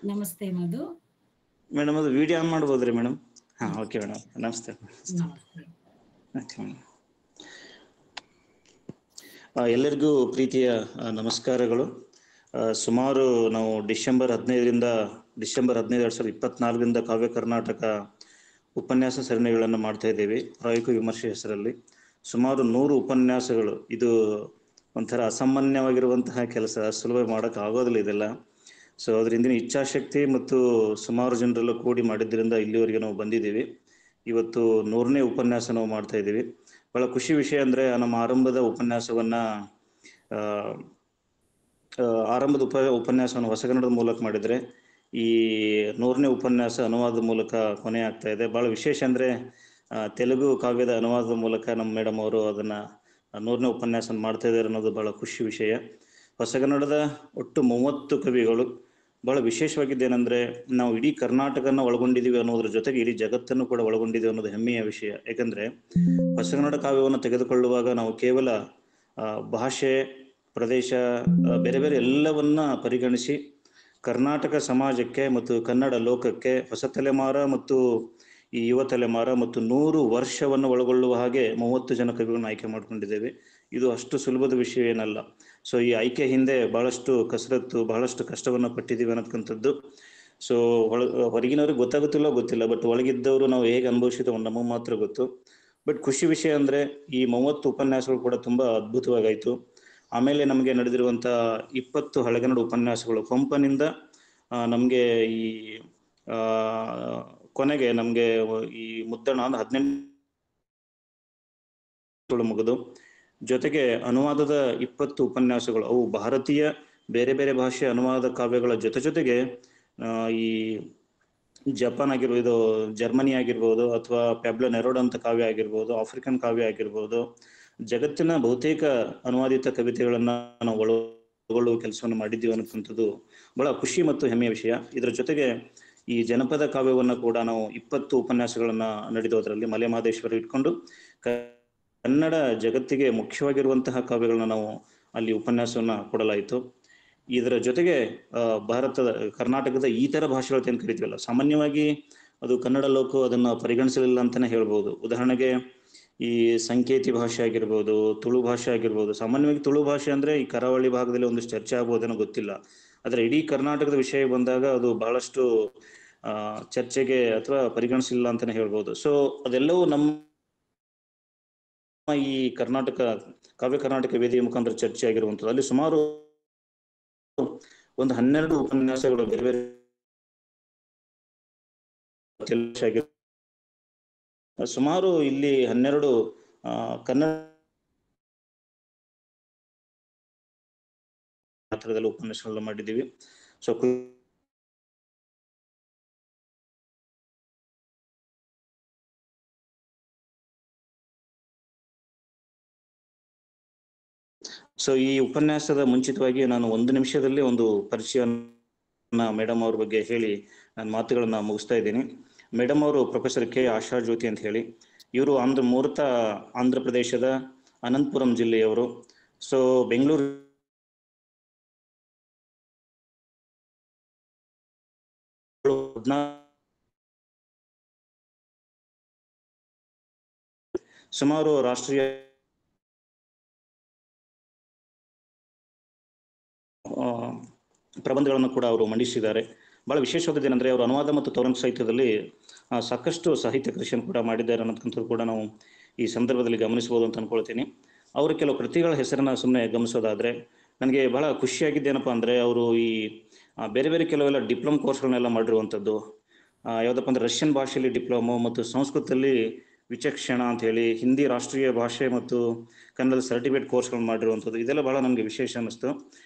ನಮಸ್ತೆ ಮಧು. ಮೇಡಮ್ ಅದು video on ಮಾಡ್ಬೋದ್ರಿ ಮೇಡಮ್? ಹಾಂ, ಹ್ಮ್. Okay madam. ನಮಸ್ತೆ. ನಮಸ್ತೆ. Okay madam. ಎಲ್ಲರಿಗೂ ಪ್ರೀತಿಯ ನಮಸ್ಕಾರಗಳು. ಸುಮಾರು ನಾವು ಡಿಸೆಂಬರ್ 15 2024 ಕಾವ್ಯ ಕರ್ನಾಟಕ ಉಪನ್ಯಾಸ ಸರಣಿಗಳನ್ನು ಮಾಡ್ತಾ ಇದ್ದೀವಿ ಪ್ರಾಯೋಗಿಕ ವಿಮರ್ಶೆ ಹೆಸರಲ್ಲಿ. ಸುಮಾರು 100 ಉಪನ್ಯಾಸಗಳು. ಇದು ಒಂಥರ ಅಸಾಮಾನ್ಯವಾಗಿರುವಂತಹ ಕೆಲಸ, ಸುಲಭ ಮಾಡೋಕ್ಕೆ ಆಗೋದಿಲ್ಲ ಇದೆಲ್ಲ. ಸೊ ಅದರಿಂದ ಇಚ್ಛಾಶಕ್ತಿ ಮತ್ತು ಸುಮಾರು ಜನರೆಲ್ಲ ಕೂಡಿ ಮಾಡಿದ್ದರಿಂದ ಇಲ್ಲಿವರೆಗೆ ನಾವು ಬಂದಿದ್ದೀವಿ. ಇವತ್ತು 100ನೇ ಉಪನ್ಯಾಸ ನಾವು ಮಾಡ್ತಾ ಇದ್ದೀವಿ. ಬಹಳ ಖುಷಿ ವಿಷಯ ಅಂದರೆ ನಮ್ಮ ಆರಂಭದ ಉಪನ್ಯಾಸವನ್ನು ಹೊಸಗನ್ನಡದ ಮೂಲಕ ಮಾಡಿದರೆ ಈ 100ನೇ ಉಪನ್ಯಾಸ ಅನುವಾದದ ಮೂಲಕ ಕೊನೆ ಆಗ್ತಾ ಇದೆ. ಭಾಳ ವಿಶೇಷ ಅಂದರೆ ತೆಲುಗು ಕಾವ್ಯದ ಅನುವಾದದ ಮೂಲಕ ನಮ್ಮ ಮೇಡಮ್ ಅವರು ಅದನ್ನು 100ನೇ ಉಪನ್ಯಾಸ ಮಾಡ್ತಾ ಇದ್ದಾರೆ ಅನ್ನೋದು ಭಾಳ ಖುಷಿ ವಿಷಯ. ಹೊಸಗನ್ನಡದ ಒಟ್ಟು 30 ಕವಿಗಳು. ಭಾಳ ವಿಶೇಷವಾಗಿದ್ದೇನೆಂದರೆ ನಾವು ಇಡೀ ಕರ್ನಾಟಕನ ಒಳಗೊಂಡಿದ್ದೀವಿ ಅನ್ನೋದ್ರ ಜೊತೆಗೆ ಇಡೀ ಜಗತ್ತನ್ನು ಕೂಡ ಒಳಗೊಂಡಿದ್ದೀವಿ ಅನ್ನೋದು ಹೆಮ್ಮೆಯ ವಿಷಯ. ಯಾಕಂದರೆ ಹೊಸಗನ್ನಡ ಕಾವ್ಯವನ್ನು ತೆಗೆದುಕೊಳ್ಳುವಾಗ ನಾವು ಕೇವಲ ಭಾಷೆ, ಪ್ರದೇಶ, ಬೇರೆ ಬೇರೆ ಎಲ್ಲವನ್ನ ಪರಿಗಣಿಸಿ ಕರ್ನಾಟಕ ಸಮಾಜಕ್ಕೆ ಮತ್ತು ಕನ್ನಡ ಲೋಕಕ್ಕೆ ಹೊಸ ತಲೆಮಾರ ಮತ್ತು ಈ ಯುವ ತಲೆಮಾರ ಮತ್ತು 100 ವರ್ಷವನ್ನು ಒಳಗೊಳ್ಳುವ ಹಾಗೆ 30 ಜನ ಕವಿಗಳನ್ನು ಆಯ್ಕೆ ಮಾಡ್ಕೊಂಡಿದ್ದೇವೆ. ಇದು ಅಷ್ಟು ಸುಲಭದ ವಿಷಯ ಏನಲ್ಲ. ಸೊ ಈ ಆಯ್ಕೆ ಹಿಂದೆ ಬಹಳಷ್ಟು ಕಸರತ್ತು, ಬಹಳಷ್ಟು ಕಷ್ಟವನ್ನು ಪಟ್ಟಿದ್ದೀವಿ ಅನ್ನೋದಕ್ಕಂಥದ್ದು. ಸೊ ಹೊರಗಿನವ್ರಿಗೆ ಗೊತ್ತಾಗುತ್ತಿಲ್ಲ ಗೊತ್ತಿಲ್ಲ, ಬಟ್ ಒಳಗಿದ್ದವರು ನಾವು ಹೇಗೆ ಅನುಭವಿಸಿದವು ನಮಗೆ ಮಾತ್ರ ಗೊತ್ತು. ಬಟ್ ಖುಷಿ ವಿಷಯ ಅಂದರೆ ಈ 30 ಉಪನ್ಯಾಸಗಳು ಕೂಡ ತುಂಬ ಅದ್ಭುತವಾಗಾಯಿತು. ಆಮೇಲೆ ನಮಗೆ ನಡೆದಿರುವಂಥ 20 ಹಳೆಗನ್ನಡ ಉಪನ್ಯಾಸಗಳು ಪಂಪನಿಂದ ನಮಗೆ ಈ ಕೊನೆಗೆ ನಮಗೆ ಈ ಮುದ್ದಣ 18 ಮುಗಿದು, ಜೊತೆಗೆ ಅನುವಾದದ 20 ಉಪನ್ಯಾಸಗಳು, ಅವು ಭಾರತೀಯ ಬೇರೆ ಬೇರೆ ಭಾಷೆಯ ಅನುವಾದ ಕಾವ್ಯಗಳ ಜೊತೆಗೆ ಈ ಜಪಾನ್ ಆಗಿರ್ಬೋದು, ಜರ್ಮನಿ ಆಗಿರ್ಬೋದು, ಅಥವಾ ಪ್ಯಾಬ್ಲೋ ನೆರೋಡ ಅಂತ ಕಾವ್ಯ ಆಗಿರ್ಬೋದು, ಆಫ್ರಿಕನ್ ಕಾವ್ಯ ಆಗಿರ್ಬೋದು, ಜಗತ್ತಿನ ಬಹುತೇಕ ಅನುವಾದಿತ ಕವಿತೆಗಳನ್ನು ನಾವು ಒಳಗೊಳ್ಳುವ ಕೆಲಸವನ್ನು ಮಾಡಿದ್ದೀವಿ ಅನ್ನೋಂಥದ್ದು ಬಹಳ ಖುಷಿ ಮತ್ತು ಹೆಮ್ಮೆಯ ವಿಷಯ. ಇದರ ಜೊತೆಗೆ ಈ ಜನಪದ ಕಾವ್ಯವನ್ನು ಕೂಡ ನಾವು 20 ಉಪನ್ಯಾಸಗಳನ್ನು ನಡೆದೋದ್ರಲ್ಲಿ ಮಲೆ ಮಹದೇಶ್ವರ ಇಟ್ಕೊಂಡು ಕನ್ನಡ ಜಗತ್ತಿಗೆ ಮುಖ್ಯವಾಗಿರುವಂತಹ ಕಾವ್ಯಗಳನ್ನ ನಾವು ಅಲ್ಲಿ ಉಪನ್ಯಾಸವನ್ನು ಕೊಡಲಾಯಿತು. ಇದರ ಜೊತೆಗೆ ಕರ್ನಾಟಕದ ಈ ಥರ ಭಾಷೆಗಳು ಏನು ಕರಿತೀವಲ್ಲ, ಸಾಮಾನ್ಯವಾಗಿ ಅದು ಕನ್ನಡ ಲೋಕ ಅದನ್ನು ಪರಿಗಣಿಸಲಿಲ್ಲ ಅಂತಲೇ ಹೇಳ್ಬೋದು. ಉದಾಹರಣೆಗೆ ಈ ಸಂಕೇತಿ ಭಾಷೆ ಆಗಿರ್ಬೋದು, ತುಳು ಭಾಷೆ ಆಗಿರ್ಬೋದು. ಸಾಮಾನ್ಯವಾಗಿ ತುಳು ಭಾಷೆ ಅಂದರೆ ಈ ಕರಾವಳಿ ಭಾಗದಲ್ಲಿ ಒಂದಿಷ್ಟು ಚರ್ಚೆ ಆಗ್ಬೋದೇನೋ ಗೊತ್ತಿಲ್ಲ, ಆದರೆ ಇಡೀ ಕರ್ನಾಟಕದ ವಿಷಯ ಬಂದಾಗ ಅದು ಬಹಳಷ್ಟು ಚರ್ಚೆಗೆ ಅಥವಾ ಪರಿಗಣಿಸಲಿಲ್ಲ ಅಂತಲೇ ಹೇಳ್ಬೋದು. ಸೊ ಅದೆಲ್ಲವೂ ನಮ್ಮ ಈ ಕಾವ್ಯ ಕರ್ನಾಟಕ ವೇದಿಕೆ ಮುಖಾಂತರ ಚರ್ಚೆ ಆಗಿರುವಂಥದ್ದು. ಅಲ್ಲಿ ಸುಮಾರು ಒಂದು 12 ಉಪನ್ಯಾಸಗಳು ಬೇರೆ ಬೇರೆ ಸುಮಾರು ಇಲ್ಲಿ 12 ಕನ್ನಡ ಪಾತ್ರದಲ್ಲಿ ಉಪನ್ಯಾಸಗಳನ್ನ ಮಾಡಿದ್ದೀವಿ. ಸೊ ಈ ಉಪನ್ಯಾಸದ ಮುಂಚಿತವಾಗಿ ನಾನು 1 ನಿಮಿಷದಲ್ಲಿ ಒಂದು ಪರಿಚಯನ ಮೇಡಮ್ ಅವ್ರ ಬಗ್ಗೆ ಹೇಳಿ ನಾನು ಮಾತುಗಳನ್ನ ಮುಗಿಸ್ತಾ ಇದ್ದೀನಿ. ಮೇಡಮ್ ಅವರು ಪ್ರೊಫೆಸರ್ ಕೆ ಆಶಾ ಜ್ಯೋತಿ ಅಂತ ಹೇಳಿ. ಇವರು ಮೂಲತಃ ಆಂಧ್ರ ಪ್ರದೇಶದ ಅನಂತಪುರಂ ಜಿಲ್ಲೆಯವರು. ಸೊ ಬೆಂಗಳೂರು ಸುಮಾರು ರಾಷ್ಟ್ರೀಯ ಪ್ರಬಂಧಗಳನ್ನು ಕೂಡ ಅವರು ಮಂಡಿಸಿದ್ದಾರೆ. ಬಹಳ ವಿಶೇಷವಾದದ್ದು ಏನಂದರೆ ಅವರು ಅನುವಾದ ಮತ್ತು ತೌರಂಗ ಸಾಹಿತ್ಯದಲ್ಲಿ ಸಾಕಷ್ಟು ಸಾಹಿತ್ಯ ಕೃಷಿಯನ್ನು ಕೂಡ ಮಾಡಿದ್ದಾರೆ ಅನ್ನೋದಕ್ಕಂಥದ್ದು ಕೂಡ ನಾವು ಈ ಸಂದರ್ಭದಲ್ಲಿ ಗಮನಿಸ್ಬೋದು ಅಂತ ಅನ್ಕೊಳ್ತೀನಿ. ಅವರ ಕೆಲವು ಕೃತಿಗಳ ಹೆಸರನ್ನು ಸುಮ್ಮನೆ ಗಮನಿಸೋದಾದರೆ ನನಗೆ ಬಹಳ ಖುಷಿಯಾಗಿದ್ದೇನಪ್ಪ ಅಂದರೆ ಅವರು ಈ ಬೇರೆ ಬೇರೆ ಕೆಲವೆಲ್ಲ ಡಿಪ್ಲೊಮಾ ಕೋರ್ಸ್ಗಳನ್ನೆಲ್ಲ ಮಾಡಿರುವಂಥದ್ದು. ಯಾವುದಪ್ಪ ಅಂದರೆ ರಷ್ಯನ್ ಭಾಷೆಯಲ್ಲಿ ಡಿಪ್ಲೊಮೊ ಮತ್ತು ಸಂಸ್ಕೃತದಲ್ಲಿ ವಿಚಕ್ಷಣ ಅಂತ ಹೇಳಿ, ಹಿಂದಿ ರಾಷ್ಟ್ರೀಯ ಭಾಷೆ ಮತ್ತು ಕನ್ನಡದ ಸರ್ಟಿಫಿಕೇಟ್ ಕೋರ್ಸ್ಗಳನ್ನು ಮಾಡಿರುವಂಥದ್ದು. ಇದೆಲ್ಲ ಬಹಳ ನನಗೆ ವಿಶೇಷ ಅನ್ನಿಸ್ತು.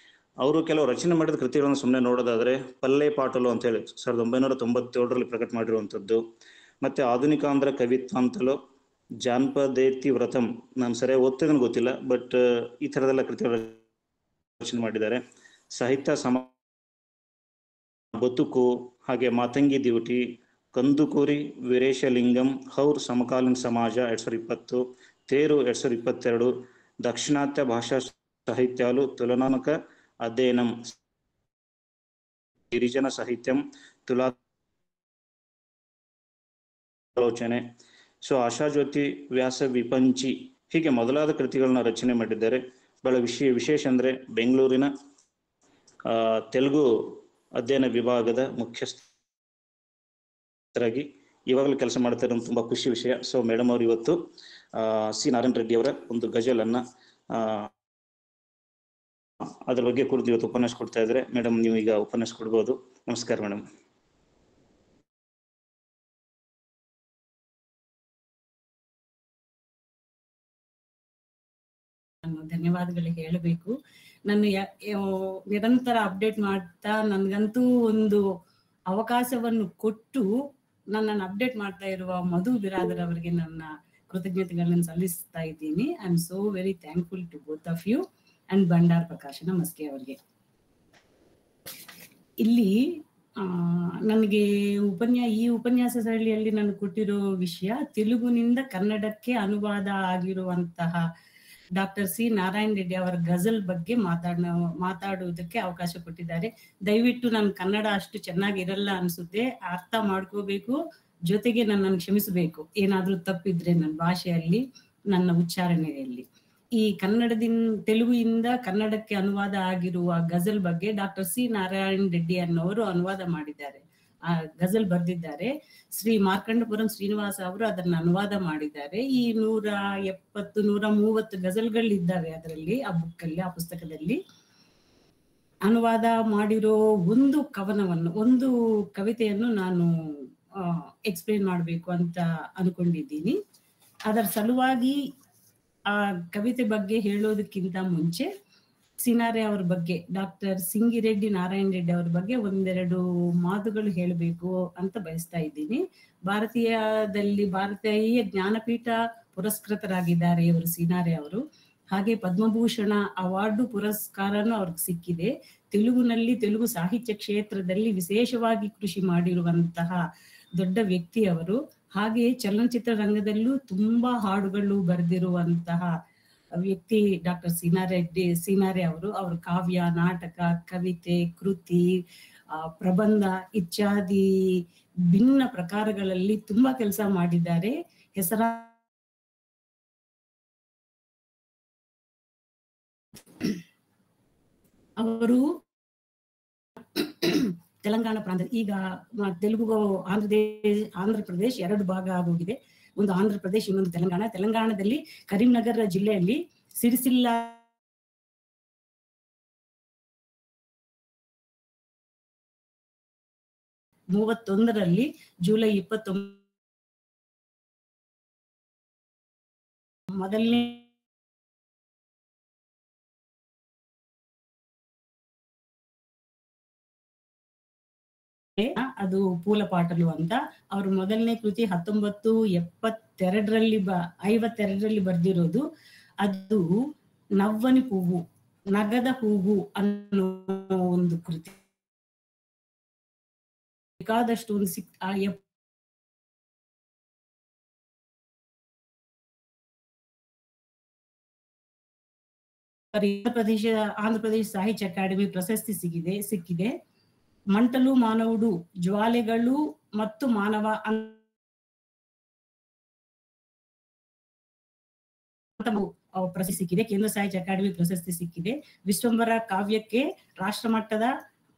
ಅವರು ಕೆಲವು ರಚನೆ ಮಾಡಿದ ಕೃತಿಗಳನ್ನು ಸುಮ್ಮನೆ ನೋಡೋದಾದರೆ ಪಲ್ಲೆ ಪಾಟಲು ಅಂತೇಳಿ 1997ರಲ್ಲಿ ಪ್ರಕಟ ಮಾಡಿರುವಂಥದ್ದು. ಮತ್ತು ಆಧುನಿಕ ಆಂಧ್ರ ಕವಿತ್ವಾಂತಲು, ಜಾನ್ಪದೇತಿ ವ್ರತಂ, ನಾನು ಸರಿಯಾಗಿ ಓದ್ತಿದ್ದನ್ನು ಗೊತ್ತಿಲ್ಲ, ಬಟ್ ಈ ಥರದೆಲ್ಲ ಕೃತಿಗಳ ರಚನೆ ಮಾಡಿದ್ದಾರೆ. ಸಾಹಿತ್ಯ ಬದುಕು, ಹಾಗೆ ಮಾತಂಗಿ ದ್ಯೂಟಿ, ಕಂದುಕೂರಿ ವೀರೇಶಲಿಂಗಂ, ಹೌರ್ ಸಮಕಾಲೀನ ಸಮಾಜ 2020, ತೇರು 2022, ದಕ್ಷಿಣಾತ್ಯ ಭಾಷಾ ಸಾಹಿತ್ಯಾಲು ತುಲನಾತ್ಮಕ ಅಧ್ಯಯನಂ ಗಿರಿಜನ ಸಾಹಿತ್ಯಂ, ತುಲಾಲೋಚನೆ, ಸೊ ಆಶಾಜ್ಯೋತಿ, ವ್ಯಾಸ ವಿಪಂಚಿ ಹೀಗೆ ಮೊದಲಾದ ಕೃತಿಗಳನ್ನ ರಚನೆ ಮಾಡಿದ್ದಾರೆ. ಬಹಳ ವಿಶೇಷ ಅಂದ್ರೆ ಬೆಂಗಳೂರಿನ ತೆಲುಗು ಅಧ್ಯಯನ ವಿಭಾಗದ ಮುಖ್ಯಸ್ಥರಾಗಿ ಇವಾಗಲೂ ಕೆಲಸ ಮಾಡ್ತಾ ಇರೋದು ತುಂಬಾ ಖುಷಿ ವಿಷಯ. ಸೊ ಮೇಡಮ್ ಅವರು ಇವತ್ತು ಸಿ ನಾರಾಯಣ ರೆಡ್ಡಿ ಅವರ ಒಂದು ಗಜಲನ್ನ ಅದ್ರ ಬಗ್ಗೆ ಕುರಿತು ಇವತ್ತು ಉಪನ್ಯಾಸ ಕೊಡ್ತಾ ಇದ್ದಾರೆ. ಮೇಡಮ್, ನೀವು ಈಗ ಉಪನ್ಯಾಸ ಕೊಡ್ಬೋದು. ನಮಸ್ಕಾರ ಮೇಡಮ್. ಧನ್ಯವಾದಗಳು ಹೇಳಬೇಕು. ನಾನು ನಿರಂತರ ಅಪ್ಡೇಟ್ ಮಾಡ್ತಾ ನನ್ಗಂತೂ ಒಂದು ಅವಕಾಶವನ್ನು ಕೊಟ್ಟು ನನ್ನನ್ನು ಅಪ್ಡೇಟ್ ಮಾಡ್ತಾ ಇರುವ ಮಧು ಬಿರಾದರ್ ಅವರಿಗೆ ನನ್ನ ಕೃತಜ್ಞತೆಗಳನ್ನು ಸಲ್ಲಿಸ್ತಾ ಇದ್ದೀನಿ. I am so very thankful to both of you and Bandar Prakash ನಮಸ್ತೆ ಅವರಿಗೆ. ಇಲ್ಲಿ ನನಗೆ ಈ ಉಪನ್ಯಾಸ ಶೈಲಿಯಲ್ಲಿ ನಾನು ಕೊಟ್ಟಿರೋ ವಿಷಯ ತೆಲುಗುನಿಂದ ಕನ್ನಡಕ್ಕೆ ಅನುವಾದ ಆಗಿರುವಂತಹ ಡಾಕ್ಟರ್ ಸಿ ನಾರಾಯಣ ರೆಡ್ಡಿ ಅವರ ಗಜಲ್ ಬಗ್ಗೆ ಮಾತಾಡುವುದಕ್ಕೆ ಅವಕಾಶ ಕೊಟ್ಟಿದ್ದಾರೆ. ದಯವಿಟ್ಟು ನಾನು ಕನ್ನಡ ಅಷ್ಟು ಚೆನ್ನಾಗಿರಲ್ಲ ಅನ್ಸುತ್ತೆ, ಅರ್ಥ ಮಾಡ್ಕೋಬೇಕು, ಜೊತೆಗೆ ನನ್ನನ್ನು ಕ್ಷಮಿಸಬೇಕು ಏನಾದ್ರೂ ತಪ್ಪಿದ್ರೆ ನನ್ನ ಭಾಷೆಯಲ್ಲಿ, ನನ್ನ ಉಚ್ಚಾರಣೆಯಲ್ಲಿ. ಈ ತೆಲುಗಿಂದ ಕನ್ನಡಕ್ಕೆ ಅನುವಾದ ಆಗಿರುವ ಗಜಲ್ ಬಗ್ಗೆ ಡಾಕ್ಟರ್ ಸಿ ನಾರಾಯಣ ರೆಡ್ಡಿ ಅನ್ನೋರು ಅನುವಾದ ಮಾಡಿದ್ದಾರೆ, ಆ ಗಜಲ್ ಬರ್ದಿದ್ದಾರೆ. ಶ್ರೀ ಮಾರ್ಕಂಡಪುರಂ ಶ್ರೀನಿವಾಸ ಅವರು ಅದನ್ನ ಅನುವಾದ ಮಾಡಿದ್ದಾರೆ. ಈ 170-130 ಗಜಲ್ಗಳಿದ್ದಾವೆ ಅದರಲ್ಲಿ, ಆ ಬುಕ್ಕಲ್ಲಿ, ಆ ಪುಸ್ತಕದಲ್ಲಿ. ಅನುವಾದ ಮಾಡಿರೋ ಒಂದು ಕವಿತೆಯನ್ನು ನಾನು ಎಕ್ಸ್ಪ್ಲೇನ್ ಮಾಡಬೇಕು ಅಂತ ಅನ್ಕೊಂಡಿದ್ದೀನಿ. ಅದರ ಸಲುವಾಗಿ ಆ ಕವಿತೆ ಬಗ್ಗೆ ಹೇಳೋದಕ್ಕಿಂತ ಮುಂಚೆ ಸಿನಾರೆ ಅವ್ರ ಬಗ್ಗೆ, ಡಾಕ್ಟರ್ ಸಿಂಗಿರೆಡ್ಡಿ ನಾರಾಯಣ ರೆಡ್ಡಿ ಅವ್ರ ಬಗ್ಗೆ ಒಂದೆರಡು ಮಾತುಗಳು ಹೇಳಬೇಕು ಅಂತ ಬಯಸ್ತಾ ಇದ್ದೀನಿ. ಭಾರತೀಯ ಜ್ಞಾನಪೀಠ ಪುರಸ್ಕೃತರಾಗಿದ್ದಾರೆ ಇವರು ಸಿನಾರೆ ಅವರು. ಹಾಗೆ ಪದ್ಮಭೂಷಣ ಅವಾರ್ಡು ಪುರಸ್ಕಾರನೂ ಅವ್ರಿಗೆ ಸಿಕ್ಕಿದೆ. ತೆಲುಗು ಸಾಹಿತ್ಯ ಕ್ಷೇತ್ರದಲ್ಲಿ ವಿಶೇಷವಾಗಿ ಕೃಷಿ ಮಾಡಿರುವಂತಹ ದೊಡ್ಡ ವ್ಯಕ್ತಿ ಅವರು. ಹಾಗೆ ಚಲನಚಿತ್ರ ರಂಗದಲ್ಲೂ ತುಂಬಾ ಹಾಡುಗಳು ಬರೆದಿರುವಂತಹ ವ್ಯಕ್ತಿ ಡಾಕ್ಟರ್ ಸಿನಾರೆ ಅವರು. ಅವರು ಕಾವ್ಯ, ನಾಟಕ, ಕವಿತೆ, ಕೃತಿ, ಪ್ರಬಂಧ ಇತ್ಯಾದಿ ಭಿನ್ನ ಪ್ರಕಾರಗಳಲ್ಲಿ ತುಂಬಾ ಕೆಲಸ ಮಾಡಿದ್ದಾರೆ. ಅವರು ತೆಲಂಗಾಣ ಪ್ರಾಂತ, ಈಗ ತೆಲುಗು ಆಂಧ್ರ ಪ್ರದೇಶ್ 2 ಭಾಗ ಆಗೋಗಿದೆ. ಒಂದು ಆಂಧ್ರ ಪ್ರದೇಶ್, ಇನ್ನೊಂದು ತೆಲಂಗಾಣ. ತೆಲಂಗಾಣದಲ್ಲಿ ಕರೀಂನಗರ ಜಿಲ್ಲೆಯಲ್ಲಿ ಸಿರಿಸಿಲ್ಲ ಜುಲೈ 29 ಮೊದಲನೇ ಅದು ಪೂಲಪಾಟಲು ಅಂತ. ಅವರು ಮೊದಲನೇ ಕೃತಿ 1952ರಲ್ಲಿ ಬರ್ದಿರೋದು. ಅದು ನವ್ವನಿ ಹೂವು, ನಗದ ಹೂವು ಅನ್ನೋ ಒಂದು ಕೃತಿ. ಬೇಕಾದಷ್ಟು ಒಂದು ಆಂಧ್ರ ಪ್ರದೇಶ ಸಾಹಿತ್ಯ ಅಕಾಡೆಮಿ ಪ್ರಶಸ್ತಿ ಸಿಕ್ಕಿದೆ. ಮಂಟಲು ಮಾನವುಡು, ಜ್ವಾಲೆಗಳು ಮತ್ತು ಮಾನವ ಪ್ರಶಸ್ತಿ ಸಿಕ್ಕಿದೆ. ಕೇಂದ್ರ ಸಾಹಿತ್ಯ ಅಕಾಡೆಮಿ ಪ್ರಶಸ್ತಿ ಸಿಕ್ಕಿದೆ. ವಿಶ್ವಂಬರ ಕಾವ್ಯಕ್ಕೆ ರಾಷ್ಟ್ರಮಟ್ಟದ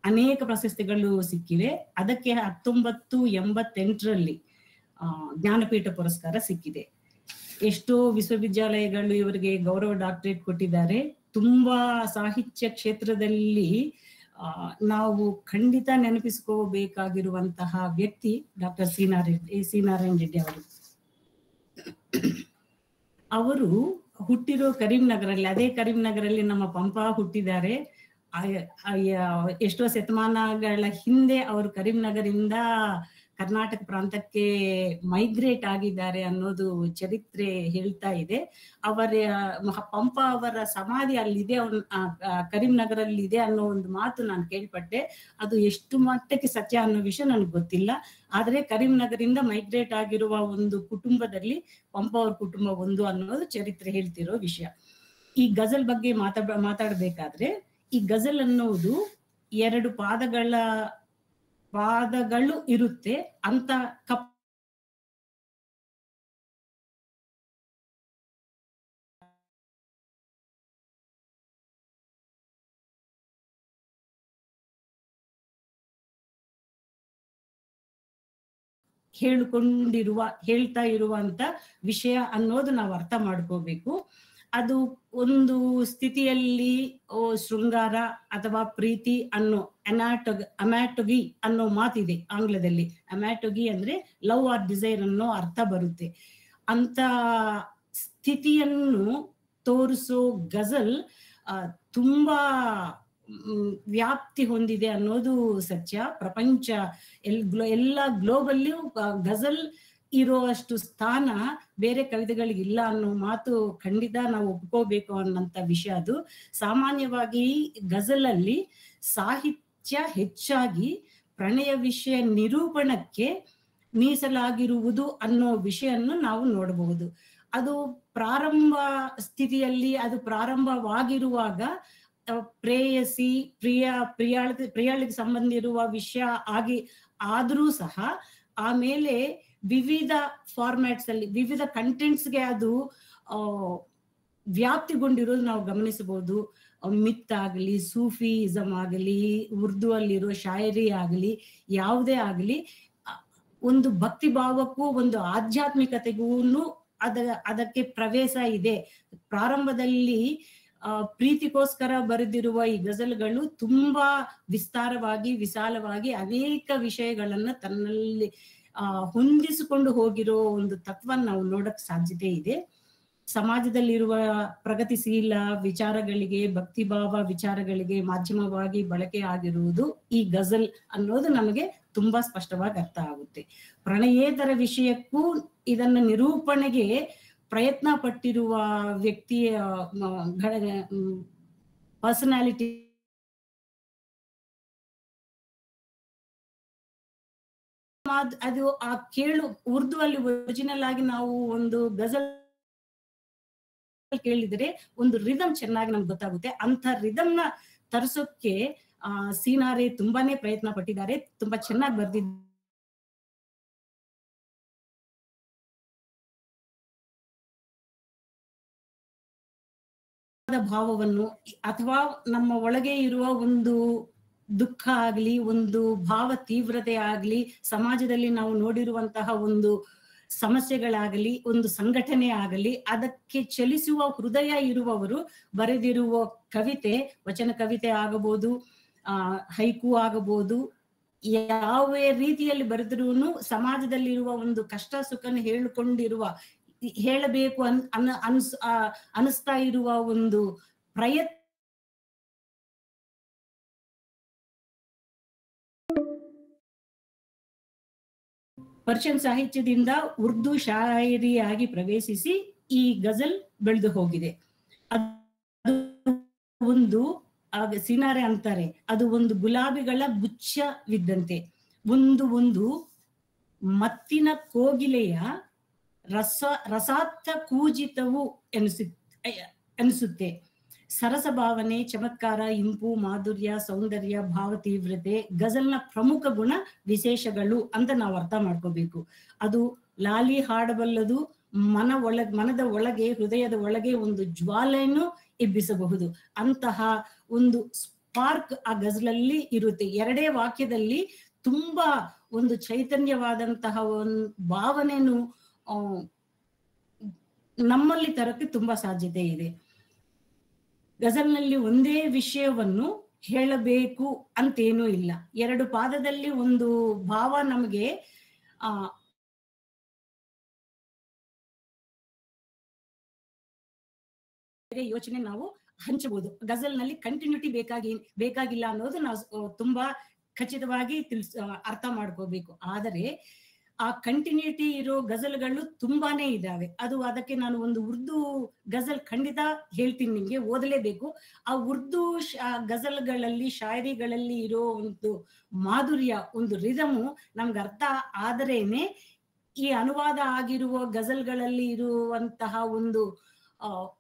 ಅನೇಕ ಪ್ರಶಸ್ತಿಗಳು ಸಿಕ್ಕಿವೆ. ಅದಕ್ಕೆ 1988ರಲ್ಲಿ ಜ್ಞಾನಪೀಠ ಪುರಸ್ಕಾರ ಸಿಕ್ಕಿದೆ. ಎಷ್ಟೋ ವಿಶ್ವವಿದ್ಯಾಲಯಗಳು ಇವರಿಗೆ ಗೌರವ ಡಾಕ್ಟರೇಟ್ ಕೊಟ್ಟಿದ್ದಾರೆ. ತುಂಬಾ ಸಾಹಿತ್ಯ ಕ್ಷೇತ್ರದಲ್ಲಿ ನಾವು ಖಂಡಿತ ನೆನಪಿಸ್ಕೋಬೇಕಾಗಿರುವಂತಹ ವ್ಯಕ್ತಿ ಡಾಕ್ಟರ್ ಸಿ ನಾರಾಯಣ ರೆಡ್ಡಿ ಅವರು. ಅವರು ಹುಟ್ಟಿರೋ ಕರೀಂನಗರಲ್ಲಿ, ಅದೇ ಕರೀಂನಗರಲ್ಲಿ ನಮ್ಮ ಪಂಪ ಹುಟ್ಟಿದ್ದಾರೆ. ಎಷ್ಟೋ ಶತಮಾನಗಳ ಹಿಂದೆ ಅವರು ಕರೀಂನಗರಿಂದ ಕರ್ನಾಟಕ ಪ್ರಾಂತಕ್ಕೆ ಮೈಗ್ರೇಟ್ ಆಗಿದ್ದಾರೆ ಅನ್ನೋದು ಚರಿತ್ರೆ ಹೇಳ್ತಾ ಇದೆ. ಪಂಪ ಅವರ ಸಮಾಧಿ ಅಲ್ಲಿದೆ, ಕರೀಂನಗರಲ್ಲಿ ಇದೆ ಅನ್ನೋ ಒಂದು ಮಾತು ನಾನು ಕೇಳ್ಪಟ್ಟೆ. ಅದು ಎಷ್ಟು ಮಟ್ಟಕ್ಕೆ ಸತ್ಯ ಅನ್ನೋ ವಿಷಯ ನನಗೆ ಗೊತ್ತಿಲ್ಲ. ಆದ್ರೆ ಕರೀಂನಗರಿಂದ ಮೈಗ್ರೇಟ್ ಆಗಿರುವ ಒಂದು ಕುಟುಂಬದಲ್ಲಿ ಪಂಪ ಅವ್ರ ಕುಟುಂಬ ಒಂದು ಅನ್ನೋದು ಚರಿತ್ರೆ ಹೇಳ್ತಿರೋ ವಿಷಯ. ಈ ಗಜಲ್ ಬಗ್ಗೆ ಮಾತಾಡ್ಬೇಕಾದ್ರೆ, ಈ ಗಜಲ್ ಅನ್ನೋದು 2 ಪಾದಗಳ ಪಾದಗಳು ಇರುತ್ತೆ ಅಂತ ಹೇಳ್ತಾ ಇರುವಂತ ವಿಷಯ ಅನ್ನೋದು ನಾವು ಅರ್ಥ ಮಾಡ್ಕೋಬೇಕು. ಅದು ಒಂದು ಸ್ಥಿತಿಯಲ್ಲಿ ಶೃಂಗಾರ ಅಥವಾ ಪ್ರೀತಿ ಅನ್ನೋ ಅಮ್ಯಾಟೊಗಿ ಅನ್ನೋ ಮಾತಿದೆ ಆಂಗ್ಲದಲ್ಲಿ. ಅಮ್ಯಾಟೊಗಿ ಅಂದ್ರೆ ಲವ್ ಆರ್ ಡಿಸೈರ್ ಅನ್ನೋ ಅರ್ಥ ಬರುತ್ತೆ. ಅಂತ ಸ್ಥಿತಿಯನ್ನು ತೋರಿಸೋ ಗಜಲ್ ತುಂಬಾ ವ್ಯಾಪ್ತಿ ಹೊಂದಿದೆ ಅನ್ನೋದು ಸತ್ಯ. ಪ್ರಪಂಚ ಎಲ್ಲ ಗ್ಲೋಬಲ್ಲಿಯೂ ಗಜಲ್ ಇರುವಷ್ಟು ಸ್ಥಾನ ಬೇರೆ ಕವಿತೆಗಳಿಗಿಲ್ಲ ಅನ್ನೋ ಮಾತು ಖಂಡಿತ ನಾವು ಒಪ್ಕೋಬೇಕು ಅನ್ನೋಂಥ ವಿಷಯ ಅದು. ಸಾಮಾನ್ಯವಾಗಿ ಗಜಲಲ್ಲಿ ಸಾಹಿತ್ಯ ಹೆಚ್ಚಾಗಿ ಪ್ರಣಯ ವಿಷಯ ನಿರೂಪಣಕ್ಕೆ ಮೀಸಲಾಗಿರುವುದು ಅನ್ನೋ ವಿಷಯನ್ನು ನಾವು ನೋಡಬಹುದು. ಅದು ಪ್ರಾರಂಭ ಸ್ಥಿತಿಯಲ್ಲಿ ಅದು ಪ್ರಾರಂಭವಾಗಿರುವಾಗ ಪ್ರೇಯಸಿ ಪ್ರಿಯಾಳಿಗೆ ಸಂಬಂಧ ಇರುವ ವಿಷಯ ಆದ್ರೂ ಸಹ ಆಮೇಲೆ ವಿವಿಧ ಫಾರ್ಮ್ಯಾಟ್ಸ್ ಅಲ್ಲಿ ವಿವಿಧ ಕಂಟೆಂಟ್ಸ್ಗೆ ಅದು ವ್ಯಾಪ್ತಿಗೊಂಡಿರೋದು ನಾವು ಗಮನಿಸಬಹುದು. ಮಿತ್ ಆಗಲಿ, ಸೂಫಿಸಮ್ ಆಗಲಿ, ಉರ್ದು ಅಲ್ಲಿರೋ ಶಾಯರಿ ಆಗಲಿ, ಯಾವುದೇ ಆಗಲಿ ಒಂದು ಭಕ್ತಿ ಭಾವಕ್ಕೂ ಒಂದು ಆಧ್ಯಾತ್ಮಿಕತೆಗೂ ಅದಕ್ಕೆ ಪ್ರವೇಶ ಇದೆ. ಪ್ರಾರಂಭದಲ್ಲಿ ಪ್ರೀತಿಗೋಸ್ಕರ ಬರೆದಿರುವ ಈ ಗಜಲ್ಗಳು ತುಂಬಾ ವಿಸ್ತಾರವಾಗಿ ವಿಶಾಲವಾಗಿ ಅನೇಕ ವಿಷಯಗಳನ್ನ ತನ್ನಲ್ಲಿ ಹೊಂದಿಸಿಕೊಂಡು ಹೋಗಿರೋ ಒಂದು ತತ್ವ ನಾವು ನೋಡಕ್ ಸಾಧ್ಯತೆ ಇದೆ. ಸಮಾಜದಲ್ಲಿರುವ ಪ್ರಗತಿಶೀಲ ವಿಚಾರಗಳಿಗೆ, ಭಕ್ತಿಭಾವ ವಿಚಾರಗಳಿಗೆ ಮಾಧ್ಯಮವಾಗಿ ಬಳಕೆ ಆಗಿರುವುದು ಈ ಗಜಲ್ ಅನ್ನೋದು ನಮಗೆ ತುಂಬಾ ಸ್ಪಷ್ಟವಾಗಿ ಅರ್ಥ ಆಗುತ್ತೆ. ಪ್ರಣಯೇತರ ವಿಷಯಕ್ಕೂ ಇದನ್ನ ನಿರೂಪಣೆಗೆ ಪ್ರಯತ್ನ ಪಟ್ಟಿರುವ ವ್ಯಕ್ತಿಯ ಪರ್ಸನಾಲಿಟಿ ಅದು ಆ ಉರ್ದು ಅಲ್ಲಿ ಒರಿಜಿನಲ್ ಆಗಿ ನಾವು ಒಂದು ಗಜಲ್ ಕೇಳಿದ್ರೆ ಒಂದು ರಿದಮ್ ಚೆನ್ನಾಗಿ ನಮ್ಗೆ ಗೊತ್ತಾಗುತ್ತೆ. ಅಂತ ರಿದಮ್ ನ ತರಿಸೋಕೆ ಸೀನಾರೆ ತುಂಬಾನೇ ಪ್ರಯತ್ನ ಪಟ್ಟಿದ್ದಾರೆ. ತುಂಬಾ ಚೆನ್ನಾಗಿ ಬರ್ದಿದ್ದಾರೆ. ಭಾವವನ್ನು ಅಥವಾ ನಮ್ಮ ಒಳಗೆ ಇರುವ ಒಂದು ದುಃಖ ಆಗ್ಲಿ, ಒಂದು ಭಾವ ತೀವ್ರತೆ ಆಗ್ಲಿ, ಸಮಾಜದಲ್ಲಿ ನಾವು ನೋಡಿರುವಂತಹ ಒಂದು ಸಮಸ್ಯೆಗಳಾಗಲಿ, ಒಂದು ಸಂಘಟನೆ ಆಗಲಿ, ಅದಕ್ಕೆ ಚಲಿಸುವ ಹೃದಯ ಇರುವವರು ಬರೆದಿರುವ ಕವಿತೆ, ವಚನ ಕವಿತೆ ಆಗಬಹುದು, ಹೈಕು ಆಗಬಹುದು, ಯಾವ ರೀತಿಯಲ್ಲಿ ಬರೆದಿರುವನು ಸಮಾಜದಲ್ಲಿರುವ ಒಂದು ಕಷ್ಟ ಸುಖನ ಹೇಳಬೇಕು ಅನಿಸ್ತಾ ಇರುವ ಒಂದು ಪ್ರಯತ್ನ ಪರ್ಷಿಯನ್ ಸಾಹಿತ್ಯದಿಂದ ಉರ್ದು ಶಾಯರಿಯಾಗಿ ಪ್ರವೇಶಿಸಿ ಈ ಗಜಲ್ ಬೆಳೆದು ಹೋಗಿದೆ. ಅದು ಒಂದು ಸಿನಾರೆ ಅಂತಾರೆ, ಅದು ಒಂದು ಗುಲಾಬಿಗಳ ಗುಚ್ಛವಿದ್ದಂತೆ, ಒಂದು ಮತ್ತಿನ ಕೋಗಿಲೆಯ ರಸಾರ್ಥ ಕೂಜಿತವು ಅನಿಸುತ್ತೆ. ಸರಸ ಭಾವನೆ, ಚಮತ್ಕಾರ, ಇಂಪು, ಮಾಧುರ್ಯ, ಸೌಂದರ್ಯ, ಭಾವ ತೀವ್ರತೆ ಗಜಲ್ನ ಪ್ರಮುಖ ಗುಣ ವಿಶೇಷಗಳು ಅಂತ ನಾವು ಅರ್ಥ ಮಾಡ್ಕೋಬೇಕು. ಅದು ಲಾಲಿ ಹಾಡಬಲ್ಲದು, ಮನದ ಒಳಗೆ, ಹೃದಯದ ಒಳಗೆ ಒಂದು ಜ್ವಾಲೆಯನ್ನು ಎಬ್ಬಿಸಬಹುದು. ಅಂತಹ ಒಂದು ಸ್ಪಾರ್ಕ್ ಆ ಗಜಲಲ್ಲಿ ಇರುತ್ತೆ. ಎರಡೇ ವಾಕ್ಯದಲ್ಲಿ ತುಂಬಾ ಒಂದು ಚೈತನ್ಯವಾದಂತಹ ಒಂದು ಭಾವನೆಯನ್ನು ನಮ್ಮಲ್ಲಿ ತರಕ್ಕೆ ತುಂಬಾ ಸಾಧ್ಯತೆ ಇದೆ. ಗಜಲ್ನಲ್ಲಿ ಒಂದೇ ವಿಷಯವನ್ನು ಹೇಳಬೇಕು ಅಂತೇನೂ ಇಲ್ಲ. ಎರಡು ಪಾದದಲ್ಲಿ ಒಂದು ಭಾವ ನಮಗೆ ಯೋಚನೆ ನಾವು ಹಂಚಬಹುದು. ಗಜಲ್ನಲ್ಲಿ ಕಂಟಿನ್ಯೂಟಿ ಬೇಕಾಗಿಲ್ಲ ಅನ್ನೋದು ನಾವು ತುಂಬಾ ಖಚಿತವಾಗಿ ಅರ್ಥ ಮಾಡ್ಕೋಬೇಕು. ಆದರೆ ಆ ಕಂಟಿನ್ಯೂಟಿ ಇರೋ ಗಜಲ್ಗಳು ತುಂಬಾನೇ ಇದಾವೆ. ಅದಕ್ಕೆ ನಾನು ಒಂದು ಉರ್ದು ಗಜಲ್ ಖಂಡಿತ ಹೇಳ್ತೀನಿ, ನಿಮ್ಗೆ ಓದಲೇಬೇಕು. ಆ ಉರ್ದು ಗಜಲ್ಗಳಲ್ಲಿ, ಶಾಯರಿಗಳಲ್ಲಿ ಇರೋ ಒಂದು ಮಾಧುರ್ಯ, ಒಂದು ರಿದಮು ನಮ್ಗೆ ಅರ್ಥ ಆದರೇನೆ ಈ ಅನುವಾದ ಆಗಿರುವ ಗಜಲ್ಗಳಲ್ಲಿ ಇರುವಂತಹ ಒಂದು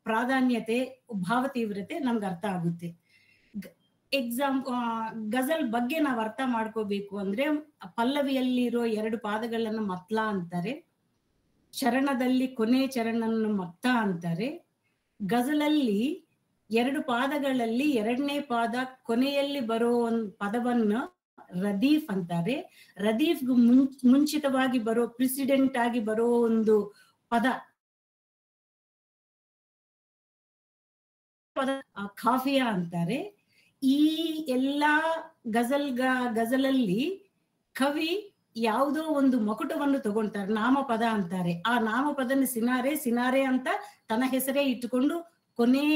ಪ್ರಾಧಾನ್ಯತೆ, ಭಾವ ತೀವ್ರತೆ ನಮ್ಗೆ ಅರ್ಥ ಆಗುತ್ತೆ. ಗಜಲ್ ಬಗ್ಗೆ ನಾವು ಅರ್ಥ ಮಾಡ್ಕೋಬೇಕು ಅಂದ್ರೆ, ಪಲ್ಲವಿಯಲ್ಲಿರೋ 2 ಪಾದಗಳನ್ನು ಮತ್ಲ ಅಂತಾರೆ, ಚರಣದಲ್ಲಿ ಕೊನೆ ಚರಣವನ್ನು ಮತ್ತ ಅಂತಾರೆ. ಗಜಲಲ್ಲಿ 2 ಪಾದಗಳಲ್ಲಿ 2ನೇ ಪಾದ ಕೊನೆಯಲ್ಲಿ ಬರೋ ಒಂದು ಪದವನ್ನ ರದೀಫ್ ಅಂತಾರೆ. ರದೀಫ್ಗೂ ಮುಂಚಿತವಾಗಿ ಬರೋ, ಪ್ರೆಸಿಡೆಂಟ್ ಆಗಿ ಬರೋ ಒಂದು ಪದ ಖಾಫಿಯಾ ಅಂತಾರೆ. ಈ ಎಲ್ಲಾ ಗಜಲಲ್ಲಿ ಕವಿ ಯಾವುದೋ ಒಂದು ಮಕುಟವನ್ನು ತಗೊಳ್ತಾರೆ, ನಾಮಪದ ಅಂತಾರೆ. ಆ ನಾಮಪದನ ಸಿನಾರೆ ಅಂತ ತನ್ನ ಹೆಸರೇ ಇಟ್ಟುಕೊಂಡು ಕೊನೆ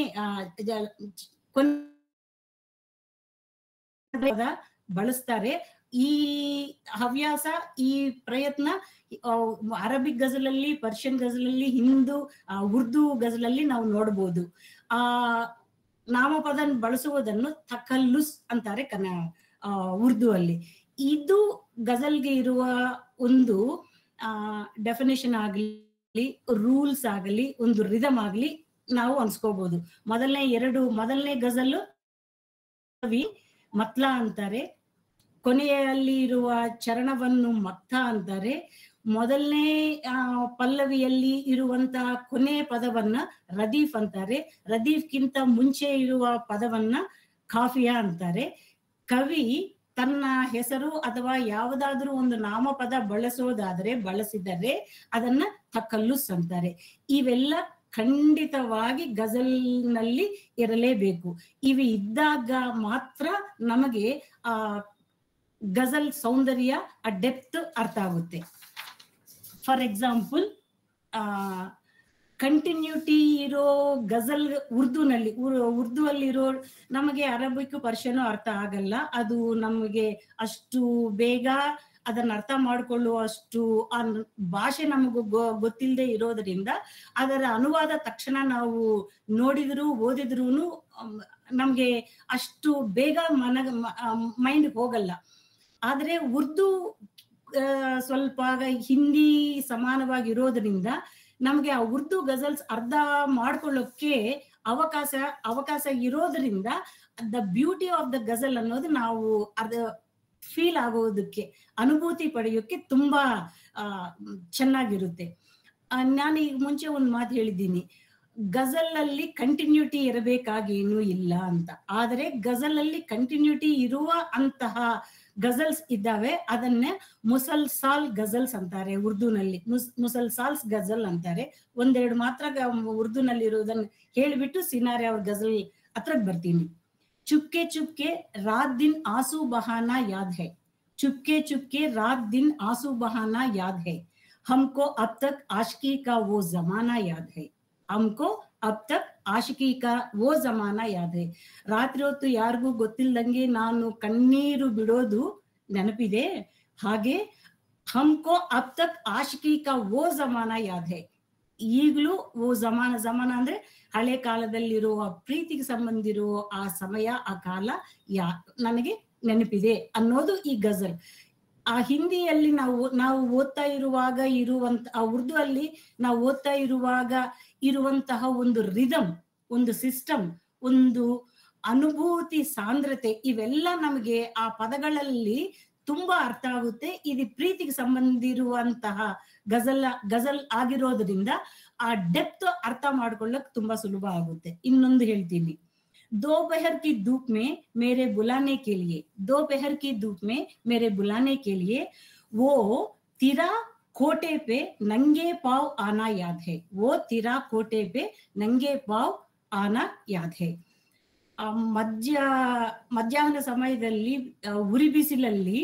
ಬಳಸ್ತಾರೆ. ಈ ಹವ್ಯಾಸ, ಈ ಪ್ರಯತ್ನ ಅರಬಿಕ್ ಗಜಲಲ್ಲಿ, ಪರ್ಷಿಯನ್ ಗಜಲಲ್ಲಿ, ಉರ್ದು ಗಜಲಲ್ಲಿ ನಾವು ನೋಡ್ಬೋದು. ಆ ನಾಮಪದ ಬಳಸುವುದನ್ನು ತಕಲ್ಲುಸ್ ಅಂತಾರೆ ಉರ್ದು ಅಲ್ಲಿ. ಇದು ಗಜಲ್ಗೆ ಇರುವ ಒಂದು ಡೆಫಿನೇಷನ್ ಆಗಲಿ, ರೂಲ್ಸ್ ಆಗಲಿ, ಒಂದು ರಿದಮ್ ಆಗಲಿ ನಾವು ಅನ್ಸ್ಕೋಬಹುದು. ಮೊದಲನೇ ಗಜಲ್ ಕವಿ ಮತ್ಲ ಅಂತಾರೆ, ಕೊನೆಯಲ್ಲಿ ಇರುವ ಚರಣವನ್ನು ಮತ್ತ ಅಂತಾರೆ. ಮೊದಲನೇ ಪಲ್ಲವಿಯಲ್ಲಿ ಇರುವಂತಹ ಕೊನೆ ಪದವನ್ನ ರದೀಫ್ ಅಂತಾರೆ. ರದೀಫ್ಗಿಂತ ಮುಂಚೆ ಇರುವ ಪದವನ್ನ ಖಾಫಿಯಾ ಅಂತಾರೆ. ಕವಿ ತನ್ನ ಹೆಸರು ಅಥವಾ ಯಾವುದಾದ್ರೂ ಒಂದು ನಾಮಪದ ಬಳಸಿದರೆ ಅದನ್ನ ತಕಲ್ಲುಸ್ ಅಂತಾರೆ. ಇವೆಲ್ಲ ಖಂಡಿತವಾಗಿ ಗಜಲ್ನಲ್ಲಿ ಇರಲೇಬೇಕು. ಇವು ಇದ್ದಾಗ ಮಾತ್ರ ನಮಗೆ ಆ ಗಜಲ್ ಸೌಂದರ್ಯ, ಆ ಡೆಪ್ತ್ ಅರ್ಥ ಆಗುತ್ತೆ. ಫಾರ್ ಎಕ್ಸಾಂಪಲ್, ಕಂಟಿನ್ಯೂಟಿ ಇರೋ ಗಜಲ್ ಉರ್ದು ಅಲ್ಲಿರೋ ನಮಗೆ ಅರಬಿಕ್ ಪರ್ಷಿಯನ್ ಅರ್ಥ ಆಗಲ್ಲ. ಅದು ನಮಗೆ ಅಷ್ಟು ಬೇಗ ಅದನ್ನ ಅರ್ಥ ಮಾಡಿಕೊಳ್ಳುವಷ್ಟು ಆ ಭಾಷೆ ನಮಗೂ ಗೊತ್ತಿಲ್ಲದೆ ಇರೋದ್ರಿಂದ ಅದರ ಅನುವಾದ ತಕ್ಷಣ ನಾವು ನೋಡಿದ್ರು ಓದಿದ್ರು ನಮ್ಗೆ ಅಷ್ಟು ಬೇಗ ಮೈಂಡ್ ಹೋಗಲ್ಲ. ಆದ್ರೆ ಉರ್ದು ಸ್ವಲ್ಪ ಹಿಂದಿ ಸಮಾನವಾಗಿರೋದ್ರಿಂದ ನಮ್ಗೆ ಆ ಉರ್ದು ಗಜಲ್ಸ್ ಅರ್ಥ ಮಾಡ್ಕೊಳ್ಳೋಕೆ ಅವಕಾಶ ಇರೋದ್ರಿಂದ the beauty of the ghazal ಅನ್ನೋದು ನಾವು ಫೀಲ್ ಆಗೋದಕ್ಕೆ, ಅನುಭೂತಿ ಪಡೆಯೋಕೆ ತುಂಬಾ ಚೆನ್ನಾಗಿರುತ್ತೆ. ನಾನು ಈಗ ಮುಂಚೆ ಒಂದು ಮಾತು ಹೇಳಿದ್ದೀನಿ, ಗಜಲ್ ಅಲ್ಲಿ ಕಂಟಿನ್ಯೂಟಿ ಇರಬೇಕಾಗೇನೂ ಇಲ್ಲ ಅಂತ. ಆದರೆ ಗಜಲ್ ಅಲ್ಲಿ ಕಂಟಿನ್ಯೂಟಿ ಇರುವ ಅಂತಹ ಗಜಲ್ಸ್ ಇದ್ದಾವೆ. ಅದನ್ನೇ ಮುಸಲ್ಸಾಲ್ ಗಜಲ್ಸ್ ಅಂತಾರೆ ಉರ್ದುನಲ್ಲಿ. ಮುಸಲ್ಸಾಲ್ಸ್ ಗಜಲ್ ಅಂತಾರೆ. ಒಂದೆರಡು ಮಾತ್ರ ಉರ್ದುನಲ್ಲಿ ಇರೋದನ್ನ ಹೇಳಿಬಿಟ್ಟು ಸಿನಾರೆ ಅವ್ರ ಗಜಲ್ ಹತ್ರಕ್ ಬರ್ತೀನಿ. चुपके चुपके रात दिन आंसू बहाना याद है, चुपके चुपके रात दिन आंसू बहाना याद है, हमको अब तक आशिकी का वो जमाना याद है, हमको अब तक ಆಶಿಕಿ ಕಾ ವೋ ಜಮಾನ ಯಾದ್ ಹೈ. ರಾತ್ರಿ ಹೊತ್ತು ಯಾರಿಗೂ ಗೊತ್ತಿಲ್ದಂಗೆ ನಾನು ಕಣ್ಣೀರು ಬಿಡೋದು ನೆನಪಿದೆ. ಹಾಗೆ ಹಮ್ಕೋ ಅಬ್ ತಕ್ ಆಶಿಕಿ ಕಾ ವೋ ಜಮಾನ ಯಾದ್ ಹೈ, ಈಗಲೂ ಓ ಜಮಾನ ಅಂದ್ರೆ ಹಳೆ ಕಾಲದಲ್ಲಿರುವ ಪ್ರೀತಿಗೆ ಸಂಬಂಧಿರುವ ಆ ಸಮಯ, ಆ ಕಾಲ ನನಗೆ ನೆನಪಿದೆ ಅನ್ನೋದು ಈ ಗಜಲ್. ಆ ಹಿಂದಿಯಲ್ಲಿ ನಾವು ಓದ್ತಾ ಇರುವಾಗ ಆ ಉರ್ದು ಅಲ್ಲಿ ನಾವು ಓದ್ತಾ ಇರುವಾಗ ಇರುವಂತಹ ಒಂದು ರಿದಮ್, ಒಂದು ಸಿಸ್ಟಮ್, ಒಂದು ಅನುಭೂತಿ, ಸಾಂದ್ರತೆ, ಇವೆಲ್ಲ ನಮಗೆ ಆ ಪದಗಳಲ್ಲಿ ತುಂಬಾ ಅರ್ಥ ಆಗುತ್ತೆ. ಇದು ಪ್ರೀತಿಗೆ ಸಂಬಂಧಿರುವಂತಹ ಗಜಲ್ ಆಗಿರೋದ್ರಿಂದ ಆ ಡೆಪ್ತ್ ಅರ್ಥ ಮಾಡ್ಕೊಳ್ಳಕ್ ತುಂಬಾ ಸುಲಭ ಆಗುತ್ತೆ. ಇನ್ನೊಂದು ಹೇಳ್ತೀನಿ, दोपहर की धूप में मेरे बुलाने के लिए, दोपहर की धूप में मेरे बुलाने के लिए वो तिरा कोटे पे नंगे पाव आना याद है, वो तिरा कोटे पे नंगे पाव आना याद है. ಮಧ್ಯಾಹ್ನ ಸಮಯದಲ್ಲಿ ಉರಿ ಬಿಸಿಲಲ್ಲಿ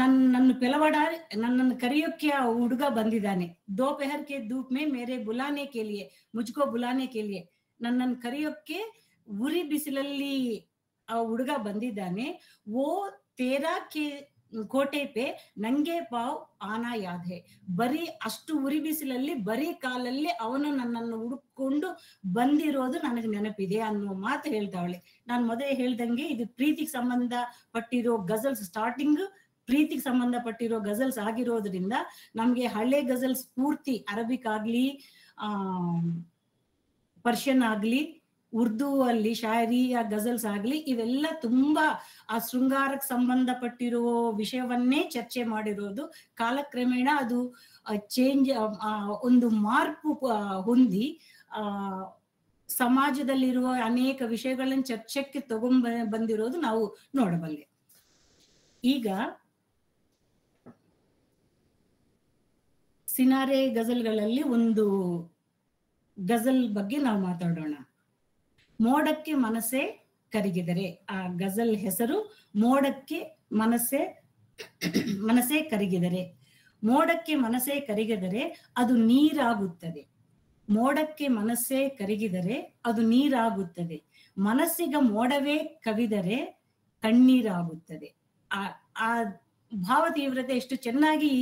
ನನ್ನನ್ನು ಕರೆಯೋಕೆ ಆ ಹುಡುಗ ಬಂದಿದ್ದಾನೆ. ದೋಪಹರ್ ಕೆ ಧೂಪ್ ಮೇ ಮೇರೆ ಬುಲಾನೆ ಕೆ ಲಿಯೆ, ಮುಜ್ಕೋ ಬುಲಾನೆ ಕೆ ಲಿಯೆ, ನನ್ನನ್ನು ಕರೆಯೋಕೆ ಉರಿ ಬಿಸಿಲಲ್ಲಿ ಆ ಹುಡುಗ ಬಂದಿದ್ದಾನೆ. ಓ ತೇರಾ ಕೆ ಕೋಟೆ ಪೆ ನಂಗೆ ಪಾವ್ ಆನಾ ಯಾದ್ ಹೇ, ಬರೀ ಅಷ್ಟು ಉರಿ ಬಿಸಿಲಲ್ಲಿ ಬರೀ ಕಾಲಲ್ಲಿ ಅವನು ನನ್ನನ್ನು ಹುಡುಕೊಂಡು ಬಂದಿರೋದು ನನಗೆ ನೆನಪಿದೆ ಅನ್ನುವ ಮಾತು ಹೇಳ್ತಾವಳೆ. ನಾನು ಮೊದಲೇ ಹೇಳ್ದಂಗೆ ಇದು ಪ್ರೀತಿಗೆ ಸಂಬಂಧಪಟ್ಟಿರೋ ಗಜಲ್ಸ್, ಸ್ಟಾರ್ಟಿಂಗ್ ಪ್ರೀತಿಗೆ ಸಂಬಂಧಪಟ್ಟಿರೋ ಗಜಲ್ಸ್ ಆಗಿರೋದ್ರಿಂದ ನಮ್ಗೆ ಹಳೆ ಗಜಲ್ಸ್ ಪೂರ್ತಿ ಅರಬಿಕ್ ಆಗ್ಲಿ, ಪರ್ಷಿಯನ್ ಆಗ್ಲಿ, ಉರ್ದು ಅಲ್ಲಿ ಶಾಯರಿ ಗಜಲ್ಸ್ ಆಗ್ಲಿ ಇವೆಲ್ಲ ತುಂಬಾ ಆ ಶೃಂಗಾರಕ್ಕೆ ಸಂಬಂಧಪಟ್ಟಿರುವ ವಿಷಯವನ್ನೇ ಚರ್ಚೆ ಮಾಡಿರೋದು. ಕಾಲಕ್ರಮೇಣ ಅದು ಚೇಂಜ್ ಒಂದು ಮಾರ್ಪು ಹೊಂದಿ ಸಮಾಜದಲ್ಲಿರುವ ಅನೇಕ ವಿಷಯಗಳನ್ನು ಚರ್ಚೆಗೆ ಬಂದಿರೋದು ನಾವು ನೋಡಬಲ್ಲೆ. ಈಗ ಸಿನಾರೆ ಗಜಲ್ಗಳಲ್ಲಿ ಒಂದು ಗಜಲ್ ಬಗ್ಗೆ ನಾವು ಮಾತಾಡೋಣ. ಮೋಡಕ್ಕೆ ಮನಸ್ಸೇ ಕರಗಿದರೆ, ಆ ಗಜಲ್ ಹೆಸರು ಮೋಡಕ್ಕೆ ಮನಸ್ಸೇ ಕರಗಿದರೆ. ಮೋಡಕ್ಕೆ ಮನಸ್ಸೇ ಕರಗಿದರೆ ಅದು ನೀರಾಗುತ್ತದೆ. ಮೋಡಕ್ಕೆ ಮನಸ್ಸೇ ಕರಗಿದರೆ ಅದು ನೀರಾಗುತ್ತದೆ. ಮನಸ್ಸಿಗ ಮೋಡವೇ ಕವಿದರೆ ಕಣ್ಣೀರಾಗುತ್ತದೆ. ಆ ಭಾವ ತೀವ್ರತೆ ಎಷ್ಟು ಚೆನ್ನಾಗಿ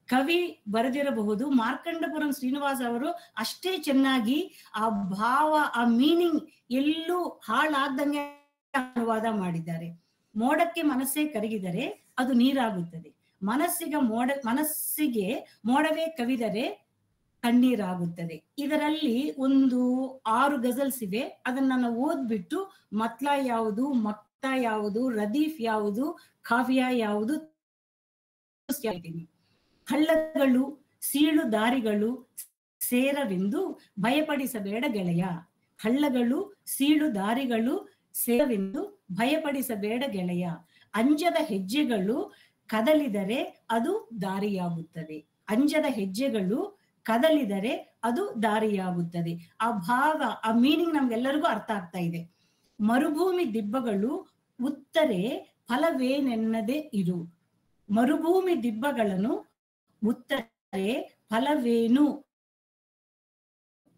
ಕವಿ ಬರೆದಿರಬಹುದು. ಮಾರ್ಕಂಡಪುರಂ ಶ್ರೀನಿವಾಸ್ ಅವರು ಅಷ್ಟೇ ಚೆನ್ನಾಗಿ ಆ ಭಾವ, ಆ ಮೀನಿಂಗ್ ಎಲ್ಲೂ ಹಾಳಾಗ್ದಂಗೆ ಅನುವಾದ ಮಾಡಿದ್ದಾರೆ. ಮೋಡಕ್ಕೆ ಮನಸ್ಸೇ ಕರಗಿದರೆ ಅದು ನೀರಾಗುತ್ತದೆ. ಮನಸ್ಸಿಗೆ ಮೋಡವೇ ಕವಿದರೆ ಕಣ್ಣೀರಾಗುತ್ತದೆ. ಇದರಲ್ಲಿ ಒಂದು 6 ಗಜಲ್ಸ್ ಇವೆ. ಅದನ್ನ ನಾವು ಓದ್ಬಿಟ್ಟು ಮತ್ಲಾ ಯಾವುದು, ಮಕ್ತಾ ಯಾವುದು, ರದೀಫ್ ಯಾವುದು, ಕಾವ್ಯ ಯಾವುದು ಹಳ್ಳಗಳು ಸೀಳು ದಾರಿಗಳು ಸೇರವೆಂದು ಭಯಪಡಿಸಬೇಡ ಗೆಳೆಯ. ಹಳ್ಳಗಳು ಸೀಳು ದಾರಿಗಳು ಸೇರವೆಂದು ಭಯಪಡಿಸಬೇಡ ಗೆಳೆಯ. ಅಂಜದ ಹೆಜ್ಜೆಗಳು ಕದಲಿದರೆ ಅದು ದಾರಿಯಾಗುತ್ತದೆ. ಅಂಜದ ಹೆಜ್ಜೆಗಳು ಕದಲಿದರೆ ಅದು ದಾರಿಯಾಗುತ್ತದೆ. ಆ ಭಾವ, ಆ ಮೀನಿಂಗ್ ನಮ್ಗೆಲ್ಲರಿಗೂ ಅರ್ಥ ಆಗ್ತಾ ಇದೆ. ಮರುಭೂಮಿ ದಿಬ್ಬಗಳು ಉತ್ತರೆ ಫಲವೇನೆನ್ನದೆ ಇರು. ಮರುಭೂಮಿ ದಿಬ್ಬಗಳನ್ನು ಉತ್ತರೆ ಫಲವೇನು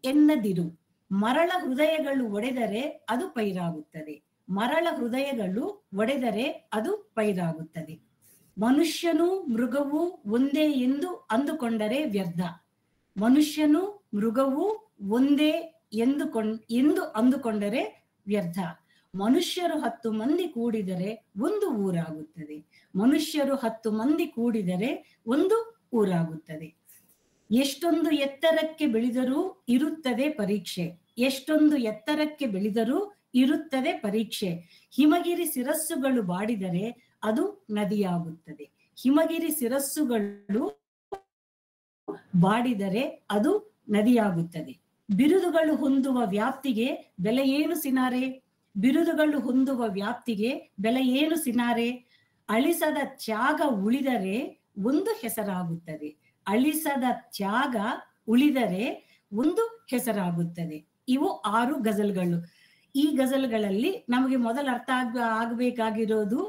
ಎನ್ನದಿರು. ಮರಳ ಹೃದಯಗಳು ಒಡೆದರೆ ಅದು ಪೈರಾಗುತ್ತದೆ. ಮರಳ ಹೃದಯಗಳು ಒಡೆದರೆ ಅದು ಪೈರಾಗುತ್ತದೆ. ಮನುಷ್ಯನು ಮೃಗವು ಒಂದೇ ಎಂದು ಅಂದುಕೊಂಡರೆ ವ್ಯರ್ಥ. ಮನುಷ್ಯನು ಮೃಗವು ಒಂದೇ ಎಂದು ಅಂದುಕೊಂಡರೆ ವ್ಯರ್ಥ. ಮನುಷ್ಯರು 10 ಮಂದಿ ಕೂಡಿದರೆ ಒಂದು ಊರಾಗುತ್ತದೆ. ಮನುಷ್ಯರು 10 ಮಂದಿ ಕೂಡಿದರೆ ಒಂದು ಊರಾಗುತ್ತದೆ. ಎಷ್ಟೊಂದು ಎತ್ತರಕ್ಕೆ ಬೆಳೆದರೂ ಇರುತ್ತದೆ ಪರೀಕ್ಷೆ. ಎಷ್ಟೊಂದು ಎತ್ತರಕ್ಕೆ ಬೆಳೆದರೂ ಇರುತ್ತದೆ ಪರೀಕ್ಷೆ. ಹಿಮಗಿರಿ ಶಿರಸ್ಸುಗಳು ಬಾಡಿದರೆ ಅದು ನದಿಯಾಗುತ್ತದೆ. ಹಿಮಗಿರಿ ಶಿರಸ್ಸುಗಳು ಬಾಡಿದರೆ ಅದು ನದಿಯಾಗುತ್ತದೆ. ಬಿರುದುಗಳು ಹೊಂದುವ ವ್ಯಾಪ್ತಿಗೆ ಬೆಲೆ ಏನು ಸಿನಾರೆ. ಬಿರುದುಗಳು ಹೊಂದುವ ವ್ಯಾಪ್ತಿಗೆ ಬೆಲೆ ಏನು ಸಿನಾರೆ. ಅಳಿಸದ ತ್ಯಾಗ ಉಳಿದರೆ ಒಂದು ಹೆಸರಾಗುತ್ತದೆ. ಅಳಿಸದ ತ್ಯಾಗ ಉಳಿದರೆ ಒಂದು ಹೆಸರಾಗುತ್ತದೆ. ಇವು 6 ಗಜಲ್ಗಳು. ಈ ಗಜಲ್ಗಳಲ್ಲಿ ನಮಗೆ ಮೊದಲು ಅರ್ಥ ಆಗಬೇಕಾಗಿರೋದು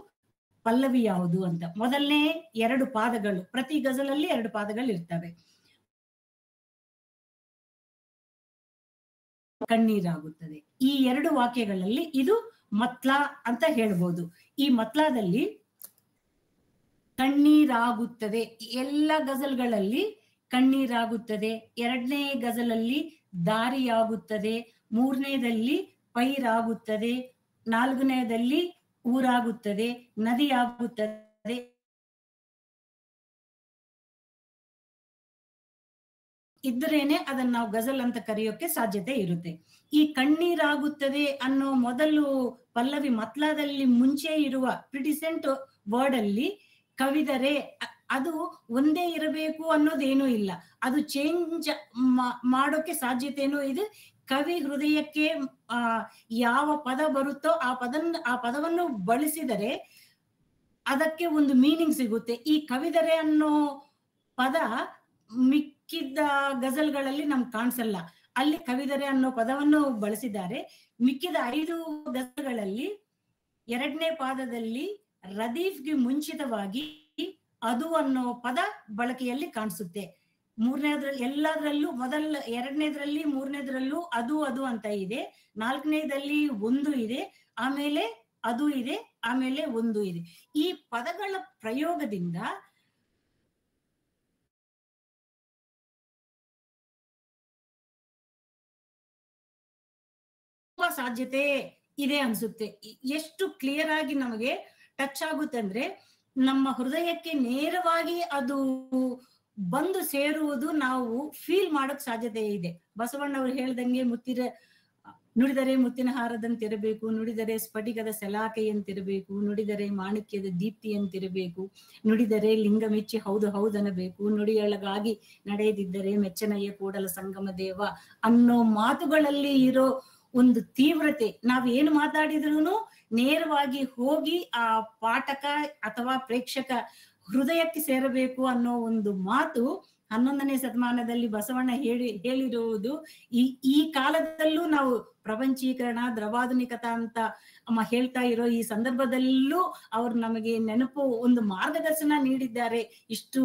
ಪಲ್ಲವಿ ಯಾವುದು ಅಂತ. ಮೊದಲನೇ 2 ಪಾದಗಳು, ಪ್ರತಿ ಗಜಲಲ್ಲಿ 2 ಪಾದಗಳು ಇರ್ತವೆ. ಕಣ್ಣೀರಾಗುತ್ತದೆ. ಈ 2 ವಾಕ್ಯಗಳಲ್ಲಿ ಇದು ಮತ್ಲಾ ಅಂತ ಹೇಳ್ಬೋದು. ಈ ಮತ್ಲಾದಲ್ಲಿ ಕಣ್ಣೀರಾಗುತ್ತದೆ. ಎಲ್ಲ ಗಜಲ್ಗಳಲ್ಲಿ ಕಣ್ಣೀರಾಗುತ್ತದೆ. 2ನೇ ಗಜಲಲ್ಲಿ ದಾರಿಯಾಗುತ್ತದೆ. 3ನೇದಲ್ಲಿ ಪೈರಾಗುತ್ತದೆ. 4ನೇದಲ್ಲಿ ಊರಾಗುತ್ತದೆ, ನದಿಯಾಗುತ್ತದೆ. ಇದ್ರೇನೆ ಅದನ್ನ ನಾವು ಗಜಲ್ ಅಂತ ಕರೆಯೋಕೆ ಸಾಧ್ಯತೆ ಇರುತ್ತೆ. ಈ ಕಣ್ಣೀರಾಗುತ್ತದೆ ಅನ್ನೋ ಮೊದಲು ಪಲ್ಲವಿ ಮತ್ಲಾದಲ್ಲಿ ಮುಂಚೆ ಇರುವ ಪ್ರಿಟಿಸೆಂಟ್ ವರ್ಡ್ ಅಲ್ಲಿ ಕವಿದರೆ ಅದು ಒಂದೇ ಇರಬೇಕು ಅನ್ನೋದೇನೂ ಇಲ್ಲ. ಅದು ಚೇಂಜ್ ಮಾಡೋಕೆ ಸಾಧ್ಯತೆನೂ ಇದೆ. ಕವಿ ಹೃದಯಕ್ಕೆ ಯಾವ ಪದ ಬರುತ್ತೋ ಆ ಪದವನ್ನು ಬಳಸಿದರೆ ಅದಕ್ಕೆ ಒಂದು ಮೀನಿಂಗ್ ಸಿಗುತ್ತೆ. ಈ ಕವಿದರೆ ಅನ್ನೋ ಪದ ಮಿಕ್ಕಿದ್ದ ಗಜಲ್ಗಳಲ್ಲಿ ನಮ್ಗೆ ಕಾಣಿಸಲ್ಲ. ಅಲ್ಲಿ ಕವಿದರೆ ಅನ್ನೋ ಪದವನ್ನು ಬಳಸಿದ್ದಾರೆ. ಮಿಕ್ಕಿದ 5 ಗಜಲ್ಗಳಲ್ಲಿ 2ನೇ ಪಾದದಲ್ಲಿ ರದೀಫ್ಗೆ ಮುಂಚಿತವಾಗಿ ಅದು ಅನ್ನೋ ಪದ ಬಳಕೆಯಲ್ಲಿ ಕಾಣಿಸುತ್ತೆ. 3ನೇದ್ರಲ್ಲಿ ಎಲ್ಲದರಲ್ಲೂ 2ನೇದ್ರಲ್ಲಿ 3ನೇದ್ರಲ್ಲೂ ಅದು ಅಂತ ಇದೆ. 4ನೇದಲ್ಲಿ ಒಂದು ಇದೆ, ಆಮೇಲೆ ಅದು ಇದೆ, ಆಮೇಲೆ ಒಂದು ಇದೆ. ಈ ಪದಗಳ ಪ್ರಯೋಗದಿಂದ ಸಾಧ್ಯತೆ ಇದೆ ಅನ್ಸುತ್ತೆ. ಎಷ್ಟು ಕ್ಲಿಯರ್ ಆಗಿ ನಮಗೆ ಟಚ್ ಆಗುತ್ತೆ ಅಂದ್ರೆ ನಮ್ಮ ಹೃದಯಕ್ಕೆ ನೇರವಾಗಿ ಅದು ಬಂದು ಸೇರುವುದು ನಾವು ಫೀಲ್ ಮಾಡೋಕ್ ಸಾಧ್ಯತೆ ಇದೆ. ಬಸವಣ್ಣವ್ರು ಹೇಳ್ದಂಗೆ ನುಡಿದರೆ ಮುತ್ತಿನ ಹಾರದಂತಿರಬೇಕು, ನುಡಿದರೆ ಸ್ಫಟಿಕದ ಸಲಾಕೆಯಂತಿರಬೇಕು, ನುಡಿದರೆ ಮಾಣಿಕ್ಯದ ದೀಪ್ತಿಯಂತಿರಬೇಕು, ನುಡಿದರೆ ಲಿಂಗ ಮೆಚ್ಚಿ ಹೌದು ಹೌದನಬೇಕು, ನುಡಿಯೊಳಗಾಗಿ ನಡೆಯದಿದ್ದರೆ ಮೆಚ್ಚನಯ್ಯ ಕೂಡಲ ಸಂಗಮ ದೇವ ಅನ್ನೋ ಮಾತುಗಳಲ್ಲಿ ಇರೋ ಒಂದು ತೀವ್ರತೆ, ನಾವೇನು ಮಾತಾಡಿದ್ರು ನೇರವಾಗಿ ಹೋಗಿ ಆ ಪಾಠಕ ಅಥವಾ ಪ್ರೇಕ್ಷಕ ಹೃದಯಕ್ಕೆ ಸೇರಬೇಕು ಅನ್ನೋ ಒಂದು ಮಾತು 11ನೇ ಶತಮಾನದಲ್ಲಿ ಬಸವಣ್ಣ ಹೇಳಿರುವುದು ಈ ಕಾಲದಲ್ಲೂ ನಾವು ಪ್ರಪಂಚೀಕರಣ ದ್ರವಾಧುನಿಕತಾ ಅಂತ ಹೇಳ್ತಾ ಇರೋ ಈ ಸಂದರ್ಭದಲ್ಲೂ ಅವ್ರು ನಮಗೆ ನೆನಪು ಒಂದು ಮಾರ್ಗದರ್ಶನ ನೀಡಿದ್ದಾರೆ. ಇಷ್ಟು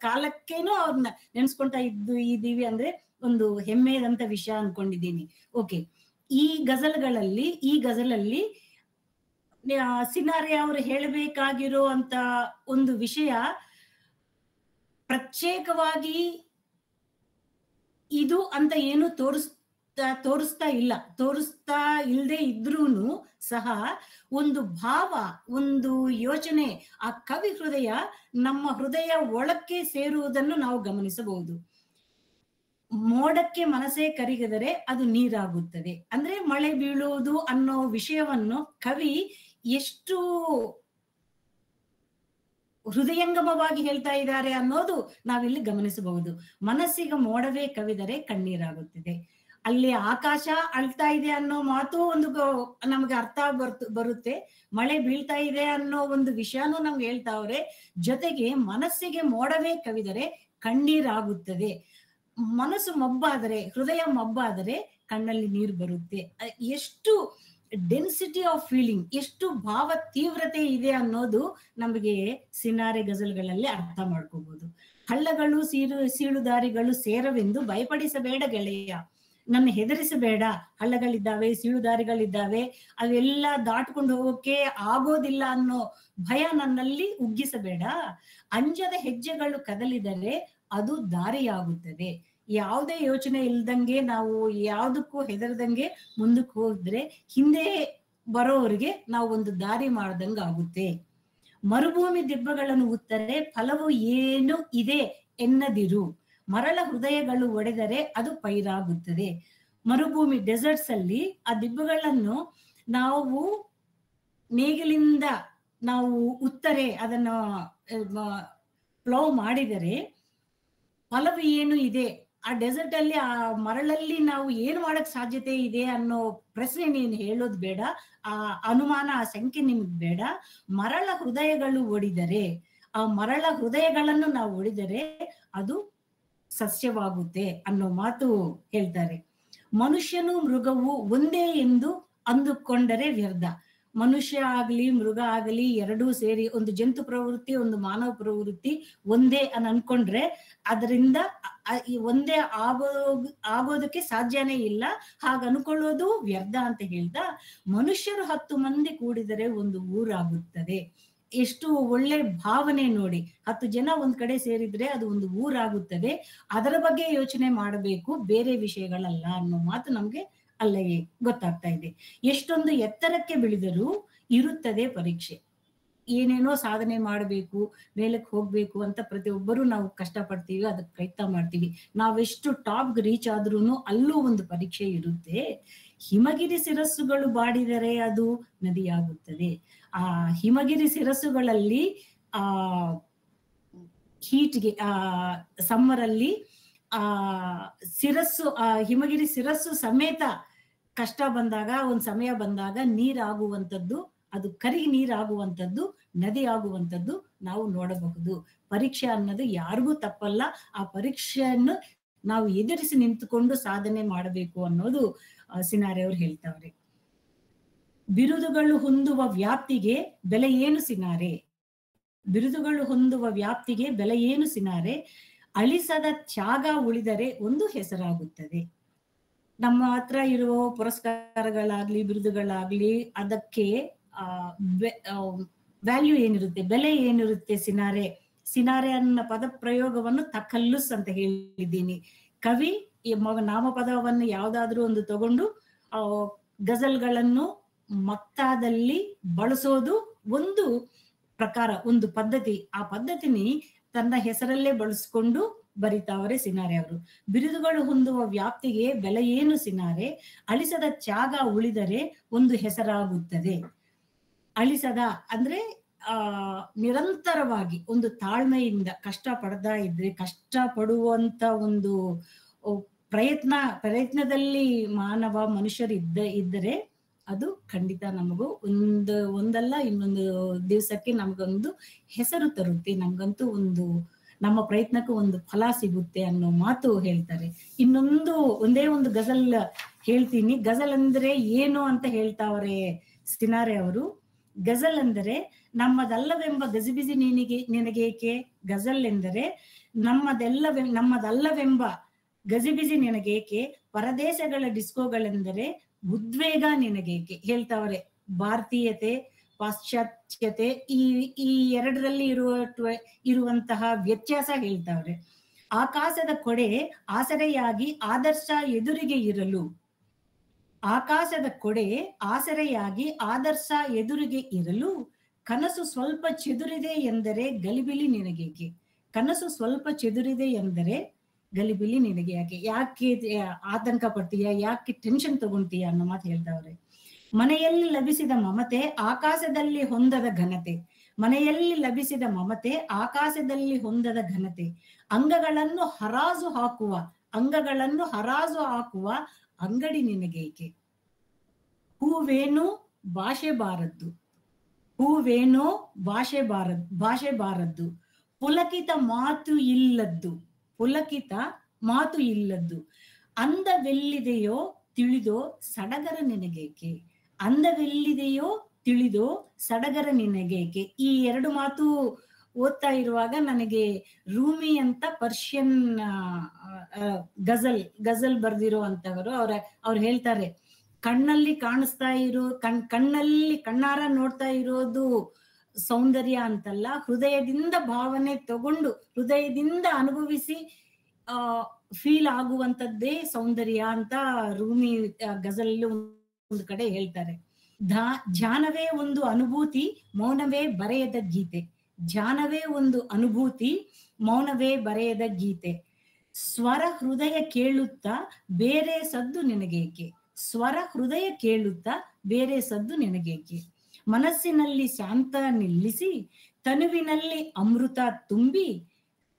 ಕಾಲಕ್ಕೇನು ಅವ್ರನ್ನ ನೆನ್ಸ್ಕೊಳ್ತಾ ಇದ್ದೀವಿ ಅಂದ್ರೆ ಒಂದು ಹೆಮ್ಮೆದಂತ ವಿಷಯ ಅನ್ಕೊಂಡಿದ್ದೀನಿ. ಓಕೆ, ಈ ಗಜಲಲ್ಲಿ ಸಿನಾರೆ ಅವರು ಹೇಳಬೇಕಾಗಿರೋ ಅಂತ ಒಂದು ವಿಷಯ ಪ್ರತ್ಯೇಕವಾಗಿ ಇದು ಅಂತ ಏನು ತೋರಿಸ್ತಾ ಇಲ್ಲದೆ ಇದ್ರೂನು ಸಹ ಒಂದು ಭಾವ, ಒಂದು ಯೋಚನೆ, ಆ ಕವಿ ಹೃದಯ ನಮ್ಮ ಹೃದಯ ಒಳಕ್ಕೆ ಸೇರುವುದನ್ನು ನಾವು ಗಮನಿಸಬಹುದು. ಮೋಡಕ್ಕೆ ಮನಸ್ಸೇ ಕರಿಗದರೆ ಅದು ನೀರಾಗುತ್ತದೆ. ಅಂದ್ರೆ ಮಳೆ ಬೀಳುವುದು ಅನ್ನೋ ವಿಷಯವನ್ನು ಕವಿ ಎಷ್ಟು ಹೃದಯಂಗಮವಾಗಿ ಹೇಳ್ತಾ ಇದ್ದಾರೆ ಅನ್ನೋದು ನಾವಿಲ್ಲಿ ಗಮನಿಸಬಹುದು. ಮನಸ್ಸಿಗೆ ಮೋಡವೇ ಕವಿದರೆ ಕಣ್ಣೀರಾಗುತ್ತದೆ. ಅಲ್ಲಿ ಆಕಾಶ ಅಳ್ತಾ ಇದೆ ಅನ್ನೋ ಮಾತು ಒಂದು ನಮ್ಗೆ ಅರ್ಥ ಬರುತ್ತೆ. ಮಳೆ ಬೀಳ್ತಾ ಇದೆ ಅನ್ನೋ ಒಂದು ವಿಷಯನೂ ನಮ್ಗೆ ಹೇಳ್ತಾವ್ರೆ. ಜೊತೆಗೆ ಮನಸ್ಸಿಗೆ ಮೋಡವೇ ಕವಿದರೆ ಕಣ್ಣೀರಾಗುತ್ತದೆ. ಮನಸ್ಸು ಮಬ್ಬಾದರೆ, ಹೃದಯ ಮಬ್ಬಾದರೆ ಕಣ್ಣಲ್ಲಿ ನೀರು ಬರುತ್ತೆ. ಎಷ್ಟು ಡೆನ್ಸಿಟಿ ಆಫ್ ಫೀಲಿಂಗ್, ಎಷ್ಟು ಭಾವ ತೀವ್ರತೆ ಇದೆ ಅನ್ನೋದು ನಮಗೆ ಸಿನಾರೆ ಗಜಲ್ಗಳಲ್ಲಿ ಅರ್ಥ ಮಾಡ್ಕೋಬಹುದು. ಹಳ್ಳಗಳು ಸೀಳುದಾರಿಗಳು ಸೇರವೆಂದು ಭಯಪಡಿಸಬೇಡ ಗೆಳೆಯ, ನನ್ನ ಹೆದರಿಸಬೇಡ. ಹಳ್ಳಗಳಿದ್ದಾವೆ, ಸೀಳುದಾರಿಗಳಿದ್ದಾವೆ, ಅವೆಲ್ಲ ದಾಟ್ಕೊಂಡು ಹೋಗೋಕೆ ಆಗೋದಿಲ್ಲ ಅನ್ನೋ ಭಯ ನನ್ನಲ್ಲಿ ಉಗ್ಗಿಸಬೇಡ. ಅಂಜದ ಹೆಜ್ಜೆಗಳು ಕದಲಿದರೆ ಅದು ದಾರಿಯಾಗುತ್ತದೆ. ಯಾವುದೇ ಯೋಚನೆ ಇಲ್ದಂಗೆ, ನಾವು ಯಾವುದಕ್ಕೂ ಹೆದರದಂಗೆ ಮುಂದಕ್ಕೆ ಹೋದ್ರೆ ಹಿಂದೆ ಬರೋವರಿಗೆ ನಾವು ಒಂದು ದಾರಿ ಮಾಡ್ದಂಗ ಆಗುತ್ತೆ. ಮರುಭೂಮಿ ದಿಬ್ಬಗಳನ್ನು ಉತ್ತರೆ ಫಲವು ಏನು ಇದೆ ಎನ್ನದಿರು. ಮರಳ ಹೃದಯಗಳು ಒಡೆದರೆ ಅದು ಪೈರಾಗುತ್ತದೆ. ಮರುಭೂಮಿ ಡೆಸರ್ಟ್ಸ್ ಅಲ್ಲಿ ಆ ದಿಬ್ಬಗಳನ್ನು ನಾವು ನೇಗಿಲಿಂದ ನಾವು ಉತ್ತರೆ ಅದನ್ನ ಪ್ಲೋ ಮಾಡಿದರೆ ಫಲವು ಏನು ಇದೆ, ಆ ಡೆಸರ್ಟ್ ಅಲ್ಲಿ ಆ ಮರಳಲ್ಲಿ ನಾವು ಏನು ಮಾಡಕ್ ಸಾಧ್ಯತೆ ಇದೆ ಅನ್ನೋ ಪ್ರಶ್ನೆ ನೀನು ಹೇಳೋದು ಬೇಡ, ಆ ಅನುಮಾನ, ಆ ಸಂಖ್ಯೆ ನಿಮ್ಗೆ ಬೇಡ. ಮರಳ ಹೃದಯಗಳು ಒಡಿದರೆ, ಆ ಮರಳ ಹೃದಯಗಳನ್ನು ನಾವು ಒಡಿದರೆ ಅದು ಸಸ್ಯವಾಗುತ್ತೆ ಅನ್ನೋ ಮಾತು ಹೇಳ್ತಾರೆ. ಮನುಷ್ಯನು ಮೃಗವು ಒಂದೇ ಎಂದು ಅಂದುಕೊಂಡರೆ ವ್ಯರ್ಥ. ಮನುಷ್ಯ ಆಗ್ಲಿ ಮೃಗ ಆಗಲಿ ಎರಡೂ ಸೇರಿ ಒಂದು ಜಂತು ಪ್ರವೃತ್ತಿ, ಒಂದು ಮಾನವ ಪ್ರವೃತ್ತಿ ಒಂದೇ ಅನ್ಕೊಂಡ್ರೆ ಅದರಿಂದ ಒಂದೇ ಆಗೋದಕ್ಕೆ ಸಾಧ್ಯನೇ ಇಲ್ಲ. ಹಾಗ ಅನ್ಕೊಳ್ಳೋದು ವ್ಯರ್ಥ ಅಂತ ಹೇಳ್ತಾ, ಮನುಷ್ಯರು 10 ಮಂದಿ ಕೂಡಿದರೆ ಒಂದು ಊರಾಗುತ್ತದೆ. ಎಷ್ಟು ಒಳ್ಳೆ ಭಾವನೆ ನೋಡಿ. 10 ಜನ ಒಂದ್ ಕಡೆ ಸೇರಿದ್ರೆ ಅದು ಒಂದು ಊರಾಗುತ್ತದೆ. ಅದರ ಬಗ್ಗೆ ಯೋಚನೆ ಮಾಡಬೇಕು, ಬೇರೆ ವಿಷಯಗಳಲ್ಲ ಅನ್ನೋ ಮಾತು ನಮ್ಗೆ ಅಲ್ಲೇ ಗೊತ್ತಾಗ್ತಾ ಇದೆ. ಎಷ್ಟೊಂದು ಎತ್ತರಕ್ಕೆ ಬೆಳೆದರೂ ಇರುತ್ತದೆ ಪರೀಕ್ಷೆ. ಏನೇನೋ ಸಾಧನೆ ಮಾಡಬೇಕು, ಮೇಲಕ್ಕೆ ಹೋಗ್ಬೇಕು ಅಂತ ಪ್ರತಿಯೊಬ್ಬರು ನಾವು ಕಷ್ಟಪಡ್ತೀವಿ, ಅದಕ್ಕೆ ಪ್ರಯತ್ನ ಮಾಡ್ತೀವಿ. ನಾವೆಷ್ಟು ಟಾಪ್ ರೀಚ್ ಆದ್ರೂ ಅಲ್ಲೂ ಒಂದು ಪರೀಕ್ಷೆ ಇರುತ್ತೆ. ಹಿಮಗಿರಿ ಶಿರಸ್ಸುಗಳು ಬಾಡಿದರೆ ಅದು ನದಿಯಾಗುತ್ತದೆ. ಆ ಹಿಮಗಿರಿ ಶಿರಸ್ಸುಗಳಲ್ಲಿ ಹೀಟ್ಗೆ ಸಮ್ಮರಲ್ಲಿ ಹಿಮಗಿರಿ ಶಿರಸ್ಸು ಸಮೇತ ಕಷ್ಟ ಬಂದಾಗ, ಒಂದ್ ಸಮಯ ಬಂದಾಗ ನೀರಾಗುವಂಥದ್ದು, ಅದು ಕರಗಿ ನೀರಾಗುವಂಥದ್ದು, ನದಿ ಆಗುವಂಥದ್ದು ನಾವು ನೋಡಬಹುದು. ಪರೀಕ್ಷೆ ಅನ್ನೋದು ಯಾರಿಗೂ ತಪ್ಪಲ್ಲ. ಆ ಪರೀಕ್ಷೆಯನ್ನು ನಾವು ಎದುರಿಸಿ ನಿಂತುಕೊಂಡು ಸಾಧನೆ ಮಾಡಬೇಕು ಅನ್ನೋದು ಸಿನಾರೆ ಅವರು ಹೇಳ್ತಾವ್ರೆ. ಬಿರುದುಗಳು ಹೊಂದುವ ವ್ಯಾಪ್ತಿಗೆ ಬೆಲೆ ಏನು ಸಿನಾರೆ, ಬಿರುದುಗಳು ಹೊಂದುವ ವ್ಯಾಪ್ತಿಗೆ ಬೆಲೆ ಏನು ಸಿನಾರೆ, ಅಳಿಸದ ತ್ಯಾಗ ಉಳಿದರೆ ಒಂದು ಹೆಸರಾಗುತ್ತದೆ. ನಮ್ಮ ಹತ್ರ ಇರೋ ಪುರಸ್ಕಾರಗಳಾಗ್ಲಿ ಬಿರುದುಗಳಾಗ್ಲಿ ಅದಕ್ಕೆ ವ್ಯಾಲ್ಯೂ ಏನಿರುತ್ತೆ, ಬೆಲೆ ಏನಿರುತ್ತೆ? ಸಿನಾರೆ ಅನ್ನೋ ಪದ ಪ್ರಯೋಗವನ್ನು ತಕಲ್ಲುಸ್ ಅಂತ ಹೇಳಿದ್ದೀನಿ. ಕವಿ ನಾಮಪದವನ್ನು ಯಾವ್ದಾದ್ರೂ ಒಂದು ತಗೊಂಡು ಗಜಲ್ಗಳನ್ನು ಮಕ್ತಾದಲ್ಲಿ ಬಳಸೋದು ಒಂದು ಪ್ರಕಾರ, ಒಂದು ಪದ್ಧತಿ. ಆ ಪದ್ಧತಿನಿ ತನ್ನ ಹೆಸರಲ್ಲೇ ಬಳಸ್ಕೊಂಡು ಬರಿತಾವರೆ ಸಿನಾರೆ ಅವರು. ಬಿರುದುಗಳು ಹೊಂದುವ ವ್ಯಾಪ್ತಿಗೆ ಬೆಲೆ ಏನು ಸಿನಾರೆ, ಅಳಿಸದ ತ್ಯಾಗ ಉಳಿದರೆ ಒಂದು ಹೆಸರಾಗುತ್ತದೆ. ಅಳಿಸದ ಅಂದ್ರೆ ನಿರಂತರವಾಗಿ ಒಂದು ತಾಳ್ಮೆಯಿಂದ ಕಷ್ಟ ಪಡ್ತಾ ಇದ್ರೆ, ಕಷ್ಟ ಪಡುವಂತ ಒಂದು ಪ್ರಯತ್ನದಲ್ಲಿ ಮನುಷ್ಯರು ಇದ್ದರೆ ಅದು ಖಂಡಿತ ನಮಗೂ ಒಂದಲ್ಲ ಇನ್ನೊಂದು ದಿವಸಕ್ಕೆ ನಮಗೊಂದು ಹೆಸರು ತರುತ್ತೆ, ನಮ್ಗಂತೂ ನಮ್ಮ ಪ್ರಯತ್ನಕ್ಕೂ ಒಂದು ಫಲ ಸಿಗುತ್ತೆ ಅನ್ನೋ ಮಾತು ಹೇಳ್ತಾರೆ. ಒಂದೇ ಒಂದು ಗಜಲ್ ಹೇಳ್ತೀನಿ. ಗಜಲ್ ಅಂದ್ರೆ ಏನು ಅಂತ ಹೇಳ್ತಾವ್ರೆ ಸಿನಾರೆ ಅವರು. ಗಜಲ್ ಅಂದರೆ ನಮ್ಮದಲ್ಲವೆಂಬ ಗಜಿಬಿಜಿ ನಿನಗೇಕೆ. ಗಜಲ್ ಎಂದರೆ ನಮ್ಮದಲ್ಲವೆಂಬ ಗಜಿಬಿಜಿ ನಿನಗೇಕೆ, ಪರದೇಶಗಳ ಡಿಸ್ಕೋಗಳೆಂದರೆ ಉದ್ವೇಗ ನಿನಗೇಕೆ ಹೇಳ್ತಾವ್ರೆ. ಭಾರತೀಯತೆ, ಪಾಶ್ಚಾತ್ಯತೆ ಈ ಎರಡರಲ್ಲಿ ಇರುವಂತಹ ವ್ಯತ್ಯಾಸ ಹೇಳ್ತಾವ್ರೆ. ಆಕಾಶದ ಕೊಡೆ ಆಸರೆಯಾಗಿ ಆದರ್ಶ ಎದುರಿಗೆ ಇರಲು, ಆಕಾಶದ ಕೊಡೆ ಆಸರೆಯಾಗಿ ಆದರ್ಶ ಎದುರಿಗೆ ಇರಲು, ಕನಸು ಸ್ವಲ್ಪ ಚೆದುರಿದೆ ಎಂದರೆ ಗಲಿಬಿಲಿ ನಿನಗೇಕೆ. ಕನಸು ಸ್ವಲ್ಪ ಚೆದುರಿದೆ ಎಂದರೆ ಗಲಿಬಿಲಿ ನಿನಗೆ ಯಾಕೆ ಆತಂಕ ಪಡ್ತೀಯ, ಯಾಕೆ ಟೆನ್ಷನ್ ತಗೊಂತೀಯ ಅನ್ನೋ ಮಾತು ಹೇಳ್ತಾವ್ರೆ. ಮನೆಯಲ್ಲಿ ಲಭಿಸಿದ ಮಮತೆ ಆಕಾಶದಲ್ಲಿ ಹೊಂದದ ಘನತೆ, ಮನೆಯಲ್ಲಿ ಲಭಿಸಿದ ಮಮತೆ ಆಕಾಶದಲ್ಲಿ ಹೊಂದದ ಘನತೆ, ಅಂಗಗಳನ್ನು ಹರಾಜು ಹಾಕುವ ಅಂಗಡಿ ನಿನಗೇಕೆ. ಹೂವೇನು ಭಾಷೆ ಬಾರದ್ದು, ಹೂವೇನೋ ಭಾಷೆ ಬಾರದ್ದು, ಪುಲಕಿತ ಮಾತು ಇಲ್ಲದ್ದು, ಅಂದವೆಲ್ಲಿದೆಯೋ ತಿಳಿದೋ ಸಡಗರ ನಿನಗೇಕೆ. ಅಂದವೆಲ್ಲಿದೆಯೋ ತಿಳಿದೋ ಸಡಗರ ನಿನಗೇಕೆ. ಈ ಎರಡು ಮಾತು ಓದ್ತಾ ಇರುವಾಗ ನನಗೆ ರೂಮಿ ಅಂತ ಪರ್ಷಿಯನ್ ಗಜಲ್ ಬರ್ದಿರೋ ಅಂತವರು ಅವ್ರು ಹೇಳ್ತಾರೆ, ಕಣ್ಣಲ್ಲಿ ಕಾಣಿಸ್ತಾ ಇರೋ ಕಣ್ಣಾರ ನೋಡ್ತಾ ಇರೋದು ಸೌಂದರ್ಯ ಅಂತಲ್ಲ, ಹೃದಯದಿಂದ ಭಾವನೆ ತಗೊಂಡು ಹೃದಯದಿಂದ ಅನುಭವಿಸಿ ಫೀಲ್ ಆಗುವಂತದ್ದೇ ಸೌಂದರ್ಯ ಅಂತ ರೂಮಿ ಗಜಲ್ ಒಂದು ಕಡೆ ಹೇಳ್ತಾರೆ. ಧ್ಯಾನವೇ ಒಂದು ಅನುಭೂತಿ, ಮೌನವೇ ಬರೆಯದ ಗೀತೆ. ಧ್ಯಾನವೇ ಒಂದು ಅನುಭೂತಿ, ಮೌನವೇ ಬರೆಯದ ಗೀತೆ. ಸ್ವರ ಹೃದಯ ಕೇಳುತ್ತಾ ಬೇರೆ ಸದ್ದು ನಿನಗೇಕೆ. ಸ್ವರ ಹೃದಯ ಕೇಳುತ್ತಾ ಬೇರೆ ಸದ್ದು ನಿನಗೇಕೆ. ಮನಸ್ಸಿನಲ್ಲಿ ಶಾಂತ ನಿಲ್ಲಿಸಿ ತನುವಿನಲ್ಲಿ ಅಮೃತ ತುಂಬಿ,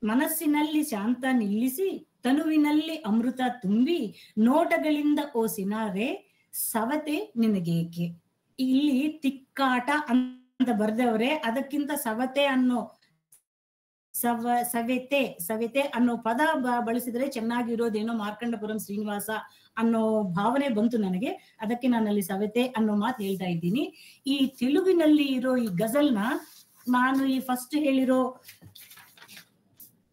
ಮನಸ್ಸಿನಲ್ಲಿ ಶಾಂತ ನಿಲ್ಲಿಸಿ ತನುವಿನಲ್ಲಿ ಅಮೃತ ತುಂಬಿ, ನೋಟಗಳಿಂದ ಓ ಸಿನಾರೆ ಸವತೆ ನಿನಗೇಕೆ. ಇಲ್ಲಿ ತಿಕ್ಕಾಟ ಅಂತ ಬರ್ದವ್ರೆ, ಅದಕ್ಕಿಂತ ಸವತೆ ಅನ್ನೋ ಸವೆತೆ ಅನ್ನೋ ಪದ ಬಳಸಿದ್ರೆ ಚೆನ್ನಾಗಿರೋದೇನೋ ಮಾರ್ಕಂಡಪುರಂ ಶ್ರೀನಿವಾಸ ಅನ್ನೋ ಭಾವನೆ ಬಂತು ನನಗೆ. ಅದಕ್ಕೆ ನಾನಲ್ಲಿ ಸವೆತೆ ಅನ್ನೋ ಮಾತು ಹೇಳ್ತಾ ಇದ್ದೀನಿ. ಈ ತೆಲುಗಿನಲ್ಲಿ ಇರೋ ಈ ಗಜಲ್ನ ನಾನು ಈ ಫಸ್ಟ್ ಹೇಳಿರೋ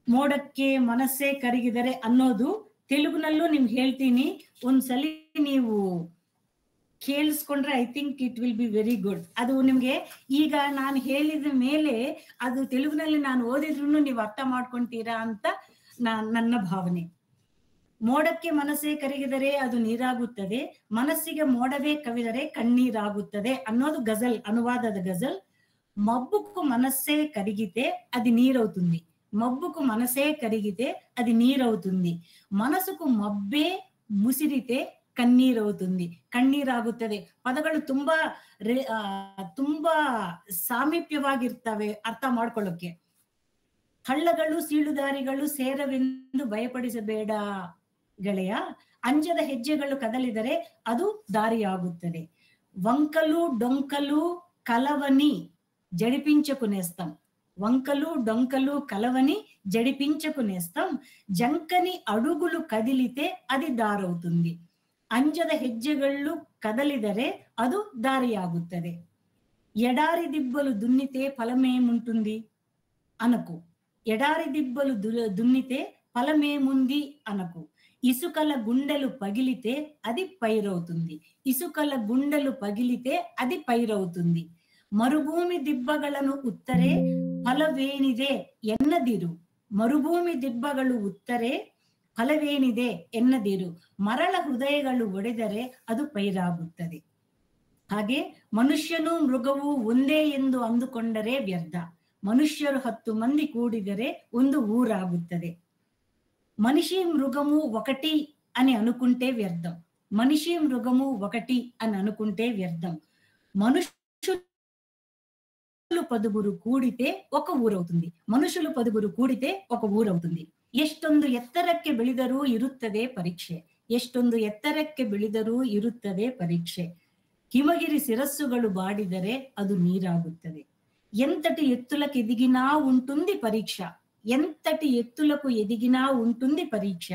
ಮೋಡಕ್ಕೆ ಮನಸ್ಸೇ ಕರಗಿದರೆ ಅನ್ನೋದು ತೆಲುಗಿನಲ್ಲೂ ನಿಮ್ಗೆ ಹೇಳ್ತೀನಿ. ಒಂದ್ಸಲಿ ನೀವು ಕೇಳಿಸ್ಕೊಂಡ್ರೆ I think it will be very good. ಅದು ನಿಮ್ಗೆ ಈಗ ನಾನು ಹೇಳಿದ ಮೇಲೆ ಅದು ತೆಲುಗಿನಲ್ಲಿ ನಾನು ಓದಿದ್ರು ನೀವು ಅರ್ಥ ಮಾಡ್ಕೊಂತೀರಾ ಅಂತ ನನ್ನ ಭಾವನೆ. ಮೋಡಕ್ಕೆ ಮನಸ್ಸೇ ಕರಗಿದರೆ ಅದು ನೀರಾಗುತ್ತದೆ, ಮನಸ್ಸಿಗೆ ಮೋಡವೇ ಕವಿದರೆ ಕಣ್ಣೀರಾಗುತ್ತದೆ ಅನ್ನೋದು ಗಜಲ್, ಅನುವಾದದ ಗಜಲ್. మబ్బుకు మనస్సే కరిగితే అది నీరవుతుంది, మబ్బుకు మనసే కరిగితే అది నీరవుతుంది, మనసుకు మబ్బే ముసిరితే ಕಣ್ಣೀರవుతుంది, ಕಣ್ಣೀರಾಗುತ್ತದೆ. ಪದಗಳು ತುಂಬಾ ಸಾಮೀಪ್ಯವಾಗಿರ್ತವೆ ಅರ್ಥ ಮಾಡ್ಕೊಳ್ಳೋಕೆ. ಹಳ್ಳಗಳು ಸೀಳುದಾರಿಗಳು ಸೇರವೆಂದು ಭಯಪಡಿಸಬೇಡ ಗೆಳೆಯ, ಅಂಜದ ಹೆಜ್ಜೆಗಳು ಕದಲಿದರೆ ಅದು ದಾರಿಯಾಗುತ್ತದೆ. వంకలు డొంకలు కలవని జడిపించకు నేస్తం, వంకలు డొంకలు కలవని జడిపించకు నేస్తం, జంకని అడుగులు కదిలితే అది దారవుతుంది, ಅಂಜದ ಹೆಜ್ಜೆಗಳು ಕದಲಿದರೆ ಅದು ದಾರಿಯಾಗುತ್ತದೆ. ఎడారి దిబ్బలు దున్నితే ఫలమేముంటుంది అనకు, ఎడారి దిబ్బలు దున్నితే ఫలమేముంది అనకు, ఇసుకల గుండెలు పగిలితే అది పైరవుతుంది, ఇసుకల గుండెలు పగిలితే అది పైరవుతుంది. మరుభూమి దిబ్బಗಳನ್ನು ಉತ್ತರೆ ಫಲವೇನಿದೆ ಎನ್ನದಿರು, ಮರುಭೂಮಿ ದಿಬ್ಬಗಳು ಉತ್ತರೆ ಫಲವೇನಿದೆ ಎನ್ನದಿರು, ಮರಳ ಹೃದಯಗಳು ಒಡೆದರೆ ಅದು ಪೈರಾಗುತ್ತದೆ. ಹಾಗೆ ಮನುಷ್ಯನು ಮೃಗವು ಒಂದೇ ಎಂದು ಅಂದುಕೊಂಡರೆ ವ್ಯರ್ಥ, ಮನುಷ್ಯರು 10 ಮಂದಿ ಕೂಡಿದರೆ ಒಂದು ಊರಾಗುತ್ತದೆ. మనిషి మృగము ఒకటి అని అనుకుంటే వ్యర్థం. మనిషి మృగము ఒకటి అని అనుకుంటే వ్యర్థం. మనుషులు 10 ಕೂಡಿತೆ ఒక ಊರవుతుంది. ಮನುಷ್ಯರು 10 ಕೂಡಿತೆ ఒక ಊರవుతుంది. ಎಷ್ಟೊಂದು ಎತ್ತರಕ್ಕೆ ಬೆಳೆದರೂ ಇರುತ್ತದೆ ಪರೀಕ್ಷೆ. ಎಷ್ಟೊಂದು ಎತ್ತರಕ್ಕೆ ಬೆಳೆದರೂ ಇರುತ್ತದೆ ಪರೀಕ್ಷೆ. ಹಿಮಗಿರಿ ಶಿರಸ್ಸುಗಳು ಬಾಡಿದರೆ ಅದು నీరాಗುತ್ತದೆ. ఎంతటి ఎత్తులకు ఎదిగినా ఉంటుంది పరీక్ష. ఎంతటి ఎత్తులకు ఎదిగినా ఉంటుంది పరీక్ష.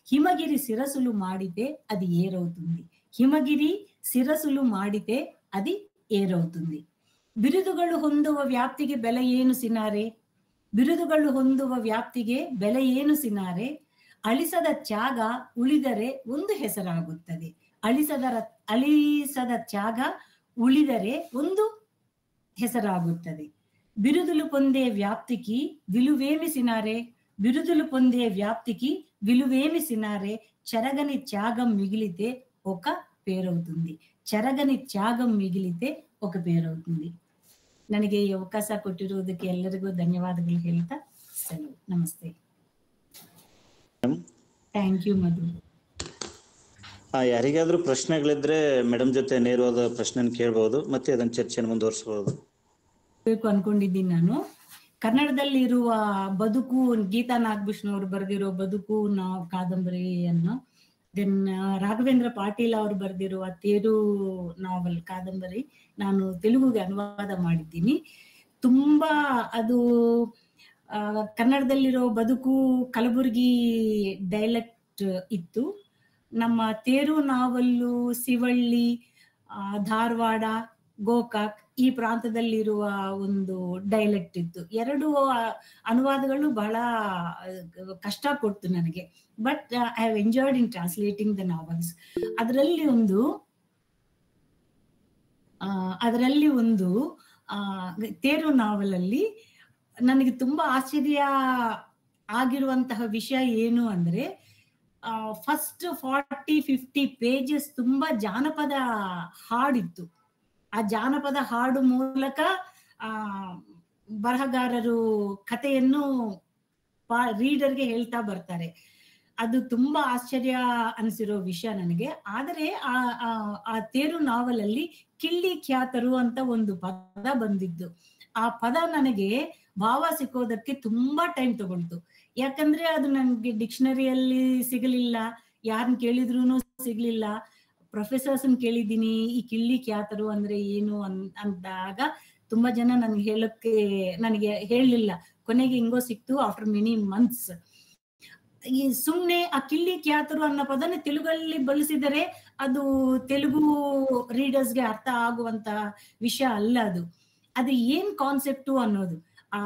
హిమగిరి శిరసులు మాడితే అది ఏరవుతుంది. హిమగిరి శిరసులు మాడితే అది ಏರవుతుంది. ಬಿರುದುಗಳು ಹೊಂದುವ ವ್ಯಾಪ್ತಿಗೆ ಬೆಲೆ ಏನು ಸಿನಾರೆ? ಬಿರುದುಗಳು ಹೊಂದುವ ವ್ಯಾಪ್ತಿಗೆ ಬೆಲೆ ಏನು ಸಿನಾರೆ? ಅಳಿಸದ ತ್ಯಾಗ ಉಳಿದರೆ ಒಂದು ಹೆಸರಾಗುತ್ತದೆ. ಅಳಿಸದ ತ್ಯಾಗ ಉಳಿದರೆ ಒಂದು ಹೆಸರಾಗುತ್ತದೆ. బిరుదులు పొందే వ్యాప్తికి విలువేమి సినారే? బిరుదులు పొందే వ్యాప్తికి విలువేమి సినారే? చెరగని త్యాగం మిగిలితే ఒక పేరవుతుంది. చెరగని త్యాగం మిగిలితే ఒక పేరవుతుంది. ನನಗೆ ಈ ಅವಕಾಶ ಕೊಟ್ಟಿರುವುದಕ್ಕೆ ಎಲ್ಲರಿಗೂ ಧನ್ಯವಾದಗಳು ಹೇಳ್ತಾ ಸೆಲವು. ನಮಸ್ತೆ. ಥ್ಯಾಂಕ್ ಯು ಮಧು. ಯಾರಿಗಾದ್ರೂ ಪ್ರಶ್ನೆಗಳಿದ್ರೆ ಮೇಡಮ್ ಜೊತೆ ನೇರವಾದ ಪ್ರಶ್ನೆ ಕೇಳಬಹುದು, ಮತ್ತೆ ಅದನ್ನ ಚರ್ಚೆಯನ್ನು ಮುಂದುವರಿಸಬಹುದು ಅನ್ಕೊಂಡಿದ್ದೀನಿ. ನಾನು ಕನ್ನಡದಲ್ಲಿ ಇರುವ ಬದುಕು, ಗೀತಾ ನಾಗಭೂಷಣ್ ಅವರು ಬರೆದಿರೋ ಬದುಕು ಕಾದಂಬರಿಯನ್ನು, ದೆನ್ ರಾಘವೇಂದ್ರ ಪಾಟೀಲ್ ಅವರು ಬರೆದಿರುವ ತೇರು ನಾವಲ್ ಕಾದಂಬರಿ ನಾನು ತೆಲುಗುಗೆ ಅನುವಾದ ಮಾಡಿದ್ದೀನಿ. ತುಂಬಾ ಅದು ಕನ್ನಡದಲ್ಲಿರೋ ಬದುಕು ಕಲಬುರಗಿ ಡೈಲೆಕ್ಟ್ ಇತ್ತು. ನಮ್ಮ ತೇರು ನಾವಲ್ಲು ಶಿವಳ್ಳಿ, ಧಾರವಾಡ, ಗೋಕಾಕ್ ಈ ಪ್ರಾಂತದಲ್ಲಿರುವ ಒಂದು ಡೈಲೆಕ್ಟ್ ಇತ್ತು. ಎರಡು ಅನುವಾದಗಳು ಬಹಳ ಕಷ್ಟ ಕೊಡ್ತು ನನಗೆ. But I have enjoyed in translating the novels. ಅದರಲ್ಲಿ ಒಂದು ತೇರು ನಾವೆಲ್ ಅಲ್ಲಿ ನನಗೆ ತುಂಬಾ ಆಶ್ಚರ್ಯ ಆಗಿರುವಂತಹ ವಿಷಯ ಏನು ಅಂದ್ರೆ, ಫಸ್ಟ್ 40-50 ಪೇಜಸ್ ತುಂಬಾ ಜಾನಪದ ಹಾಡಿತ್ತು. ಆ ಜಾನಪದ ಹಾಡು ಮೂಲಕ ಬರಹಗಾರರು ಕಥೆಯನ್ನು ರೀಡರ್ಗೆ ಹೇಳ್ತಾ ಬರ್ತಾರೆ. ಅದು ತುಂಬಾ ಆಶ್ಚರ್ಯ ಅನಿಸಿರೋ ವಿಷಯ ನನಗೆ. ಆದರೆ ಆ ತೇರು ನಾವಲ್ ಅಲ್ಲಿ ಕಿಳ್ಳಿ ಖ್ಯಾತರು ಅಂತ ಒಂದು ಪದ ಬಂದಿದ್ದು. ಆ ಪದ ನನಗೆ ಭಾವ ಸಿಕ್ಕೋದಕ್ಕೆ ತುಂಬಾ ಟೈಮ್ ತಗೊಳ್ತು. ಯಾಕಂದ್ರೆ ಅದು ನನಗೆ ಡಿಕ್ಷನರಿಯಲ್ಲಿ ಸಿಗಲಿಲ್ಲ, ಯಾರನ್ನ ಕೇಳಿದ್ರು ಸಿಗ್ಲಿಲ್ಲ. ಪ್ರೊಫೆಸರ್ಸ್ ಕೇಳಿದ್ದೀನಿ ಈ ಕಿಳ್ಳಿ ಖ್ಯಾತರು ಅಂದ್ರೆ ಏನು ಅಂದಾಗ ತುಂಬಾ ಜನ ನನಗೆ ಹೇಳಲಿಲ್ಲ. ಕೊನೆಗೆ ಹಿಂಗೋ ಸಿಕ್ತು ಆಫ್ಟರ್ ಮೆನಿ ಮಂತ್ಸ್. ಈ ಸುಮ್ನೆ ಆ ಕಿಳ್ಳಿ ಖ್ಯಾತರು ಅನ್ನೋ ಪದನ ತೆಲುಗಲ್ಲಿ ಬಳಸಿದರೆ ಅದು ತೆಲುಗು ರೀಡರ್ಸ್ಗೆ ಅರ್ಥ ಆಗುವಂತ ವಿಷಯ ಅಲ್ಲ. ಅದು ಏನ್ ಕಾನ್ಸೆಪ್ಟು ಅನ್ನೋದು. ಆ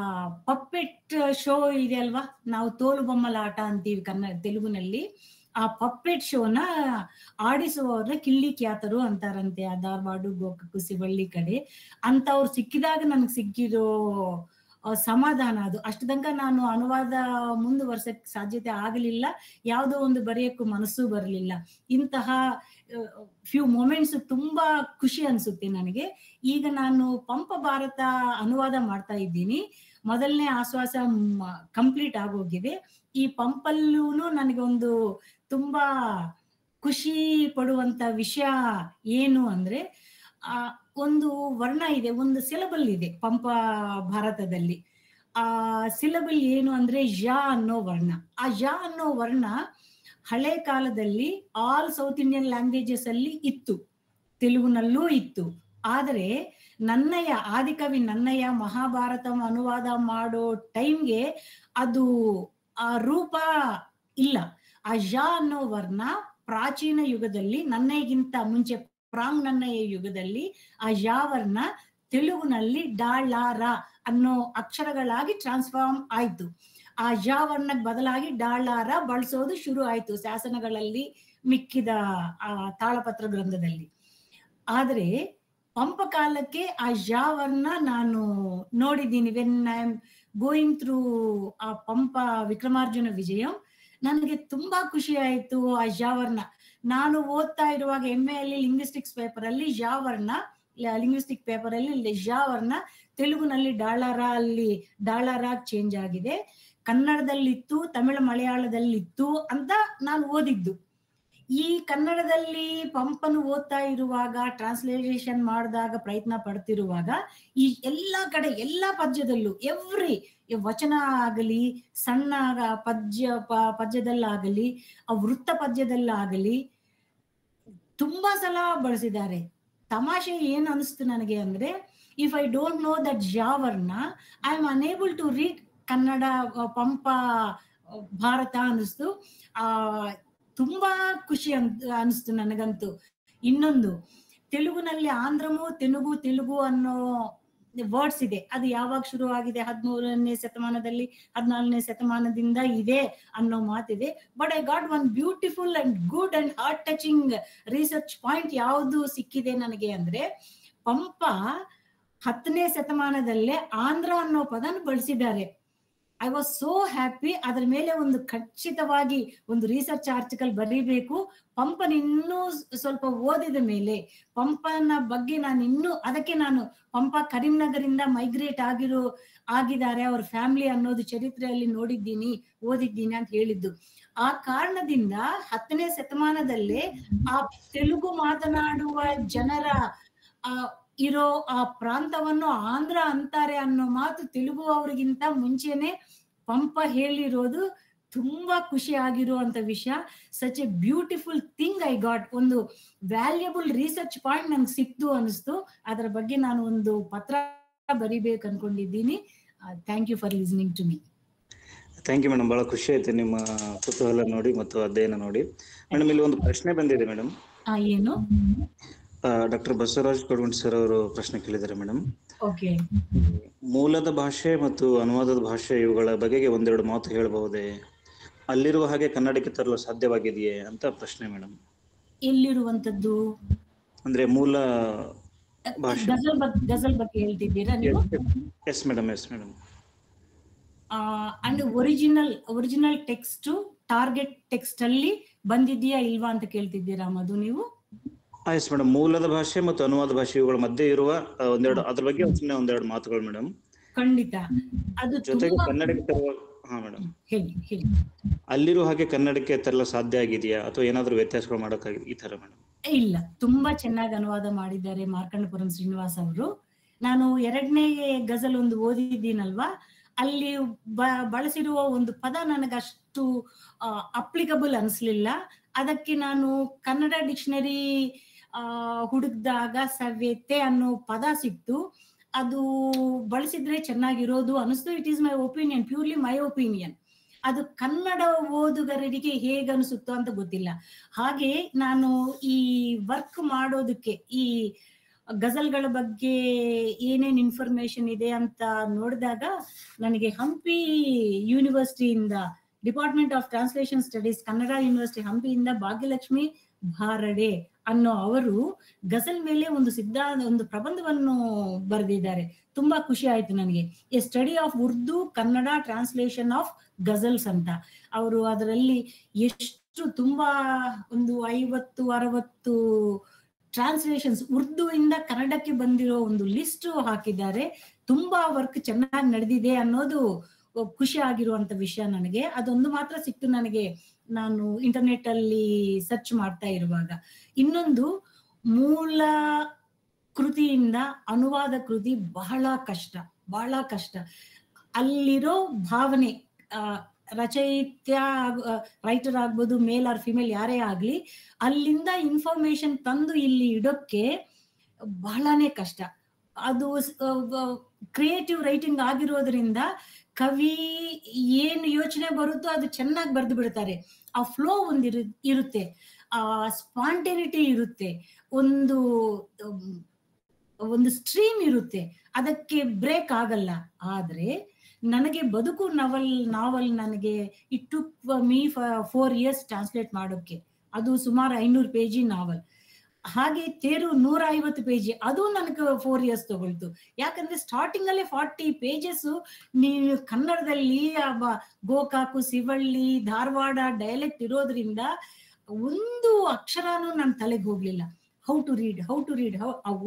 ಪಪ್ಪೆಟ್ ಶೋ ಇದೆ ಅಲ್ವಾ, ನಾವು ತೋಲು ಬೊಮ್ಮಲಾಟ ಅಂತೀವಿ ತೆಲುಗುನಲ್ಲಿ. ಆ ಪಪ್ಪೆಟ್ ಶೋನ ಆಡಿಸುವವ್ರನ್ನ ಕಿಳ್ಳಿ ಖ್ಯಾತರು ಅಂತಾರಂತೆ. ಆ ಧಾರವಾಡ, ಗೋಕಾಕ್, ಶಿವಳ್ಳಿ ಕಡೆ ಅಂತವ್ರು ಸಿಕ್ಕಿದಾಗ ನನಗೆ ಸಿಕ್ಕಿರೋ ಸಮಾಧಾನ ಅದು. ಅಷ್ಟು ತನಕ ನಾನು ಅನುವಾದ ಮುಂದುವರ್ಸಕ್ ಸಾಧ್ಯತೆ ಆಗಲಿಲ್ಲ, ಯಾವುದೋ ಒಂದು ಬರೆಯಕ್ಕೂ ಮನಸ್ಸು ಬರಲಿಲ್ಲ. ಇಂತಹ ಫ್ಯೂ ಮೊಮೆಂಟ್ಸ್ ತುಂಬಾ ಖುಷಿ ಅನ್ಸುತ್ತೆ ನನಗೆ. ಈಗ ನಾನು ಪಂಪ ಭಾರತ ಅನುವಾದ ಮಾಡ್ತಾ ಇದ್ದೀನಿ. ಮೊದಲನೇ ಆಶ್ವಾಸ ಕಂಪ್ಲೀಟ್ ಆಗೋಗಿದೆ. ಈ ಪಂಪಲ್ಲೂ ನನಗೆ ಒಂದು ತುಂಬಾ ಖುಷಿ ಪಡುವಂತ ವಿಷಯ ಏನು ಅಂದ್ರೆ, ಒಂದು ವರ್ಣ ಇದೆ, ಒಂದು ಸಿಲಬಲ್ ಇದೆ ಪಂಪ ಭಾರತದಲ್ಲಿ. ಆ ಸಿಲಬಲ್ ಏನು ಅಂದ್ರೆ ಯ ಅನ್ನೋ ವರ್ಣ. ಆ ಯ ಅನ್ನೋ ವರ್ಣ ಹಳೆ ಕಾಲದಲ್ಲಿ ಆಲ್ ಸೌತ್ ಇಂಡಿಯನ್ ಲ್ಯಾಂಗ್ವೇಜಸ್ ಅಲ್ಲಿ ಇತ್ತು, ತೆಲುಗುನಲ್ಲೂ ಇತ್ತು. ಆದರೆ ಆದಿಕವಿ ನನ್ನಯ್ಯ ಮಹಾಭಾರತ ಅನುವಾದ ಮಾಡೋ ಟೈಮ್ಗೆ ಅದು ಆ ರೂಪ ಇಲ್ಲ. ಆ ಯ ಅನ್ನೋ ವರ್ಣ ಪ್ರಾಚೀನ ಯುಗದಲ್ಲಿ, ನನ್ನಯ್ಯಗಿಂತ ಮುಂಚೆ ಪ್ರಾಂಗ್ ನನ್ನಯ್ಯ ಯುಗದಲ್ಲಿ ಆ ಯ ವರ್ಣ ತೆಲುಗುನಲ್ಲಿ ಡಾಳಾರ ಅನ್ನೋ ಅಕ್ಷರಗಳಾಗಿ ಟ್ರಾನ್ಸ್ಫಾರ್ಮ್ ಆಯ್ತು. ಆ ಯ ವರ್ಣಕ್ಕೆ ಬದಲಾಗಿ ಡಾಳಾರ ಬಳಸೋದು ಶುರು ಆಯ್ತು ಶಾಸನಗಳಲ್ಲಿ, ಮಿಕ್ಕಿದ ಆ ತಾಳಪತ್ರ ಗ್ರಂಥದಲ್ಲಿ. ಆದ್ರೆ ಪಂಪ ಕಾಲಕ್ಕೆ ಆ ಯ ವರ್ಣ ನಾನು ನೋಡಿದ್ದೀನಿ. When I am going through ಆ ಪಂಪ ವಿಕ್ರಮಾರ್ಜುನ ವಿಜಯಂ, ನನಗೆ ತುಂಬಾ ಖುಷಿ ಆಯ್ತು. ಆ ಯ ವರ್ಣ ನಾನು ಓದ್ತಾ ಇರುವಾಗ MA ಅಲ್ಲಿ ಲಿಂಗ್ವಿಸ್ಟಿಕ್ಸ್ ಪೇಪರ್ ಅಲ್ಲಿ ಲಿಂಗ್ವಿಸ್ಟಿಕ್ ಪೇಪರ್ ಅಲ್ಲಿ ಯ ವರ್ಣ ತೆಲುಗುನಲ್ಲಿ ಡಾಳಾರ ಚೇಂಜ್ ಆಗಿದೆ. ಕನ್ನಡದಲ್ಲಿತ್ತು, ತಮಿಳು ಮಲಯಾಳದಲ್ಲಿತ್ತು ಅಂತ ನಾನು ಓದಿದ್ದು. ಈ ಕನ್ನಡದಲ್ಲಿ ಪಂಪನು ಓದ್ತಾ ಇರುವಾಗ, ಟ್ರಾನ್ಸ್ಲೇಷನ್ ಮಾಡಿದಾಗ, ಪ್ರಯತ್ನ ಪಡ್ತಿರುವಾಗ ಈ ಎಲ್ಲಾ ಕಡೆ ಎಲ್ಲಾ ಪದ್ಯದಲ್ಲೂ ಎವ್ರಿ ವಚನ ಆಗಲಿ, ಸಣ್ಣ ಪದ್ಯದಲ್ಲಾಗಲಿ, ವೃತ್ತ ಪದ್ಯದಲ್ಲಾಗಲಿ ತುಂಬಾ ಸಲ ಬಳಸಿದ್ದಾರೆ. ತಮಾಷೆ ಏನ್ ಅನಿಸ್ತು ನನಗೆ ಅಂದ್ರೆ, if I don't know that ಜಾವರ್ನ, I am unable to read Kannada Pampa Bharata ಅನಿಸ್ತು. ತುಂಬಾ ಖುಷಿ ಅನಿಸ್ತು ನನಗಂತೂ. ಇನ್ನೊಂದು, ತೆಲುಗುನಲ್ಲಿ ಆಂಧ್ರಮು ತೆಲುಗು ಅನ್ನೋ ವರ್ಡ್ಸ್ ಇದೆ. ಅದು ಯಾವಾಗ ಶುರು ಆಗಿದೆ? 13ನೇ ಶತಮಾನದಲ್ಲಿ, 14ನೇ ಶತಮಾನದಿಂದ ಇದೆ ಅನ್ನೋ ಮಾತಿದೆ. But I got one beautiful and good and heart touching research point ಯಾವುದು ಸಿಕ್ಕಿದೆ ನನಗೆ ಅಂದ್ರೆ, ಪಂಪ 10ನೇ ಶತಮಾನದಲ್ಲೇ ಆಂಧ್ರ ಅನ್ನೋ ಪದನ ಬಳಸಿದ್ದಾರೆ. I was so happy. ಅದರ ಮೇಲೆ ಒಂದು ಖಚಿತವಾಗಿ ಒಂದು ರಿಸರ್ಚ್ ಆರ್ಟಿಕಲ್ ಬರೀಬೇಕು. ಪಂಪನ ಇನ್ನೂ ಸ್ವಲ್ಪ ಓದಿದ ಮೇಲೆ ಪಂಪನ ಬಗ್ಗೆ ಅದಕ್ಕೆ ನಾನು ಪಂಪ ಕರೀಂನಗರಿಂದ ಮೈಗ್ರೇಟ್ ಆಗಿದ್ದಾರೆ ಅವ್ರ ಫ್ಯಾಮಿಲಿ ಅನ್ನೋದು ಚರಿತ್ರೆಯಲ್ಲಿ ನೋಡಿದ್ದೀನಿ, ಓದಿದ್ದೀನಿ ಅಂತ ಹೇಳಿದ್ದು. ಆ ಕಾರಣದಿಂದ 10ನೇ ಶತಮಾನದಲ್ಲೇ ಆ ತೆಲುಗು ಮಾತನಾಡುವ ಜನರ ಇರೋ ಆ ಪ್ರಾಂತವನ್ನು ಆಂಧ್ರ ಅಂತಾರೆ ಅನ್ನೋ ಮಾತು ತೆಲುಗು ಅವರಿಗಿಂತ ಮುಂಚೆನೆ ಪಂಪ ಹೇಳಿರೋದು ತುಂಬಾ ಖುಷಿ ಆಗಿರುವಂತ ವಿಷಯ. Such A beautiful thing I got. ಒಂದು ವ್ಯಾಲ್ಯೂಬಲ್ ರಿಸರ್ಚ್ ಪಾಯಿಂಟ್ ನಂಗೆ ಸಿಕ್ತು ಅನಿಸ್ತು. ಅದರ ಬಗ್ಗೆ ನಾನು ಒಂದು ಪತ್ರ ಬರಿಬೇಕು ಅನ್ಕೊಂಡಿದ್ದೀನಿ. Thank you for listening to me. Thank you madam. ಬಹಳ ಖುಷಿ ಆಯ್ತು ನಿಮ್ಮ ಕುತೂಹಲ ನೋಡಿ ಮತ್ತು ಅಧ್ಯಯನ ನೋಡಿ. ಮೇಡಮ್, ಇಲ್ಲಿ ಒಂದು ಪ್ರಶ್ನೆ ಬಂದಿದೆ ಮೇಡಮ್. ಏನು? ಡಾಕ್ಟರ್ ಬಸವರಾಜ್ ಕೊಡಗುಂಟಿ ಸರ್ ಅವರು ಪ್ರಶ್ನೆ ಕೇಳಿದ್ದಾರೆ ಮೇಡಮ್. ಓಕೆ. ಮೂಲದ ಭಾಷೆ ಮತ್ತು ಅನುವಾದದ ಭಾಷೆ ಇವುಗಳ ಬಗೆಗೆ ಒಂದೆರಡು ಮಾತು ಹೇಳಬಹುದೇ? ಅಲ್ಲಿರುವ ಹಾಗೆ ಕನ್ನಡಕ್ಕೆ ತರಲು ಸಾಧ್ಯವಾಗಿದೆಯೇ ಅಂತ ಪ್ರಶ್ನೆ ಮೇಡಮ್. ಎಲ್ಲಿರುವಂತದ್ದು ಅಂದ್ರೆ ಮೂಲ ಭಾಷೆ ಗಜಲ್ ಬಗ್ಗೆ ಹೇಳ್ತಿದ್ದೀರಾ ನೀವು? Yes madam, yes madam. And original text, target text ಅಲ್ಲಿ ಬಂದಿದ್ಯಾ ಇಲ್ವಾ ಅಂತ ಕೇಳ್ತಿದ್ದೀರಾ ಮಧು ನೀವು? Yes madam. ಮೂಲದ ಭಾಷೆ ಮತ್ತು ಅನುವಾದ ಭಾಷೆ ಇವುಗಳ ಮಧ್ಯೆ ಇರುವ ಅದ್ರ ಬಗ್ಗೆ ಒಂದೆರಡು ಮಾತುಗಳು ಮೇಡಮ್. ಖಂಡಿತ. ಅದು ಜೊತೆಗೆ ಕನ್ನಡಕ್ಕೆ ತರುವ ಮೇಡಮ್, ಹೇಳಿ. ಅಲ್ಲಿರುವ ಹಾಗೆ ಕನ್ನಡಕ್ಕೆ ತರಲು ಸಾಧ್ಯ ಆಗಿದೆಯಾ ಅಥವಾ ಏನಾದ್ರೂ ವ್ಯತ್ಯಾಸಗಳು ಮಾಡೋಕ್ಕಾಗಿದೆ ಈ ತರ ಮೇಡಮ್? ಇಲ್ಲ, ತುಂಬಾ ಚೆನ್ನಾಗಿ ಅನುವಾದ ಮಾಡಿದ್ದಾರೆ ಮಾರ್ಕಂಡಪುರಂ ಶ್ರೀನಿವಾಸ್ ಅವರು. ನಾನು 2ನೇ ಗಜಲ್ ಒಂದು ಓದಿದ್ದೀನಲ್ವಾ, ಅಲ್ಲಿ ಬಳಸಿರುವ ಒಂದು ಪದ ನನಗಷ್ಟು ಅಪ್ಲಿಕಬಲ್ ಅನ್ಸ್ಲಿಲ್ಲ. ಅದಕ್ಕೆ ನಾನು ಕನ್ನಡ ಡಿಕ್ಷನರಿ ಹುಡುಕ್ದಾಗ ಸವ್ಯತೆ ಅನ್ನೋ ಪದ ಸಿಕ್ತು. ಅದು ಬಳಸಿದ್ರೆ ಚೆನ್ನಾಗಿರೋದು ಅನಿಸ್ತು. It is my opinion, purely my opinion. ಅದು ಕನ್ನಡ ಓದುಗರಿಗೆ ಹೇಗನ್ಸುತ್ತೋ ಅಂತ ಗೊತ್ತಿಲ್ಲ. ಹಾಗೆ ನಾನು ಈ ವರ್ಕ್ ಮಾಡೋದಕ್ಕೆ, ಈ ಗಜಲ್ಗಳ ಬಗ್ಗೆ ಏನೇನ್ ಇನ್ಫಾರ್ಮೇಶನ್ ಇದೆ ಅಂತ ನೋಡಿದಾಗ ನನಗೆ ಹಂಪಿ ಯೂನಿವರ್ಸಿಟಿಯಿಂದ, department of translation studies, Kannada university ಹಂಪಿಯಿಂದ ಭಾಗ್ಯಲಕ್ಷ್ಮಿ ಭಾರಡೆ ಅನ್ನೋ ಅವರು ಗಜಲ್ ಮೇಲೆ ಒಂದು ಪ್ರಬಂಧವನ್ನು ಬರೆದಿದ್ದಾರೆ. ತುಂಬಾ ಖುಷಿ ಆಯ್ತು ನನಗೆ. A study of Urdu Kannada translation of ghazals ಅಂತ. ಅವರು ಅದರಲ್ಲಿ ಎಷ್ಟು ತುಂಬಾ ಒಂದು 50-60 ಟ್ರಾನ್ಸ್ಲೇಷನ್ಸ್ ಉರ್ದು ಇಂದ ಕನ್ನಡಕ್ಕೆ ಬಂದಿರೋ ಒಂದು ಲಿಸ್ಟ್ ಹಾಕಿದ್ದಾರೆ. ತುಂಬಾ ವರ್ಕ್ ಚೆನ್ನಾಗಿ ನಡೆದಿದೆ ಅನ್ನೋದು ಖುಷಿ ಆಗಿರುವಂತ ವಿಷಯ ನನಗೆ. ಅದೊಂದು ಮಾತ್ರ ಸಿಕ್ತು ನನಗೆ ನಾನು ಇಂಟರ್ನೆಟ್ ಅಲ್ಲಿ ಸರ್ಚ್ ಮಾಡ್ತಾ ಇರುವಾಗ. ಇನ್ನೊಂದು, ಮೂಲ ಕೃತಿಯಿಂದ ಅನುವಾದ ಕೃತಿ ಬಹಳ ಕಷ್ಟ. ಅಲ್ಲಿರೋ ಭಾವನೆ, ರೈಟರ್ ಆಗ್ಬೋದು, ಮೇಲ್ ಆರ್ ಫಿಮೇಲ್ ಯಾರೇ ಆಗ್ಲಿ, ಅಲ್ಲಿಂದ ಇನ್ಫಾರ್ಮೇಶನ್ ತಂದು ಇಲ್ಲಿ ಇಡೋಕ್ಕೆ ಬಹಳನೇ ಕಷ್ಟ. ಅದು ಕ್ರಿಯೇಟಿವ್ ರೈಟಿಂಗ್ ಆಗಿರೋದ್ರಿಂದ ಕವಿ ಏನು ಯೋಚನೆ ಬರುತ್ತೋ ಅದು ಚೆನ್ನಾಗಿ ಬರೆದು ಬಿಡ್ತಾರೆ. ಆ ಫ್ಲೋ ಇರುತ್ತೆ, ಆ ಸ್ಪಾಂಟೇನಿಟಿ ಇರುತ್ತೆ, ಒಂದು ಸ್ಟ್ರೀಮ್ ಇರುತ್ತೆ, ಅದಕ್ಕೆ ಬ್ರೇಕ್ ಆಗಲ್ಲ. ಆದ್ರೆ ನನಗೆ ಬದುಕು ನಾವಲ್ ನನಗೆ it took me 4 years translate ಮಾಡೋಕ್ಕೆ. ಅದು ಸುಮಾರು 500 ಪೇಜಿ ನಾವಲ್. ಹಾಗೆ ತೇರು 150 ಪೇಜಿ, ಅದು ನನಗೆ 4 years ತಗೊಳ್ತು. ಯಾಕಂದ್ರೆ ಸ್ಟಾರ್ಟಿಂಗ್ ಅಲ್ಲೇ 40 ಪೇಜಸ್ ನೀನು ಕನ್ನಡದಲ್ಲಿ ಗೋಕಾಕು, ಶಿವಳ್ಳಿ, ಧಾರವಾಡ ಡೈಲೆಕ್ಟ್ ಇರೋದ್ರಿಂದ ಒಂದು ಅಕ್ಷರನೂ ನನ್ನ ತಲೆಗೆ ಹೋಗ್ಲಿಲ್ಲ. ಹೌ ಟು ರೀಡ್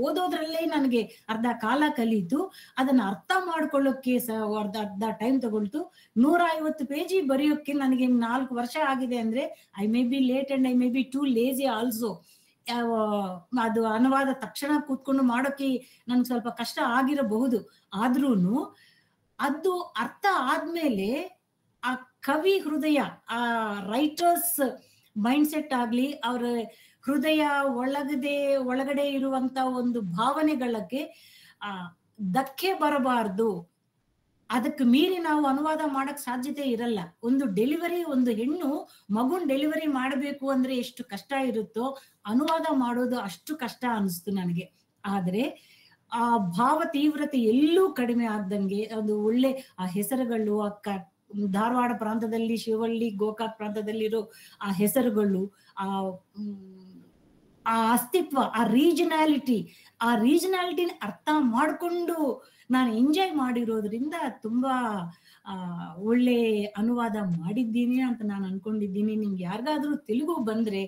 ಓದೋದ್ರಲ್ಲೇ ನನಗೆ ಅರ್ಧ ಕಾಲ ಕಲಿತು ಅದನ್ನ ಅರ್ಥ ಮಾಡ್ಕೊಳ್ಳೋಕೆ ಅರ್ಧ ಟೈಮ್ ತಗೊಳ್ತು. 150 ಪೇಜಿ ಬರೆಯೋಕೆ ನನಗೆ 4 ವರ್ಷ ಆಗಿದೆ ಅಂದ್ರೆ I may be late and I may be two lazy also. ಅದು ಅನುವಾದ ತಕ್ಷಣ ಕೂತ್ಕೊಂಡು ಮಾಡೋಕೆ ನನ್ಗೆ ಸ್ವಲ್ಪ ಕಷ್ಟ ಆಗಿರಬಹುದು. ಆದ್ರೂನು ಅದು ಅರ್ಥ ಆದ್ಮೇಲೆ ಆ ಕವಿ ಹೃದಯ, ಆ ರೈಟರ್ಸ್ ಮೈಂಡ್ಸೆಟ್ ಆಗ್ಲಿ, ಅವರ ಹೃದಯ ಒಳಗಡೆ ಇರುವಂತ ಒಂದು ಭಾವನೆಗಳಿಗೆ ಧಕ್ಕೆ ಬರಬಾರ್ದು. ಅದಕ್ಕೆ ಮೀರಿ ನಾವು ಅನುವಾದ ಮಾಡಕ್ ಸಾಧ್ಯತೆ ಇರಲ್ಲ. ಒಂದು ಹೆಣ್ಣು ಮಗುನ್ ಡೆಲಿವರಿ ಮಾಡಬೇಕು ಅಂದ್ರೆ ಎಷ್ಟು ಕಷ್ಟ ಇರುತ್ತೋ ಅನುವಾದ ಮಾಡೋದು ಅಷ್ಟು ಕಷ್ಟ ಅನಿಸ್ತು ನನಗೆ. ಆದ್ರೆ ಆ ಭಾವ ತೀವ್ರತೆ ಎಲ್ಲೂ ಕಡಿಮೆ ಆಗ್ದಂಗೆ ಅದು ಒಳ್ಳೆ ಆ ಹೆಸರುಗಳು, ಧಾರವಾಡ ಪ್ರಾಂತದಲ್ಲಿ ಶಿವಳ್ಳಿ, ಗೋಕಾಕ್ ಪ್ರಾಂತದಲ್ಲಿರೋ ಆ ಹೆಸರುಗಳು, ಆ ಅಸ್ತಿತ್ವ, ಆ ರೀಜನಾಲಿಟಿನ ಅರ್ಥ ಮಾಡ್ಕೊಂಡು ನಾನು ಎಂಜಾಯ್ ಮಾಡಿರೋದ್ರಿಂದ ತುಂಬಾ ಒಳ್ಳೆ ಅನುವಾದ ಮಾಡಿದ್ದೀನಿ ಅಂತ ನಾನು ಅನ್ಕೊಂಡಿದ್ದೀನಿ. ನಿಮ್ಗೆ ಯಾರಿಗಾದ್ರೂ ತೆಲುಗು ಬಂದ್ರೆ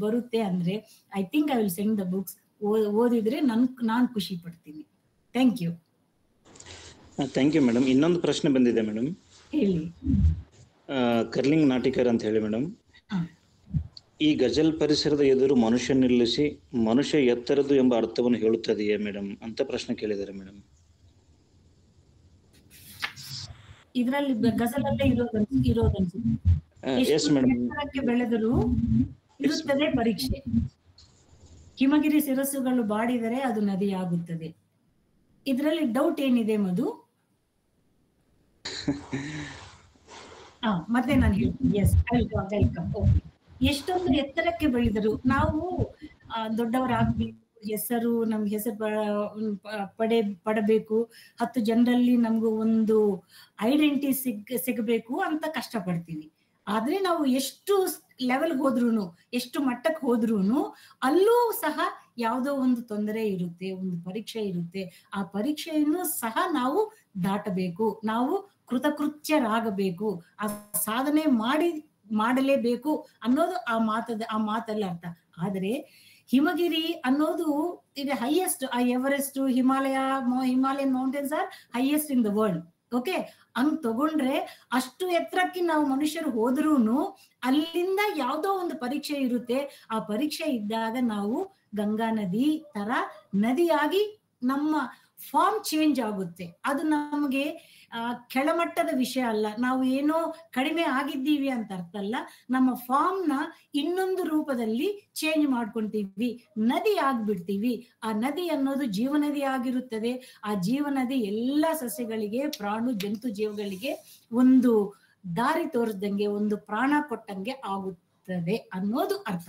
ಬರುತ್ತೆ ಅಂದ್ರೆ I think I will send the books. ಓದಿದ್ರೆ ನಾನು ಖುಷಿ ಪಡ್ತೀನಿ. Thank you. Thank you madam. ಇನ್ನೊಂದು ಪ್ರಶ್ನೆ ಬಂದಿದೆ ಮೇಡಮ್. ಹೇಳಿ. ಕರ್ಲಿಂಗ್ ನಾಟಿಕರ್ ಅಂತ ಹೇಳಿ ಮೇಡಮ್, ಈ ಗಜಲ್ ಪರಿಸರದ ಎದುರು ಮನುಷ್ಯ ನಿಲ್ಲಿಸಿ ಮನುಷ್ಯ ಎತ್ತರದು ಎಂಬ ಅರ್ಥವನ್ನು ಹೇಳುತ್ತದೆಯೇ ಮೇಡಮ್ ಅಂತ ಪ್ರಶ್ನೆ ಕೇಳಿದ್ದಾರೆ ಮೇಡಮ್. ಇದರಲ್ಲಿ ಗಜಲಲ್ಲೇ ಎತ್ತರಕ್ಕೆ ಬೆಳೆದರೂ ಇರುತ್ತದೆ ಪರೀಕ್ಷೆ. ಹಿಮಗಿರಿ ಶಿರಸ್ಸುಗಳು ಬಾಡಿದರೆ ಅದು ನದಿಯಾಗುತ್ತದೆ. ಇದರಲ್ಲಿ ಡೌಟ್ ಏನಿದೆ ಮಧು? ಮತ್ತೆ ನಾನು ಹೇಳ್ತೀನಿ. Yes, welcome. ಎಷ್ಟೊಂದು ಎತ್ತರಕ್ಕೆ ಬೆಳೆದರು ನಾವು ದೊಡ್ಡವರಾಗ್ಬೇಕು, ನಮ್ಗೆ ಹೆಸರು ಪಡಬೇಕು, 10 ಜನರಲ್ಲಿ ನಮ್ಗೂ ಒಂದು ಐಡೆಂಟಿಟಿ ಸಿಗಬೇಕು ಅಂತ ಕಷ್ಟಪಡ್ತೀವಿ. ಆದ್ರೆ ನಾವು ಎಷ್ಟು ಲೆವೆಲ್ ಹೋದ್ರುನು, ಎಷ್ಟು ಮಟ್ಟಕ್ಕೆ ಹೋದ್ರುನು ಅಲ್ಲೂ ಸಹ ಯಾವುದೋ ಒಂದು ತೊಂದರೆ ಇರುತ್ತೆ, ಒಂದು ಪರೀಕ್ಷೆ ಇರುತ್ತೆ. ಆ ಪರೀಕ್ಷೆಯನ್ನು ಸಹ ನಾವು ದಾಟಬೇಕು, ನಾವು ಕೃತಕೃತ್ಯರಾಗಬೇಕು, ಆ ಸಾಧನೆ ಮಾಡಲೇಬೇಕು ಅನ್ನೋದು ಆ ಮಾತಲ್ಲಿ ಅರ್ಥ. ಆದ್ರೆ ಹಿಮಗಿರಿ ಅನ್ನೋದು ಇದು ಹೈಯೆಸ್ಟ್, ಆ Everest, Himalayan mountains are highest in the world. Okay, ಹಂಗ್ ತಗೊಂಡ್ರೆ ಅಷ್ಟು ಎತ್ತರಕ್ಕೆ ನಾವು ಮನುಷ್ಯರು ಹೋದ್ರೂನು ಅಲ್ಲಿಂದ ಯಾವ್ದೋ ಒಂದು ಪರೀಕ್ಷೆ ಇರುತ್ತೆ. ಆ ಪರೀಕ್ಷೆ ಇದ್ದಾಗ ನಾವು ಗಂಗಾ ನದಿ ತರ ನದಿಯಾಗಿ ನಮ್ಮ ಫಾರ್ಮ್ ಚೇಂಜ್ ಆಗುತ್ತೆ. ಅದು ನಮಗೆ ಕೆಳಮಟ್ಟದ ವಿಷಯ ಅಲ್ಲ, ನಾವು ಏನೋ ಕಡಿಮೆ ಆಗಿದ್ದೀವಿ ಅಂತ ಅರ್ಥ ಅಲ್ಲ. ನಮ್ಮ ಫಾರ್ಮ್ ನ ಇನ್ನೊಂದು ರೂಪದಲ್ಲಿ ಚೇಂಜ್ ಮಾಡ್ಕೊಂತೀವಿ, ನದಿ ಆಗ್ಬಿಡ್ತೀವಿ. ಆ ನದಿ ಅನ್ನೋದು ಜೀವನದಿ ಆಗಿರುತ್ತದೆ. ಆ ಜೀವನದಿ ಎಲ್ಲ ಸಸ್ಯಗಳಿಗೆ, ಜಂತು ಜೀವಗಳಿಗೆ ಒಂದು ದಾರಿ ತೋರಿಸ್ದಂಗೆ, ಒಂದು ಪ್ರಾಣ ಕೊಟ್ಟಂಗೆ ಆಗುತ್ತದೆ ಅನ್ನೋದು ಅರ್ಥ.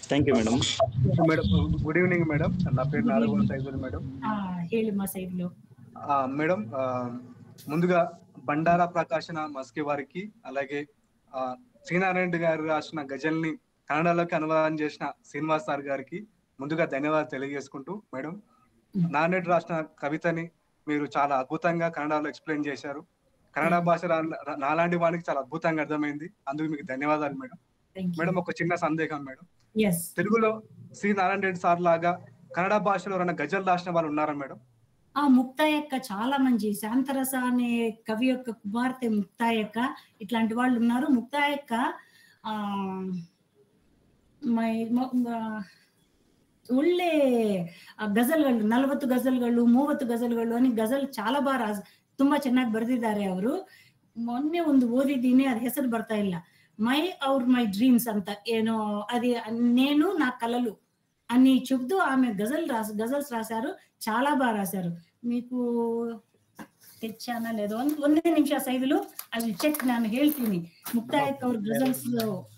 Thank you madam. Good evening madam. నా పేరు నాలుగోల సైదులు మేడం. ಹೇಳಮ್ಮ సైదులు. మేడం, ముందుగా బండారా ప్రకాశన మస్కి వారికి, అలాగే శ్రీనారాయణ గారు రాసిన గజల్ని కన్నడలోకి అనువాదం చేసిన శ్రీనివాస్ సార్ గారికి ముందుగా ధన్యవాదాలు తెలియజేసుకుంటూ, మేడం నాన్నటి రాసిన కవితని మీరు చాలా అద్భుతంగా కన్నడలో ఎక్స్ప్లెయిన్ చేశారు. కన్నడ భాష నాలాంటి వానికి చాలా అద్భుతంగా అర్థమైంది. అందుకు మీకు ధన్యవాదాలు మేడం. మేడం, ఒక చిన్న సందేహం మేడం. తెలుగులో శ్రీ నారాయణ రెడ్డి సార్ లాగా కన్నడ భాషలో ఎవరైనా గజల్ రాసిన వాళ్ళు ఉన్నారా మేడం? ముక్తాయక్క చాలా మంచి, శాంతరస అనే కవి యొక్క కుమార్తె ముక్తాయక్క, ఇట్లాంటి వాళ్ళు ఉన్నారు. ముక్తాయక్క ಒಳ್ಳೆ ಗಜಲ್ಗಳು, 40 ಗಜಲ್ಗಳು, 30 ಗಜಲ್ಗಳು అని ಗಜಲ್ చాలా ಬಾರ ತುಂಬಾ ಚೆನ್ನಾಗಿ ಬರೆದಿದ್ದಾರೆ ಅವರು. ಮೊನ್ನೆ ಒಂದು ಓದಿದ್ದೀನಿ, ಅದ್ ಹೆಸರು ಬರ್ತಾ ಇಲ್ಲ. మై డ్రీమ్స్ అంత ఏనో అది, నేను నా కలలు అని చెప్తూ ఆమె గజల్స్ రాశారు. చాలా బాగా రాశారు. మీకు తెచ్చానా లేదో ಒಂದೇ ನಿಮಿಷ ಸೈದುಲು, ಅದು ಚೆಕ್ ನಾನು ಹೇಳ್ತೀನಿ. ಮುಕ್ತಾಯಕ್ಕ ಅವ್ರ ಗಜಲ್ಸ್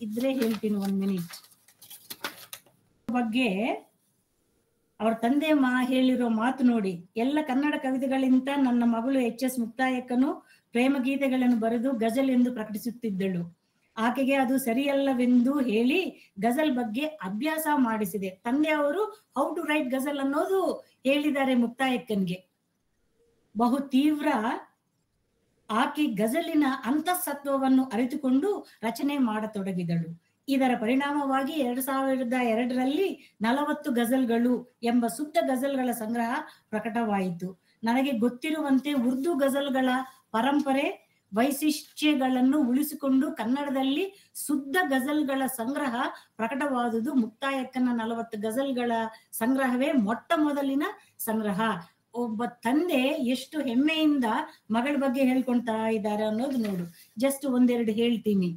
ಇದ್ರೆ ಹೇಳ್ತೀನಿ, 1 ಮಿನಿಟ್. ಬಗ್ಗೆ ಅವ್ರ ತಂದೆ ಹೇಳಿರೋ ಮಾತು ನೋಡಿ, ಎಲ್ಲ ಕನ್ನಡ ಕವಿತೆಗಳಿಂದ ನನ್ನ ಮಗಳು HS ಮುಕ್ತಾಯಕ್ಕನು ಪ್ರೇಮ ಗೀತೆಗಳನ್ನು ಬರೆದು ಗಜಲ್ ಎಂದು ಪ್ರಕಟಿಸುತ್ತಿದ್ದಳು. ಆಕೆಗೆ ಅದು ಸರಿಯಲ್ಲವೆಂದು ಹೇಳಿ ಗಜಲ್ ಬಗ್ಗೆ ಅಭ್ಯಾಸ ಮಾಡಿಸಿದೆ. ತಂದೆಯವರು ಹೌ ಟು ರೈಟ್ ಗಜಲ್ ಅನ್ನೋದು ಹೇಳಿದ್ದಾರೆ ಮುಕ್ತಾಯಕ್ಕನ್ಗೆ. ಬಹು ತೀವ್ರ ಆಕೆ ಗಜಲಿನ ಅಂತಃಸತ್ವವನ್ನು ಅರಿತುಕೊಂಡು ರಚನೆ ಮಾಡತೊಡಗಿದಳು. ಇದರ ಪರಿಣಾಮವಾಗಿ 2002ರಲ್ಲಿ 40 ಗಜಲ್ಗಳು ಎಂಬ ಶುದ್ಧ ಗಜಲ್ಗಳ ಸಂಗ್ರಹ ಪ್ರಕಟವಾಯಿತು. ನನಗೆ ಗೊತ್ತಿರುವಂತೆ ಉರ್ದು ಗಜಲ್ಗಳ ಪರಂಪರೆ ವೈಶಿಷ್ಟ್ಯಗಳನ್ನು ಉಳಿಸಿಕೊಂಡು ಕನ್ನಡದಲ್ಲಿ ಶುದ್ಧ ಗಜಲ್ಗಳ ಸಂಗ್ರಹ ಪ್ರಕಟವಾದುದು ಮುಕ್ತಾಯಕ್ಕನ 40 ಗಜಲ್ಗಳ ಸಂಗ್ರಹವೇ ಮೊಟ್ಟ ಮೊದಲಿನ ಸಂಗ್ರಹ. ಒಬ್ಬ ತಂದೆ ಎಷ್ಟು ಹೆಮ್ಮೆಯಿಂದ ಮಗಳ ಬಗ್ಗೆ ಹೇಳ್ಕೊಂತಾ ಇದ್ದಾರೆ ಅನ್ನೋದು ನೋಡು. ಜಸ್ಟ್ ಒಂದೆರಡು ಹೇಳ್ತೀನಿ.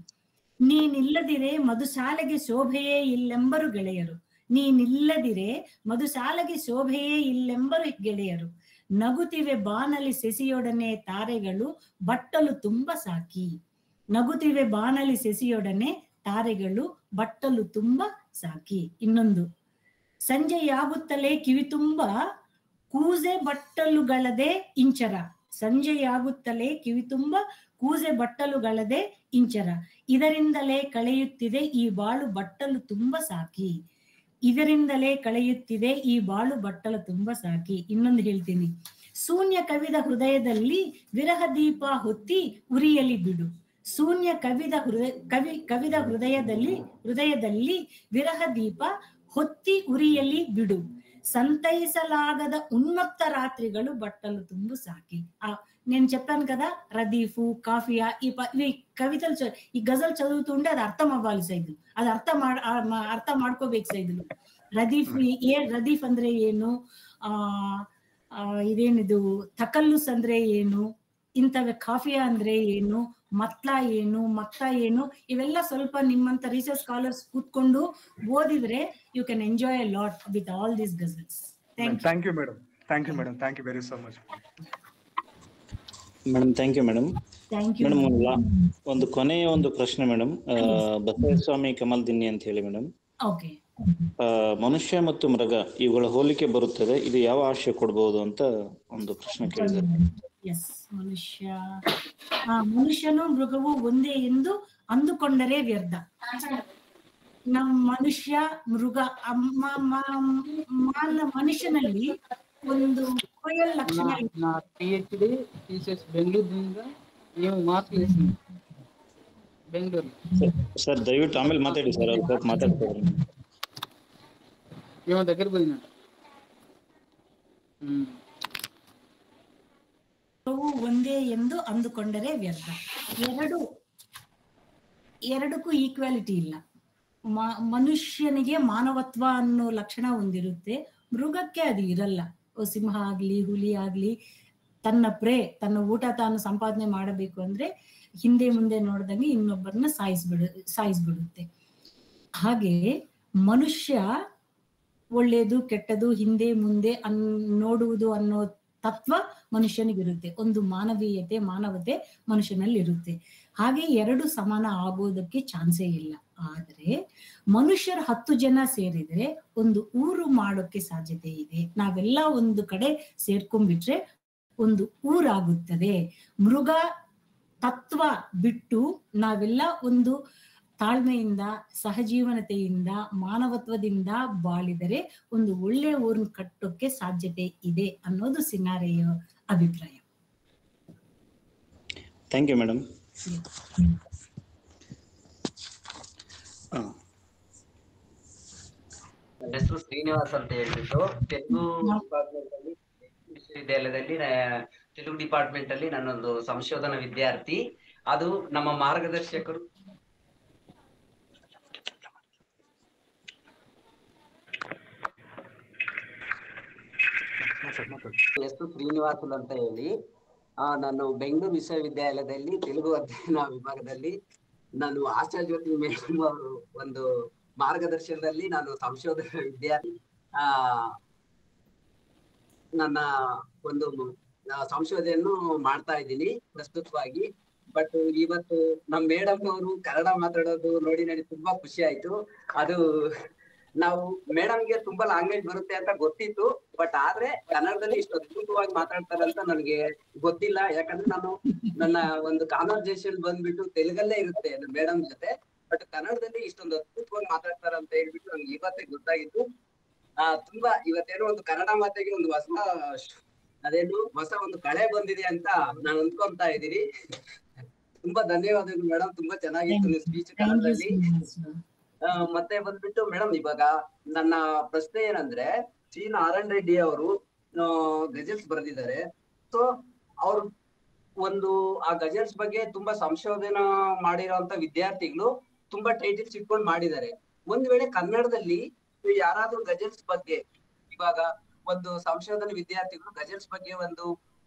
ನೀನಿಲ್ಲದಿರೆ ಮಧುಶಾಲೆಗೆ ಶೋಭೆಯೇ ಇಲ್ಲೆಂಬರು ಗೆಳೆಯರು, ನೀನಿಲ್ಲದಿರೆ ಮಧುಶಾಲೆಗೆ ಶೋಭೆಯೇ ಇಲ್ಲೆಂಬರು ಗೆಳೆಯರು, ನಗುತ್ತಿವೆ ಬಾನಲಿ ಸೆಸಿಯೊಡನೆ ತಾರೆಗಳು ಬಟ್ಟಲು ತುಂಬ ಸಾಕಿ. ನಗುತ್ತಿವೆ ಬಾನಲಿ ಸೆಸಿಯೊಡನೆ ತಾರೆಗಳು ಬಟ್ಟಲು ತುಂಬ ಸಾಕಿ. ಇನ್ನೊಂದು, ಸಂಜೆಯಾಗುತ್ತಲೇ ಕಿವಿ ತುಂಬ ಕೂಸೆ ಬಟ್ಟಲುಗಳದೆ ಇಂಚರ, ಸಂಜೆಯಾಗುತ್ತಲೇ ಕಿವಿ ತುಂಬ ಕೂಸೆ ಬಟ್ಟಲುಗಳದೆ ಇಂಚರ, ಇದರಿಂದಲೇ ಕಳೆಯುತ್ತಿದೆ ಈ ಬಾಳು ಬಟ್ಟಲು ತುಂಬ ಸಾಕಿ. ಇದರಿಂದಲೇ ಕಳೆಯುತ್ತಿದೆ ಈ ಬಾಳು ಬಟ್ಟಲು ತುಂಬ ಸಾಕಿ. ಇನ್ನೊಂದು ಹೇಳ್ತೀನಿ. ಶೂನ್ಯ ಕವಿದ ಹೃದಯದಲ್ಲಿ ವಿರಹ ದೀಪ ಹೊತ್ತಿ ಉರಿಯಲಿ ಬಿಡು, ಶೂನ್ಯ ಕವಿದ ಹೃದಯದಲ್ಲಿ ವಿರಹ ದೀಪ ಹೊತ್ತಿ ಉರಿಯಲಿ ಬಿಡು, సంతైసలాగದ ఉన్మత్త రాత్రిಗಳು బట్టలు తుంబు సాకి. నేను చెప్పాను కదా, రదీఫు కాఫియా ఇవి కవితలు ఈ గజల్ చదువుతుంటే అది అర్థం అవ్వాలి సైదులు, అది ಅರ್ಥ ಮಾಡ್ಕೋಬೇಕು ಸೈದುಲು. ರದೀಫ್ ಅಂದ್ರೆ ಏನು, ಇದೇನಿದು ತಕಲ್ಲುಸ್ ಅಂದ್ರೆ ಏನು, ಇಂಥವೇ ಕಾಫಿಯಾ ಅಂದ್ರೆ ಏನು, ಮತ್ಲಾ ಏನು, ಮಕ್ತಾ ಏನು, ಇವೆಲ್ಲ ಸ್ವಲ್ಪ ನಿಮ್ಮಂತ ರಿಸರ್ಚ್ ಸ್ಕಾಲರ್ಸ್ ಕೂತ್ಕೊಂಡು ಓದಿದ್ರೆ you can enjoy a lot with all these ghazals. Thank you madam. Thank you madam. Thank you very so much madam. Thank you madam. Madam ಒಂದು ಕೊನೆಯ ಒಂದು ಪ್ರಶ್ನೆ ಮೇಡಮ್. ಬಸವಸ್ವಾಮಿ ಕಮಲ್ ದಿನ್ನಿ ಅಂತ ಹೇಳಿ ಮೇಡಮ್. ಓಕೆ. ಮನುಷ್ಯ ಮತ್ತು ಮೃಗ ಇವುಗಳ ಹೋಲಿಕೆ ಬರುತ್ತದೆ, ಇದು ಯಾವ ಆಶಯ ಕೊಡಬಹುದು ಅಂತ ಒಂದು ಪ್ರಶ್ನೆ ಕೇಳಿದ್ದಾರೆ. ಎಸ್, ಮನುಷ್ಯನು ಮೃಗವು ಒಂದೇ ಎಂದು ಅಂದುಕೊಂಡರೆ ವ್ಯರ್ಥ. ನಮ್ಮ ಮನುಷ್ಯ ಮೃಗ ಮನುಷ್ಯನಲ್ಲಿ ಒಂದು ಕೊಯಲ್ ಲಕ್ಷಣ. PhD టీచర్స్ ಬೆಂಗಳೂರಿನಿಂದ ನೀವು ಬೆಂಗಳೂರು ಸರ್. ದಯವಿಟ್ಟು ಆಮೇಲೆ ಮಾತಾಡಿ ಸರ್, ಅವ್ರು ಸ್ವಲ್ಪ ಮಾತಾಡ್ತಾರೆ. ನೀವು దగ్గర పోయినా ಒಂದೇ ಎಂದು ಅಂದುಕೊಂಡರೆ ವ್ಯರ್ಥ. ಎರಡಕ್ಕೂ ಈಕ್ವಾಲಿಟಿ ಇಲ್ಲ. ಮನುಷ್ಯನಿಗೆ ಮಾನವತ್ವ ಅನ್ನೋ ಲಕ್ಷಣ ಒಂದಿರುತ್ತೆ, ಮೃಗಕ್ಕೆ ಅದು ಇರಲ್ಲ. ಸಿಂಹ ಆಗ್ಲಿ ಹುಲಿ ಆಗ್ಲಿ ತನ್ನ ಊಟ ತಾನು ಸಂಪಾದನೆ ಮಾಡಬೇಕು ಅಂದ್ರೆ ಹಿಂದೆ ಮುಂದೆ ನೋಡ್ದಂಗೆ ಇನ್ನೊಬ್ಬರನ್ನ ಸಾಯಿಸ್ಬಿಡುತ್ತೆ. ಹಾಗೆ ಮನುಷ್ಯ ಒಳ್ಳೇದು ಕೆಟ್ಟದು ಹಿಂದೆ ಮುಂದೆ ನೋಡುವುದು ಅನ್ನೋ ತತ್ವ ಮನುಷ್ಯನಿಗಿರುತ್ತೆ. ಒಂದು ಮಾನವೀಯತೆ ಮಾನವತೆ ಮನುಷ್ಯನಲ್ಲಿ ಇರುತ್ತೆ. ಹಾಗೆ ಎರಡು ಸಮಾನ ಆಗೋದಕ್ಕೆ ಚಾನ್ಸೇ ಇಲ್ಲ. ಆದ್ರೆ ಮನುಷ್ಯರು 10 ಜನ ಸೇರಿದ್ರೆ ಒಂದು ಊರು ಮಾಡೋಕೆ ಸಾಧ್ಯತೆ ಇದೆ. ನಾವೆಲ್ಲ ಒಂದು ಕಡೆ ಸೇರ್ಕೊಂಡ್ಬಿಟ್ರೆ ಒಂದು ಊರಾಗುತ್ತದೆ. ಮೃಗ ತತ್ವ ಬಿಟ್ಟು ನಾವೆಲ್ಲ ಒಂದು ತಾಳ್ಮೆಯಿಂದ ಸಹಜೀವನತೆಯಿಂದ ಮಾನವತ್ವದಿಂದ ಬಾಳಿದರೆ ಒಂದು ಒಳ್ಳೆ ಊರನ್ನ ಕಟ್ಟೋಕೆ ಸಾಧ್ಯತೆ ಇದೆ ಅನ್ನೋದು ಸಿನಾರೆಯ ಅಭಿಪ್ರಾಯ. Thank you madam. ಹೆಸರು ಶ್ರೀನಿವಾಸ್ ಅಂತ ಹೇಳ್ಬಿಟ್ಟು ತೆಲುಗು ವಿಶ್ವವಿದ್ಯಾಲಯದಲ್ಲಿ ತೆಲುಗು ಡಿಪಾರ್ಟ್ಮೆಂಟ್ ಅಲ್ಲಿ ನಾನೊಂದು ಸಂಶೋಧನಾ ವಿದ್ಯಾರ್ಥಿ. ಅದು ನಮ್ಮ ಮಾರ್ಗದರ್ಶಕರು ಹೆಸರು ಶ್ರೀನಿವಾಸುಲು ಅಂತ ಹೇಳಿ. ನಾನು ಬೆಂಗಳೂರು ವಿಶ್ವವಿದ್ಯಾಲಯದಲ್ಲಿ ತೆಲುಗು ಅಧ್ಯಯನ ವಿಭಾಗದಲ್ಲಿ ನಾನು ಆಶಾ ಜ್ಯೋತಿ ಮೇಡಮ್ ಅವರು ಒಂದು ಮಾರ್ಗದರ್ಶನದಲ್ಲಿ ನಾನು ಸಂಶೋಧನಾ ವಿದ್ಯಾರ್ಥಿ ನನ್ನ ಒಂದು ಸಂಶೋಧನೆಯನ್ನು ಮಾಡ್ತಾ ಇದ್ದೀನಿ ಪ್ರಸ್ತುತವಾಗಿ. ಬಟ್ ಇವತ್ತು ನಮ್ ಮೇಡಮ್ ಅವರು ಕನ್ನಡ ಮಾತಾಡೋದು ನೋಡಿ ನನಗೆ ತುಂಬಾ ಖುಷಿ ಆಯ್ತು. ಅದು ನಾವು ಮೇಡಮ್ಗೆ ತುಂಬಾ ಲ್ಯಾಂಗ್ವೇಜ್ ಬರುತ್ತೆ ಅಂತ ಗೊತ್ತಿತ್ತು, ಬಟ್ ಆದ್ರೆ ಕನ್ನಡದಲ್ಲಿ ಇಷ್ಟು ಅದ್ಭುತವಾಗಿ ಮಾತಾಡ್ತಾರಂತ ನನಗೆ ಗೊತ್ತಿಲ್ಲ. ಯಾಕಂದ್ರೆ ನಾನು ನನ್ನ ಒಂದು ಕಾನ್ವರ್ಸೇಷನ್ ಬಂದ್ಬಿಟ್ಟು ತೆಲುಗಲ್ಲೇ ಇರುತ್ತೆ ಮೇಡಮ್ ಜೊತೆ, ಬಟ್ ಕನ್ನಡದಲ್ಲಿ ಇಷ್ಟೊಂದು ಅದ್ಭುತವಾಗಿ ಮಾತಾಡ್ತಾರ ಅಂತ ಹೇಳ್ಬಿಟ್ಟು ನನ್ಗೆ ಇವತ್ತೇ ಗೊತ್ತಾಗಿತ್ತು. ತುಂಬಾ ಇವತ್ತೇನೋ ಒಂದು ಕನ್ನಡ ಮಾತೆಗೆ ಒಂದು ಹೊಸ ಒಂದು ಕಳೆ ಬಂದಿದೆ ಅಂತ ನಾನು ಅಂದ್ಕೊಂತಾ ಇದ್ದೀನಿ. ತುಂಬಾ ಧನ್ಯವಾದಗಳು ಮೇಡಮ್, ತುಂಬಾ ಚೆನ್ನಾಗಿತ್ತು ಸ್ಪೀಚ್ ಕನ್ನಡದಲ್ಲಿ. ಮತ್ತೆ ಬಂದ್ಬಿಟ್ಟು ಮೇಡಮ್ ಇವಾಗ ನನ್ನ ಪ್ರಶ್ನೆ ಏನಂದ್ರೆ ಸಿ ನಾರಾಯಣ್ ರೆಡ್ಡಿ ಅವರು ಗಜಲ್ಸ್ ಬರೆದಿದ್ದಾರೆ. ಸೊ ಅವ್ರು ಒಂದು ಆ ಗಜಲ್ಸ್ ಬಗ್ಗೆ ತುಂಬಾ ಸಂಶೋಧನಾ ಮಾಡಿರೋಂತ ವಿದ್ಯಾರ್ಥಿಗಳು ತುಂಬಾ ಟೈಟಲ್ಸ್ ಇಟ್ಕೊಂಡು ಮಾಡಿದ್ದಾರೆ. ಒಂದ್ ವೇಳೆ ಕನ್ನಡದಲ್ಲಿ ಯಾರಾದ್ರೂ ಗಜಲ್ಸ್ ಬಗ್ಗೆ ಇವಾಗ ಒಂದು ಸಂಶೋಧನೆ ವಿದ್ಯಾರ್ಥಿಗಳು ಗಜಲ್ಸ್ ಬಗ್ಗೆ ಒಂದು